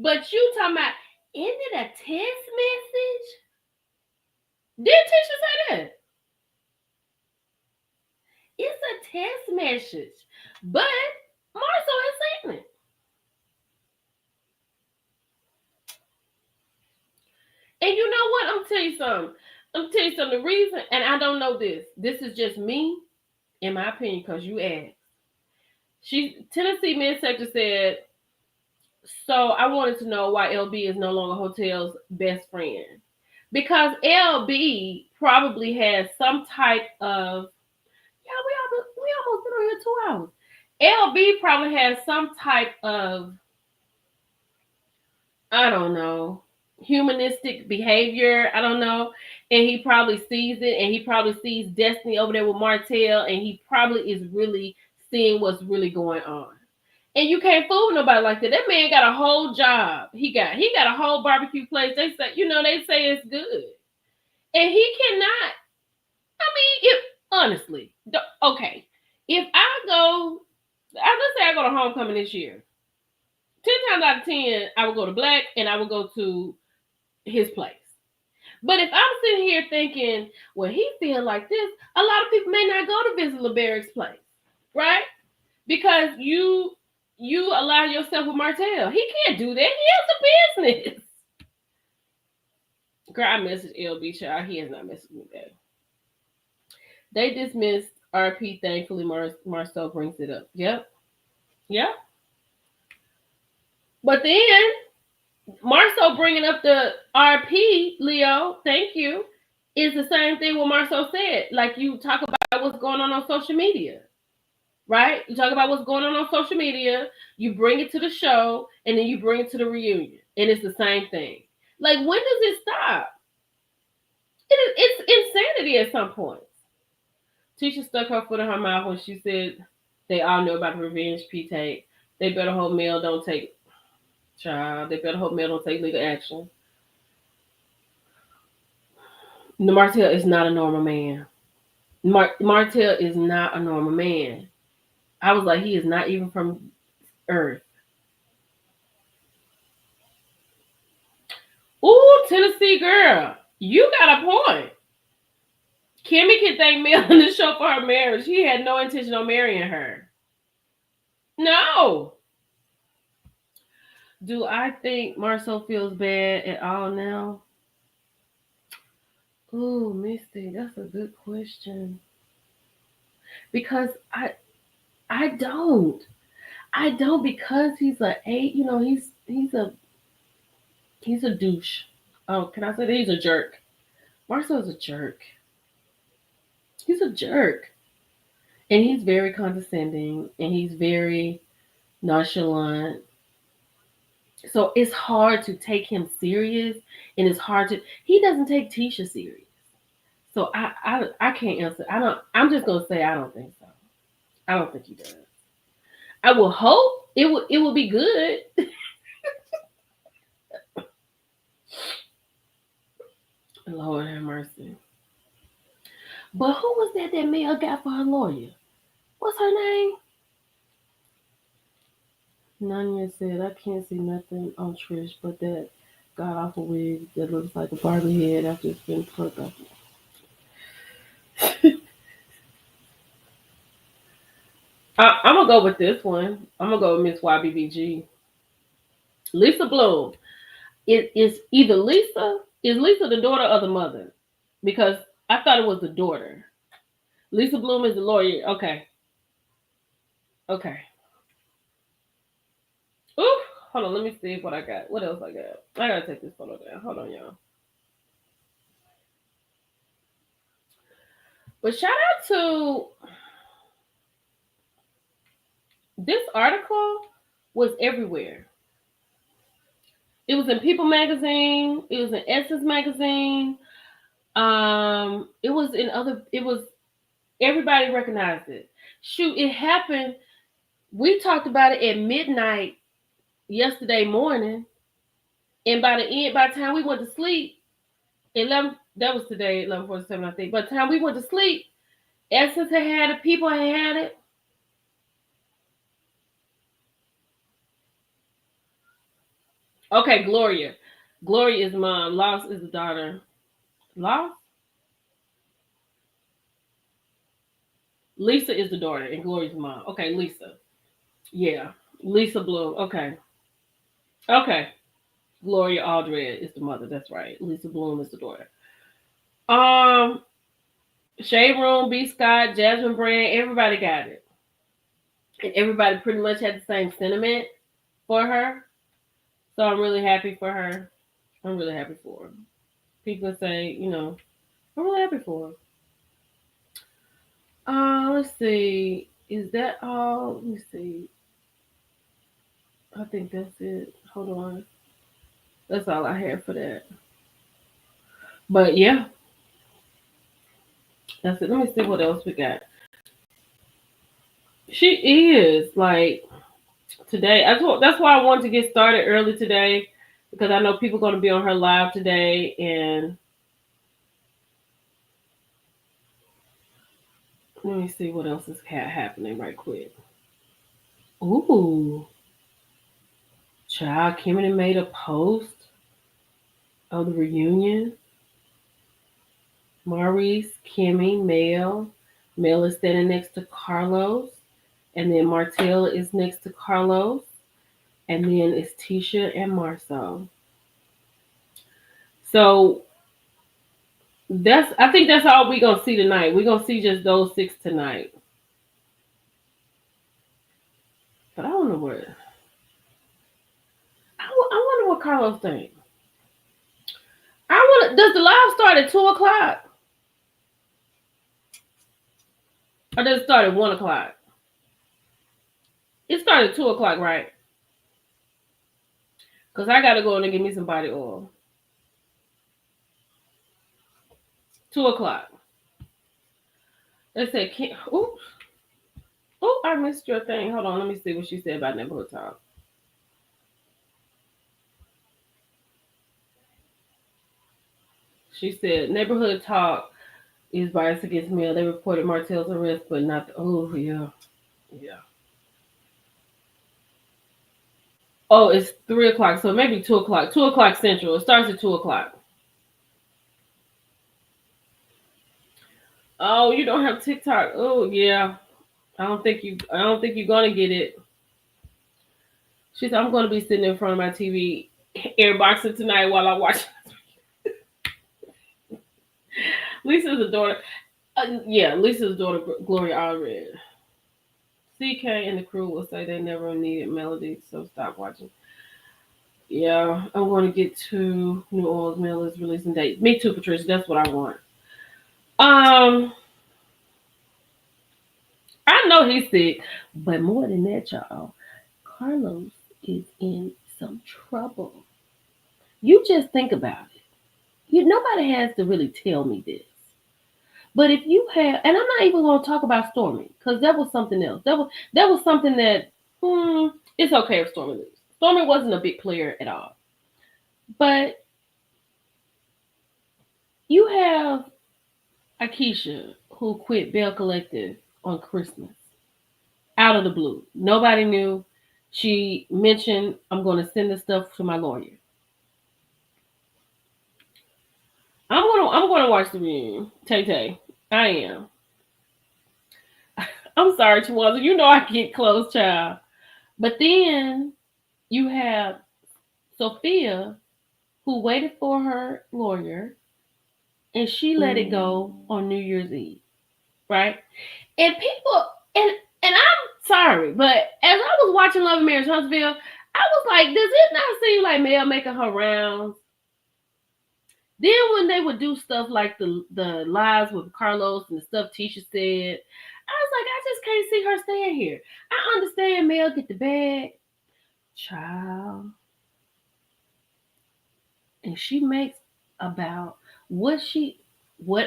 [SPEAKER 1] But you talking about, isn't it a text message? Did Tisha say that? It's a text message. But Marcel is saying it. And you know what? I'm going to tell you something. The reason, and I don't know this. This is just me, in my opinion, because you asked. Tennessee Midsection said, so I wanted to know why LB is no longer Hotel's best friend. Because LB probably has some type of, we almost been on here 2 hours. LB probably has some type of, I don't know, humanistic behavior. I don't know. And he probably sees it, and he probably sees Destiny over there with Martell, and he probably is really seeing what's really going on. And you can't fool nobody like that. That man got a whole job. He got a whole barbecue place. They say it's good. And he cannot, honestly, okay. If let's say I go to homecoming this year, 10 times out of 10, I would go to Black and I would go to his place. But if I'm sitting here thinking, well, he feel like this, a lot of people may not go to visit LeBarrick's place, right? Because you align yourself with Martell. He can't do that. He has a business. Girl, I messaged LB child. He has not messaged me back. They dismissed RP. Thankfully, Marcel brings it up. Yep. But then Marcel bringing up the RP, Leo, thank you, is the same thing what Marcel said. Like, you talk about what's going on social media, right? You talk about what's going on social media, you bring it to the show, and then you bring it to the reunion. And it's the same thing. Like, when does it stop? It's insanity at some point. Tisha stuck her foot in her mouth when she said they all know about the revenge P tape. They better hope Mel don't take legal action. Martell is not a normal man. Martell is not a normal man. I was like, he is not even from Earth. Ooh, Tennessee girl, you got a point. Kimmy can thank Mel in the show for her marriage. He had no intention of marrying her. No. Do I think Marcel feels bad at all now? Ooh, Misty, that's a good question. Because I don't because he's he's a douche. Oh, can I say that? He's a jerk. Marcel's a jerk. He's a jerk. And he's very condescending and he's very nonchalant. So it's hard to take him serious, and it's hard to. He doesn't take Tisha serious. So I can't answer. I'm just gonna say I don't think so. I don't think he does. I will hope it will be good. Lord have mercy. But who was that Mel got for her lawyer? What's her name? Nanya said, I can't see nothing on Trish but that god awful wig that looks like a Barbie head after it's been plucked up. I'm going to go with this one. I'm going to go with Miss YBBG. Lisa Bloom. Is either Lisa, is Lisa the daughter or the mother? Because I thought it was the daughter. Lisa Bloom is the lawyer. Okay. Ooh, hold on. Let me see what I got. What else I got? I got to take this photo down. Hold on, y'all. But shout out to this article was everywhere. It was in People magazine. It was in Essence magazine. It was everybody recognized it. Shoot, it happened. We talked about it at midnight yesterday morning. And by the time we went to sleep, 11, that was today, 11:47, I think. By the time we went to sleep, Essence had it, People had it. Okay, Gloria. Gloria is mom. Lost is the daughter. Lost? Lisa is the daughter, and Gloria's mom. Okay, Lisa. Yeah. Lisa Bloom. Okay. Okay. Gloria Aldred is the mother. That's right. Lisa Bloom is the daughter. Um, Shade Room, B. Scott, Jasmine Brand, everybody got it. And everybody pretty much had the same sentiment for her. So I'm really happy for her. I'm really happy for her. People say, I'm really happy for her. Let's see. Is that all? Let me see. I think that's it. Hold on. That's all I have for that. But yeah, that's it. Let me see what else we got. She is like today. That's why I wanted to get started early today because I know people are going to be on her live today, and let me see what else is happening right quick. Ooh, child, Kimmy made a post of the reunion. Maurice, Kimmy, Mel. Mel is standing next to Carlos. And then Martell is next to Carlos. And then it's Tisha and Marcel. So I think that's all we're gonna see tonight. We're gonna see just those six tonight. But I don't know what. I wonder what Carlos thinks. Does the live start at 2:00? Or does it start at 1:00? It started at 2:00, right? Because I gotta go in and get me some body oil. 2:00. They said, oops. Oh, I missed your thing. Hold on, let me see what she said about neighborhood talk. She said neighborhood talk is biased against Mel. They reported Martell's arrest, but not the. Oh yeah. Oh, it's 3:00, so maybe 2:00. 2:00 Central. It starts at 2:00. Oh, you don't have TikTok. Oh yeah. I don't think you're gonna get it. She said, I'm gonna be sitting in front of my TV airboxing tonight while I watch. Lisa's the daughter. Lisa's daughter, Gloria Allred. CK and the crew will say they never needed Melody, so stop watching. Yeah, I'm going to get to New Orleans Melody's releasing date. Me too, Patricia. That's what I want. I know he's sick, but more than that, y'all, Carlos is in some trouble. You just think about it. Nobody has to really tell me this. But if you have, and I'm not even going to talk about Stormy, because that was something else. That was something that, it's okay if Stormy loses. Stormy wasn't a big player at all. But you have Akeisha, who quit Bell Collective on Christmas. Out of the blue. Nobody knew. She mentioned, I'm going to send this stuff to my lawyer. I'm going to watch the reunion. Tay. I am. I'm sorry, Tawanza. You know I get close, child. But then you have Sophia, who waited for her lawyer, and she let it go on New Year's Eve, right? And people, and I'm sorry, but as I was watching Love and Marriage Huntsville, I was like, does it not seem like Mel making her rounds? Then when they would do stuff like the lives with Carlos and the stuff Tisha said, I was like, I just can't see her staying here. I understand Mel get the bag, child, and she makes about what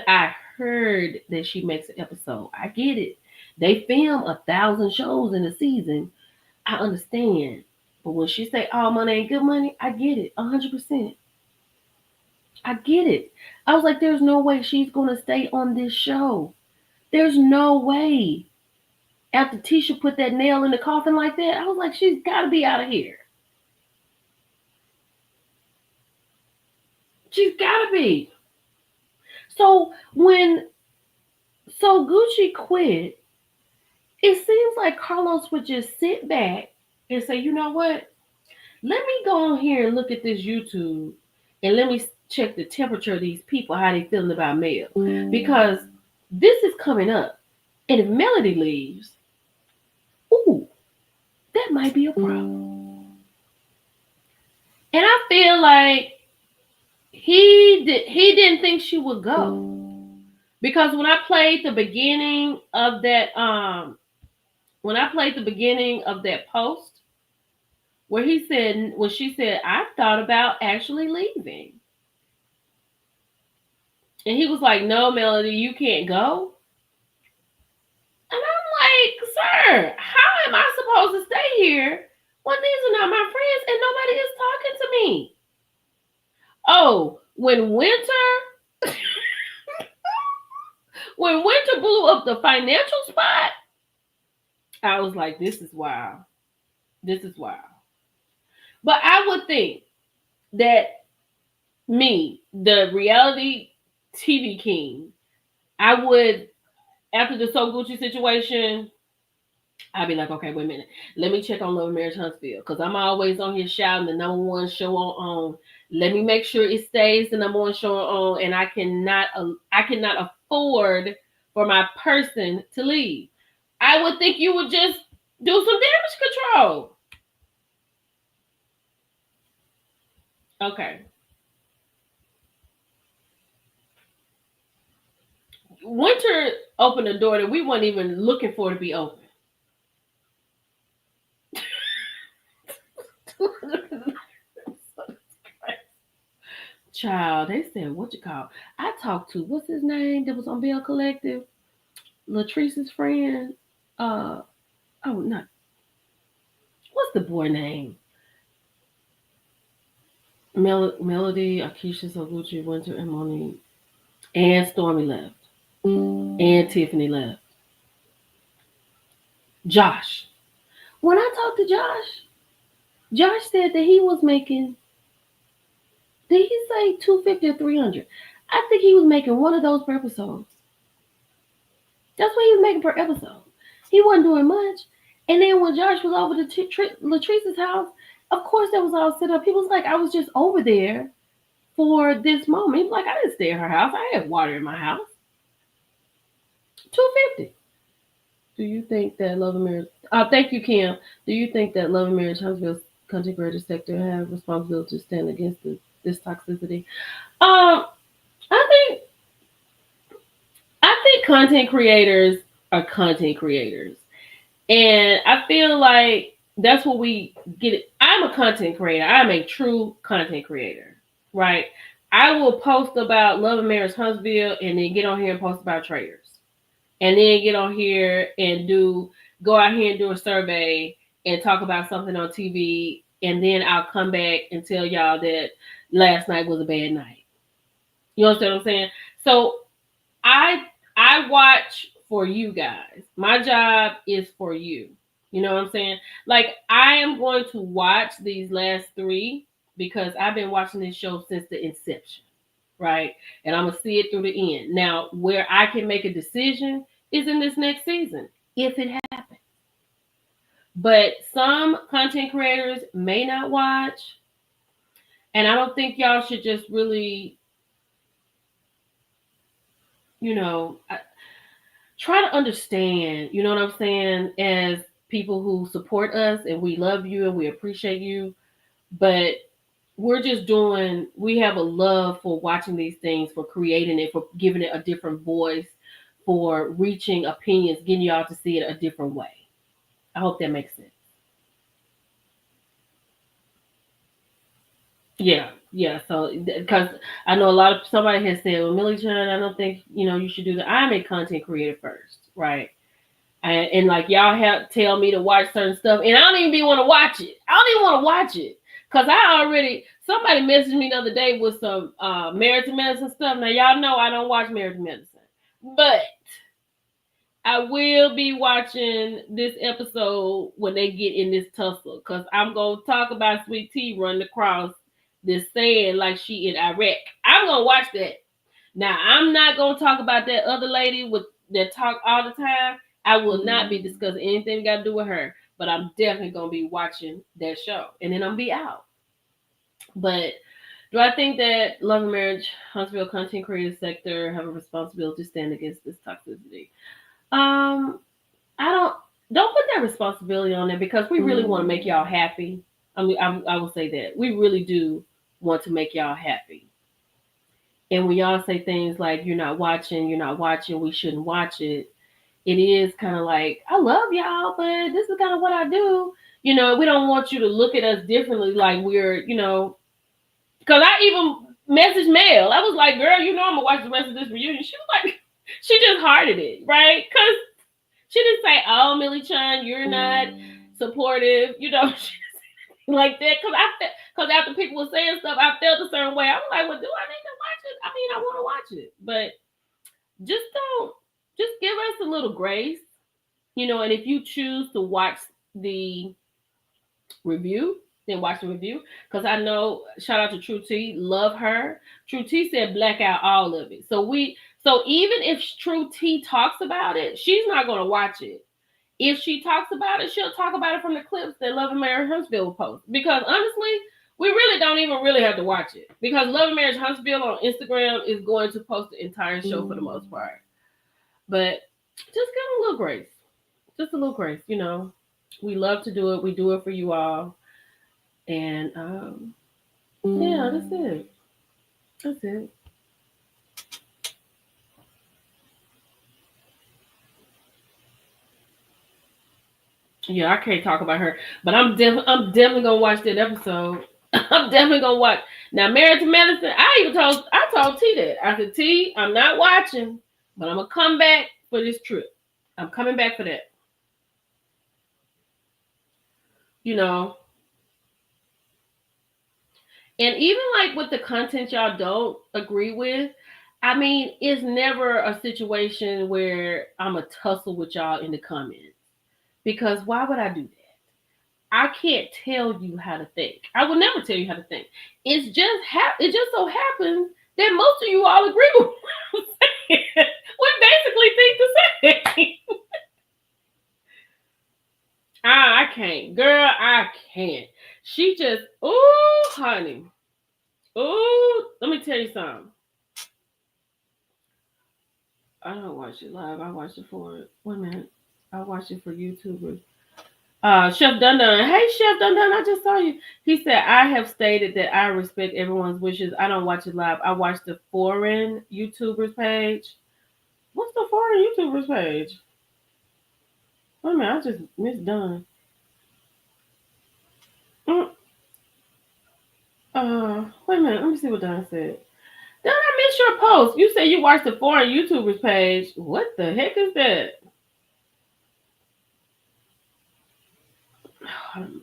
[SPEAKER 1] I heard that she makes an episode. I get it. They film 1,000 shows in a season. I understand. But when she say all money ain't good money, I get it 100%. I get it. I was like, there's no way she's going to stay on this show. There's no way. After Tisha put that nail in the coffin like that, I was like, she's got to be out of here. She's gotta be. So when Gucci quit, it seems like Carlos would just sit back and say, you know what? Let me go on here and look at this YouTube and let me check the temperature of these people, how they feeling about Mel. Because this is coming up. And if Melody leaves, ooh, that might be a problem. And I feel like he didn't think she would go. Because when I played the beginning of that post where she said, I thought about actually leaving. And he was like, no, Melody, you can't go. And I'm like, sir, how am I supposed to stay here when these are not my friends and nobody is talking to me? Oh, when Winter blew up the financial spot, I was like, this is wild. This is wild. But I would think that me, the reality TV king, I would, after the So Gucci situation, I'd be like, okay, wait a minute. Let me check on Love and Marriage Huntsville. Because I'm always on here shouting the number one show on. Let me make sure it stays the number one show on. And I cannot afford for my person to leave. I would think you would just do some damage control. Okay. Winter opened a door that we weren't even looking for to be open. Child, they said, what you call? I talked to, what's his name that was on Bell Collective? Latrice's friend. What's the boy name? Melody, Akeisha, Soguchi, Winter, and Monique. And Stormy left. And Tiffany left. Josh. When I talked to Josh said that he was making, did he say 250 or 300? I think he was making one of those per episode. That's what he was making per episode. He wasn't doing much. And then when Josh was over to Latrice's house, of course that was all set up. He was like, I was just over there for this moment. He was like, I didn't stay at her house. I had water in my house. 250. Do you think that Love and Marriage... thank you, Kim. Do you think that Love and Marriage Huntsville's content creator sector have responsibility to stand against this toxicity? I think content creators are content creators. And I feel like that's what we get it. I'm a content creator. I'm a true content creator, right? I will post about Love and Marriage Huntsville and then get on here and post about traders. And then get on here and go out here and do a survey and talk about something on TV. And then I'll come back and tell y'all that last night was a bad night. You understand what I'm saying? So I watch for you guys. My job is for you. You know what I'm saying? Like, I am going to watch these last 3 because I've been watching this show since the inception, right? And I'm going to see it through the end. Now, where I can make a decision is in this next season, if it happens. But some content creators may not watch. And I don't think y'all should just really, try to understand, you know what I'm saying, as people who support us and we love you and we appreciate you. But we have a love for watching these things, for creating it, for giving it a different voice, for reaching opinions, getting y'all to see it a different way. I hope that makes sense. Yeah. So, because I know somebody has said, well, Millie Chan, I don't think, you should do that. I'm a content creator first, right? And like y'all tell me to watch certain stuff, and I don't even want to watch it. I don't even want to watch it. Because somebody messaged me the other day with some Marriage to Medicine stuff. Now, y'all know I don't watch Marriage to Medicine. But I will be watching this episode when they get in this tussle. Because I'm going to talk about Sweet Tea running across this saying like she in Iraq. I'm gonna watch that. Now I'm not gonna talk about that other lady with that talk all the time. I will not be discussing anything got to do with her, but I'm definitely gonna be watching that show, and then I'm be out. But do I think that Love and Marriage Huntsville content creator sector have a responsibility to stand against this toxicity? I don't put that responsibility on there because we really want to make y'all happy. I mean, I will say that we really do want to make y'all happy. And when y'all say things like you're not watching, we shouldn't watch it. It is kind of like, I love y'all, but this is kind of what I do. We don't want you to look at us differently, like we're, because I even messaged Mel. I was like, girl, I'm gonna watch the rest of this reunion. She was like, she just hearted it, right? Because she didn't say, oh, Millie Chun, you're not supportive, like that. Because after people were saying stuff, I felt a certain way. I was like, well, do I need to watch it? I mean, I want to watch it. But just give us a little grace, and if you choose to watch the review, then watch the review. Because I know, shout out to True T, love her. True T said black out all of it. So even if True T talks about it, she's not going to watch it. If she talks about it, she'll talk about it from the clips that Love and Marriage Huntsville will post. Because honestly, we really don't even really have to watch it. Because Love and Marriage Huntsville on Instagram is going to post the entire show for the most part. But just give them a little grace. Just a little grace, We love to do it. We do it for you all. And yeah, that's it. That's it. Yeah, I can't talk about her, but I'm definitely gonna watch that episode. I'm definitely gonna watch. Now, Married to Medicine, I told T that. I said, T, I'm not watching, but I'm gonna come back for this trip. I'm coming back for that. And even like with the content y'all don't agree with, I mean, it's never a situation where I'm a tussle with y'all in the comments. Because why would I do that? I can't tell you how to think. I will never tell you how to think. It just so happens that most of you all agree with what I'm saying. We basically think the same. I can't. Girl, I can't. She just, ooh, honey. Ooh, let me tell you something. I don't watch it live. I watch it for, wait a minute. I watch it for YouTubers. Chef Dun Dun. Hey, Chef Dun Dun, I just saw you. He said, I have stated that I respect everyone's wishes. I don't watch it live. I watch the foreign YouTubers page. What's the foreign YouTubers page? Wait a minute, I just missed Dun. Wait a minute, let me see what Dun said. Dun, I missed your post. You said you watched the foreign YouTubers page. What the heck is that?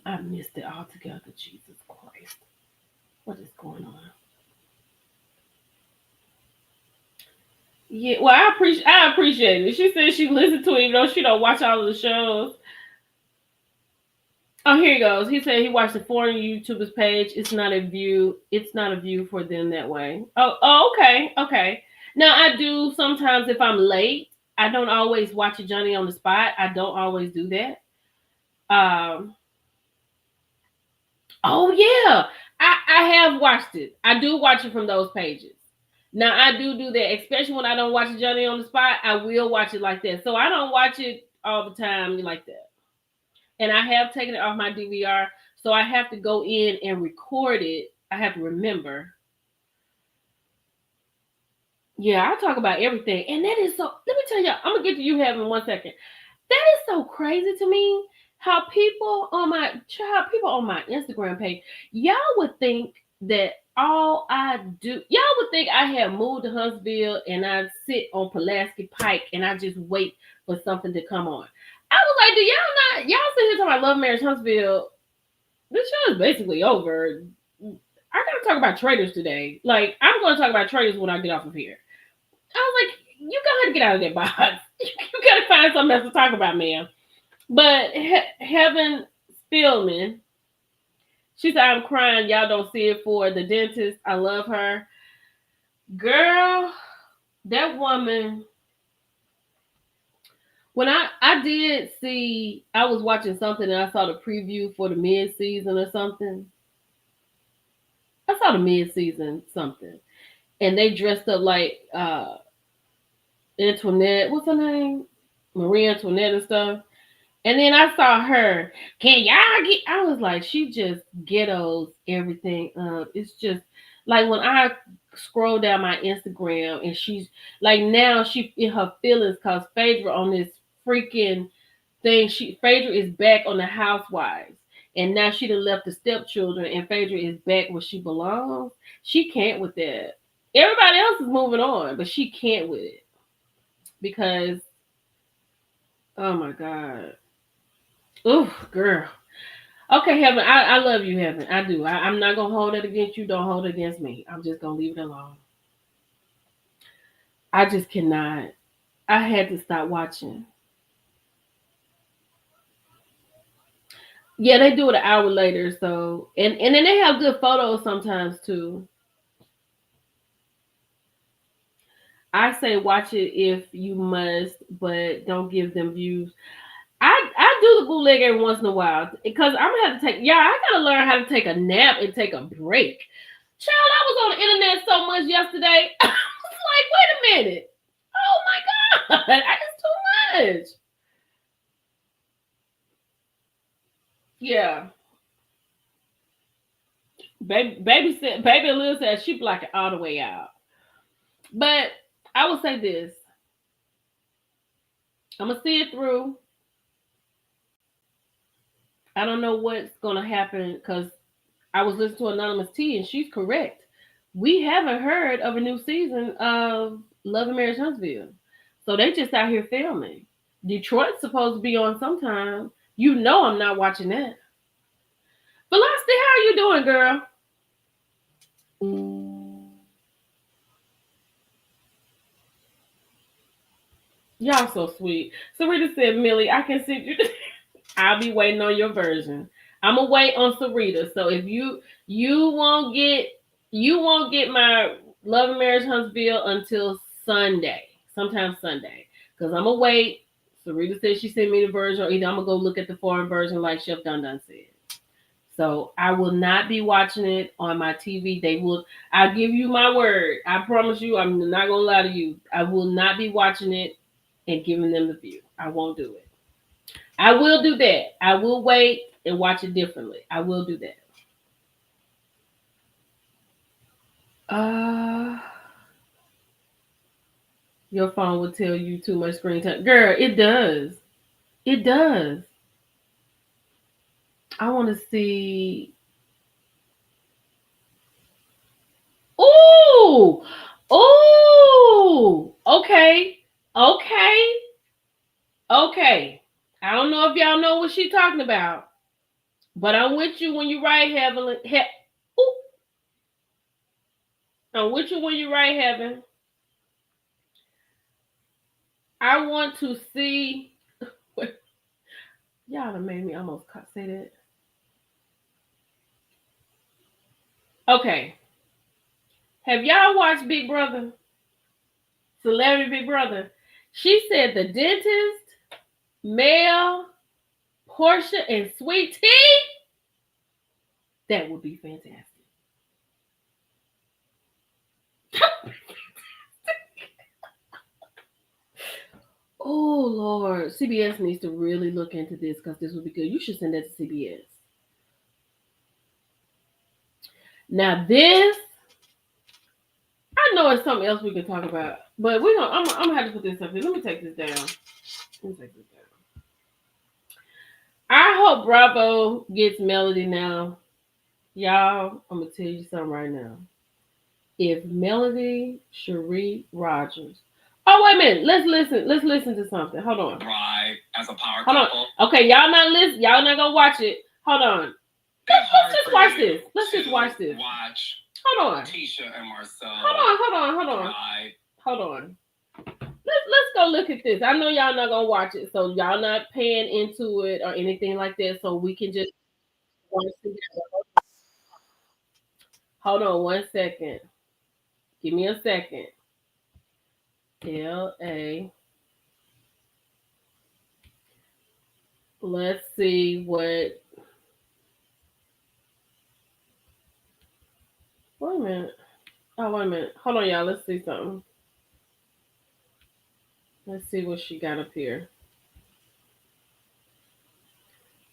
[SPEAKER 1] I missed it altogether. Jesus Christ. What is going on? Yeah, well, I appreciate it. She said she listened to it even though she don't watch all of the shows. Oh, here he goes. He said he watched the foreign YouTubers page. It's not a view for them that way. Oh, okay. Now I do sometimes if I'm late. I don't always watch it Johnny on the spot. I don't always do that. Oh yeah, I have watched it. I do watch it from those pages. Now I do that, especially when I don't watch Johnny on the spot. I will watch it like that. So I don't watch it all the time like that. And I have taken it off my DVR, so I have to go in and record it. I have to remember. Yeah, I talk about everything, and that is so. Let me tell you, I'm gonna get to you having 1 second. That is so crazy to me. How people on my Instagram page, y'all would think that all I do, y'all would think I have moved to Huntsville and I sit on Pulaski Pike and I just wait for something to come on. I was like, do y'all sit here talking about Love Marriage Huntsville? This show is basically over. I gotta talk about Traitors today. Like, I'm gonna talk about Traitors when I get off of here. I was like, you gotta get out of that box. You gotta find something else to talk about, man. But Heaven Spillman, She said, I'm crying. Y'all don't see it for the dentist. I love her. Girl, that woman. When I did see, I was watching something and I saw the preview for the mid-season or something. I saw the mid-season something. And they dressed up like Antoinette. What's her name? Marie Antoinette and stuff. And then I saw her. Can y'all get? I was like, she just ghettos everything up. It's just like when I scroll down my Instagram and she's like now she in her feelings because Phaedra on this freaking thing. Phaedra is back on the Housewives. And now she done left the stepchildren and Phaedra is back where she belongs. She can't with that. Everybody else is moving on, but she can't with it. Because oh my God. Ooh, girl. Okay, Heaven, I love you, Heaven. I do. I'm not going to hold it against you. Don't hold it against me. I'm just going to leave it alone. I just cannot. I had to stop watching. Yeah, they do it an hour later. So, and then they have good photos sometimes, too. I say watch it if you must, but don't give them views. I do the bootleg every once in a while because I'm gonna have to take. Yeah, I gotta learn how to take a nap and take a break. Child, I was on the internet so much yesterday. I was like, wait a minute. Oh my God, that's too much. Yeah. Baby Liz said she blacked it all the way out. But I will say this. I'm gonna see it through. I don't know what's gonna happen because I was listening to Anonymous T and she's correct. We haven't heard of a new season of Love and Marriage Huntsville. So they just out here filming. Detroit's supposed to be on sometime. You know I'm not watching that. Velocity, how are you doing, girl? Y'all so sweet. Sarita said, Millie, I can send you. I'll be waiting on your version. I'm gonna wait on Sarita. So if you won't get my Love and Marriage Huntsville until Sunday, sometime Sunday, because I'm gonna wait. Sarita said she sent me the version, or either I'm gonna go look at the foreign version, like Chef Dun said. So I will not be watching it on my TV. I'll give you my word. I promise you, I'm not gonna lie to you. I will not be watching it and giving them the view. I won't do it. I will do that. I will wait and watch it differently. I will do that. Your phone will tell you too much screen time. Girl, it does. It does. I want to see. Ooh. Ooh. Okay. Okay. Okay. I don't know if y'all know what she's talking about, but I'm with you when you write Heaven. I'm with you when you write Heaven. I want to see. Y'all done made me almost say that. Okay. Have y'all watched Big Brother? Celebrity Big Brother. She said the dentist, Mel, Portia, and Sweet Tea. That would be fantastic. Oh Lord, CBS needs to really look into this because this would be good. You should send that to CBS. Now this, I know it's something else we can talk about, but I'm gonna have to put this up here. Let me take this down. I hope Bravo gets Melody now. Y'all, I'm gonna tell you something right now. If Melody Cherie Rogers. Oh, wait a minute. Let's listen to something. Hold on.
[SPEAKER 16] Thrive as a power
[SPEAKER 1] Hold
[SPEAKER 16] couple.
[SPEAKER 1] on. Okay, y'all not listen. Y'all not gonna watch it. Hold on. Let's just watch this. Let's just watch this.
[SPEAKER 16] Watch.
[SPEAKER 1] Hold on.
[SPEAKER 16] Tisha and Marcel.
[SPEAKER 1] Hold on. Let's go look at this. I know y'all not gonna watch it, so y'all not paying into it or anything like that. So we can just watch it together. Hold on 1 second. Give me a second. LA. Let's see what. Wait a minute. Oh, wait a minute. Hold on, y'all. Let's see something. Let's see what she got up here.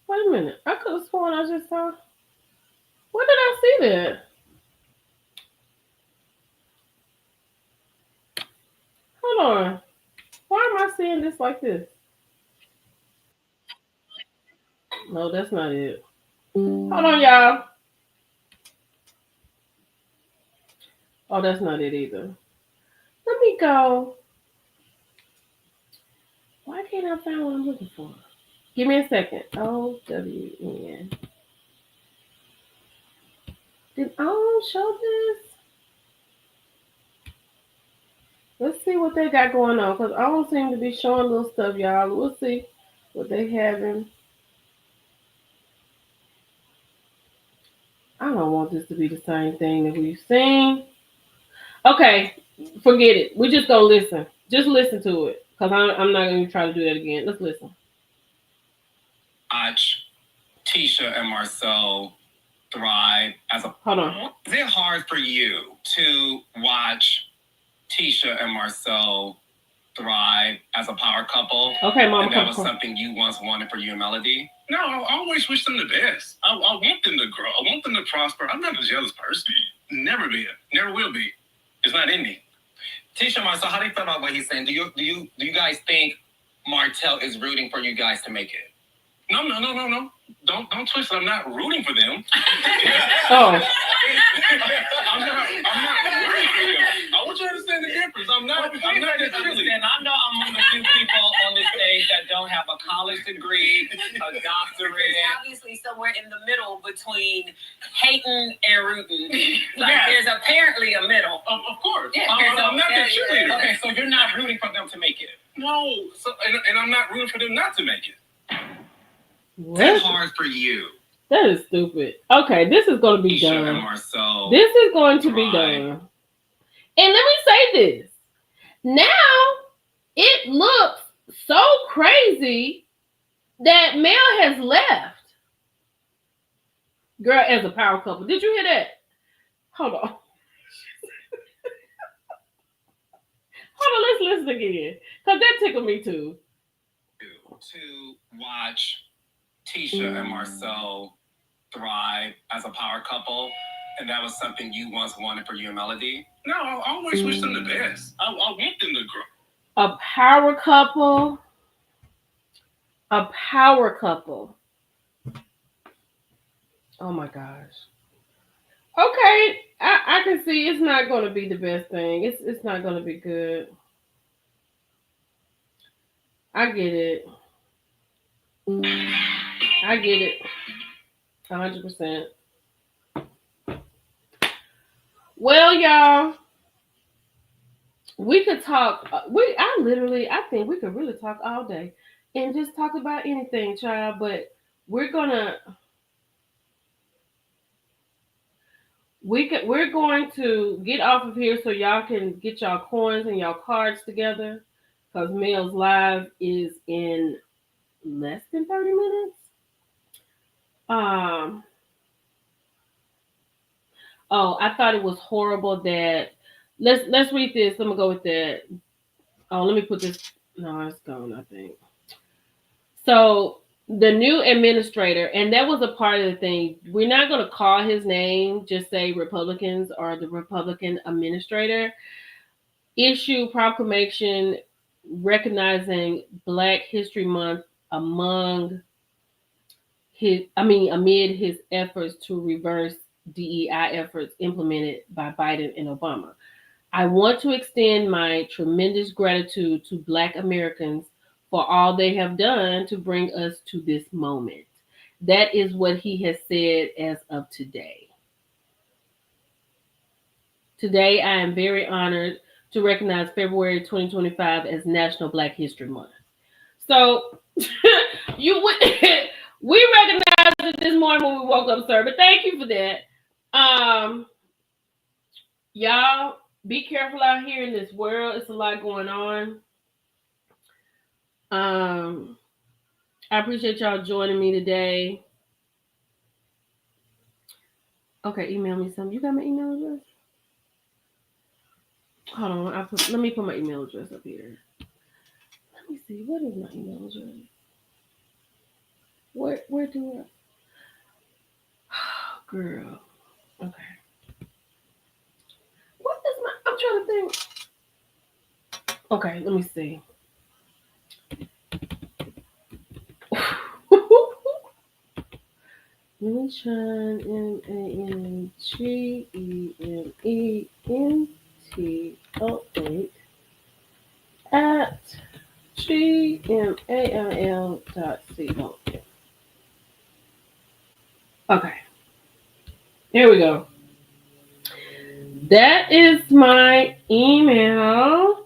[SPEAKER 1] Wait a minute. I could have sworn I just saw. Where did I see that? Hold on. Why am I seeing this like this? No, that's not it. Hold on, y'all. Oh, that's not it either. Let me go. Why can't I find what I'm looking for? Give me a second. OWN. Did I don't show this? Let's see what they got going on, because I don't seem to be showing little stuff, y'all. We'll see what they having. I don't want this to be the same thing that we've seen. Okay, forget it. We're just gonna listen. Just listen to it, because I'm not gonna try to do that again. Let's listen.
[SPEAKER 16] Watch Tisha and Marcel thrive as a.
[SPEAKER 1] Hold on.
[SPEAKER 16] Is it hard for you to watch Tisha and Marcel thrive as a power couple?
[SPEAKER 1] Okay, Mama.
[SPEAKER 16] And that was something you once wanted for you and Melody? No, I always wish them the best. I want them to grow. I want them to prosper. I'm not a jealous person. Never be. Never will be. It's not in me. Tisha and Marcel, how do you feel about what he's saying? Do you guys think Martell is rooting for you guys to make it? No. Don't twist it. I'm not rooting for them.
[SPEAKER 1] Oh.
[SPEAKER 16] I'm not rooting for them. I want you to understand the difference. I'm not I know I'm one of the few people on this stage that don't have a college degree, a doctorate.
[SPEAKER 17] Obviously somewhere in the middle between hating and rooting. There's apparently a middle.
[SPEAKER 16] Of course.
[SPEAKER 17] Yeah.
[SPEAKER 16] I'm not the cheerleader.
[SPEAKER 17] Okay,
[SPEAKER 16] so you're not rooting for them to make it? No. So and I'm not rooting for them not to make it. It's hard for you.
[SPEAKER 1] That is stupid. Okay, this is going to be
[SPEAKER 16] Tisha
[SPEAKER 1] done.
[SPEAKER 16] and Marcel
[SPEAKER 1] This is going to be done. And let me say this. Now, it looks so crazy that Mel has left. Girl, as a power couple. Did you hear that? Hold on. Hold on, let's listen again. Because that tickled me too.
[SPEAKER 16] To watch Tisha and Marcel thrive as a power couple, and that was something you once wanted for you and Melody? No, I always wish them the best. I want them to grow.
[SPEAKER 1] A power couple. A power couple. Oh my gosh. Okay, I can see it's not going to be the best thing. It's not going to be good. I get it. I get it. 100%. Well, y'all, we could talk. I think we could really talk all day and just talk about anything, child. But we're going to get off of here so y'all can get y'all coins and y'all cards together, because Mel's Live is in less than 30 minutes. I thought it was horrible that let's read this. I'm gonna go with that. Oh, let me put this. No, it's gone, I think. So the new administrator, and that was a part of the thing. We're not gonna call his name, just say Republicans or the Republican administrator. Issue proclamation recognizing Black History Month amid his efforts to reverse DEI efforts implemented by Biden and Obama. I want to extend my tremendous gratitude to Black Americans for all they have done to bring us to this moment. That is what he has said as of today. Today, I am very honored to recognize February 2025 as National Black History Month. So, we recognized it this morning when we woke up, sir, but thank you for that. Y'all be careful out here in this world. It's a lot going on. I appreciate y'all joining me today. Okay, email me something. You got my email address? Hold on. Let me put my email address up here. Let me see. What is my email address? Where do I? Girl. Okay. What is my? I'm trying to think. Okay, let me see. Moonshine, MANGEMENTO8 at gmail.com. Okay, here we go. That is my email.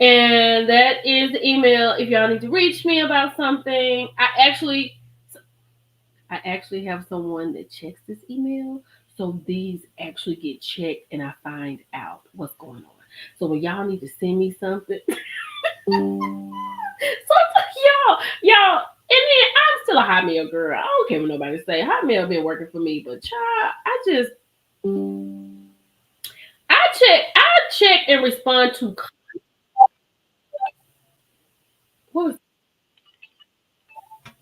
[SPEAKER 1] And that is the email if y'all need to reach me about something. I actually have someone that checks this email. So these actually get checked and I find out what's going on. So when y'all need to send me something. So y'all, and then I'm still a Hotmail girl. I don't care what nobody say. Hotmail been working for me, but child, I check and respond to. What was?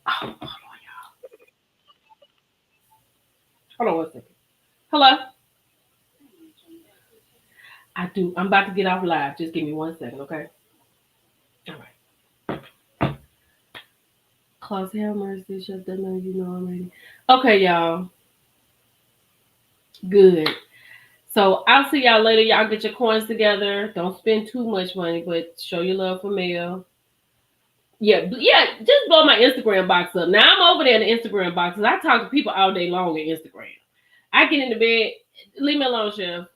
[SPEAKER 1] Oh, hold on, y'all. Hold on 1 second. Hello. I do. I'm about to get off live. Just give me 1 second, okay? All right. Claus Hammers, this shut that know you know already. Okay, y'all. Good. So I'll see y'all later. Y'all get your coins together. Don't spend too much money, but show your love for mail. Yeah, just blow my Instagram box up. Now I'm over there in the Instagram boxes. I talk to people all day long in Instagram. I get into bed. Leave me alone, Chef.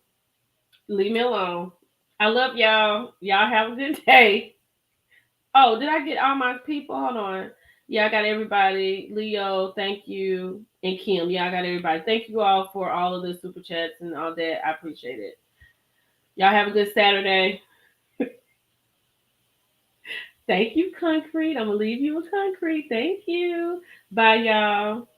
[SPEAKER 1] Leave me alone. I love y'all. Y'all have a good day. Oh, did I get all my people? Hold on. Yeah, I got everybody. Leo, thank you. And Kim, yeah, I got everybody. Thank you all for all of the super chats and all that. I appreciate it. Y'all have a good Saturday. Thank you, Concrete. I'm going to leave you with Concrete. Thank you. Bye, y'all.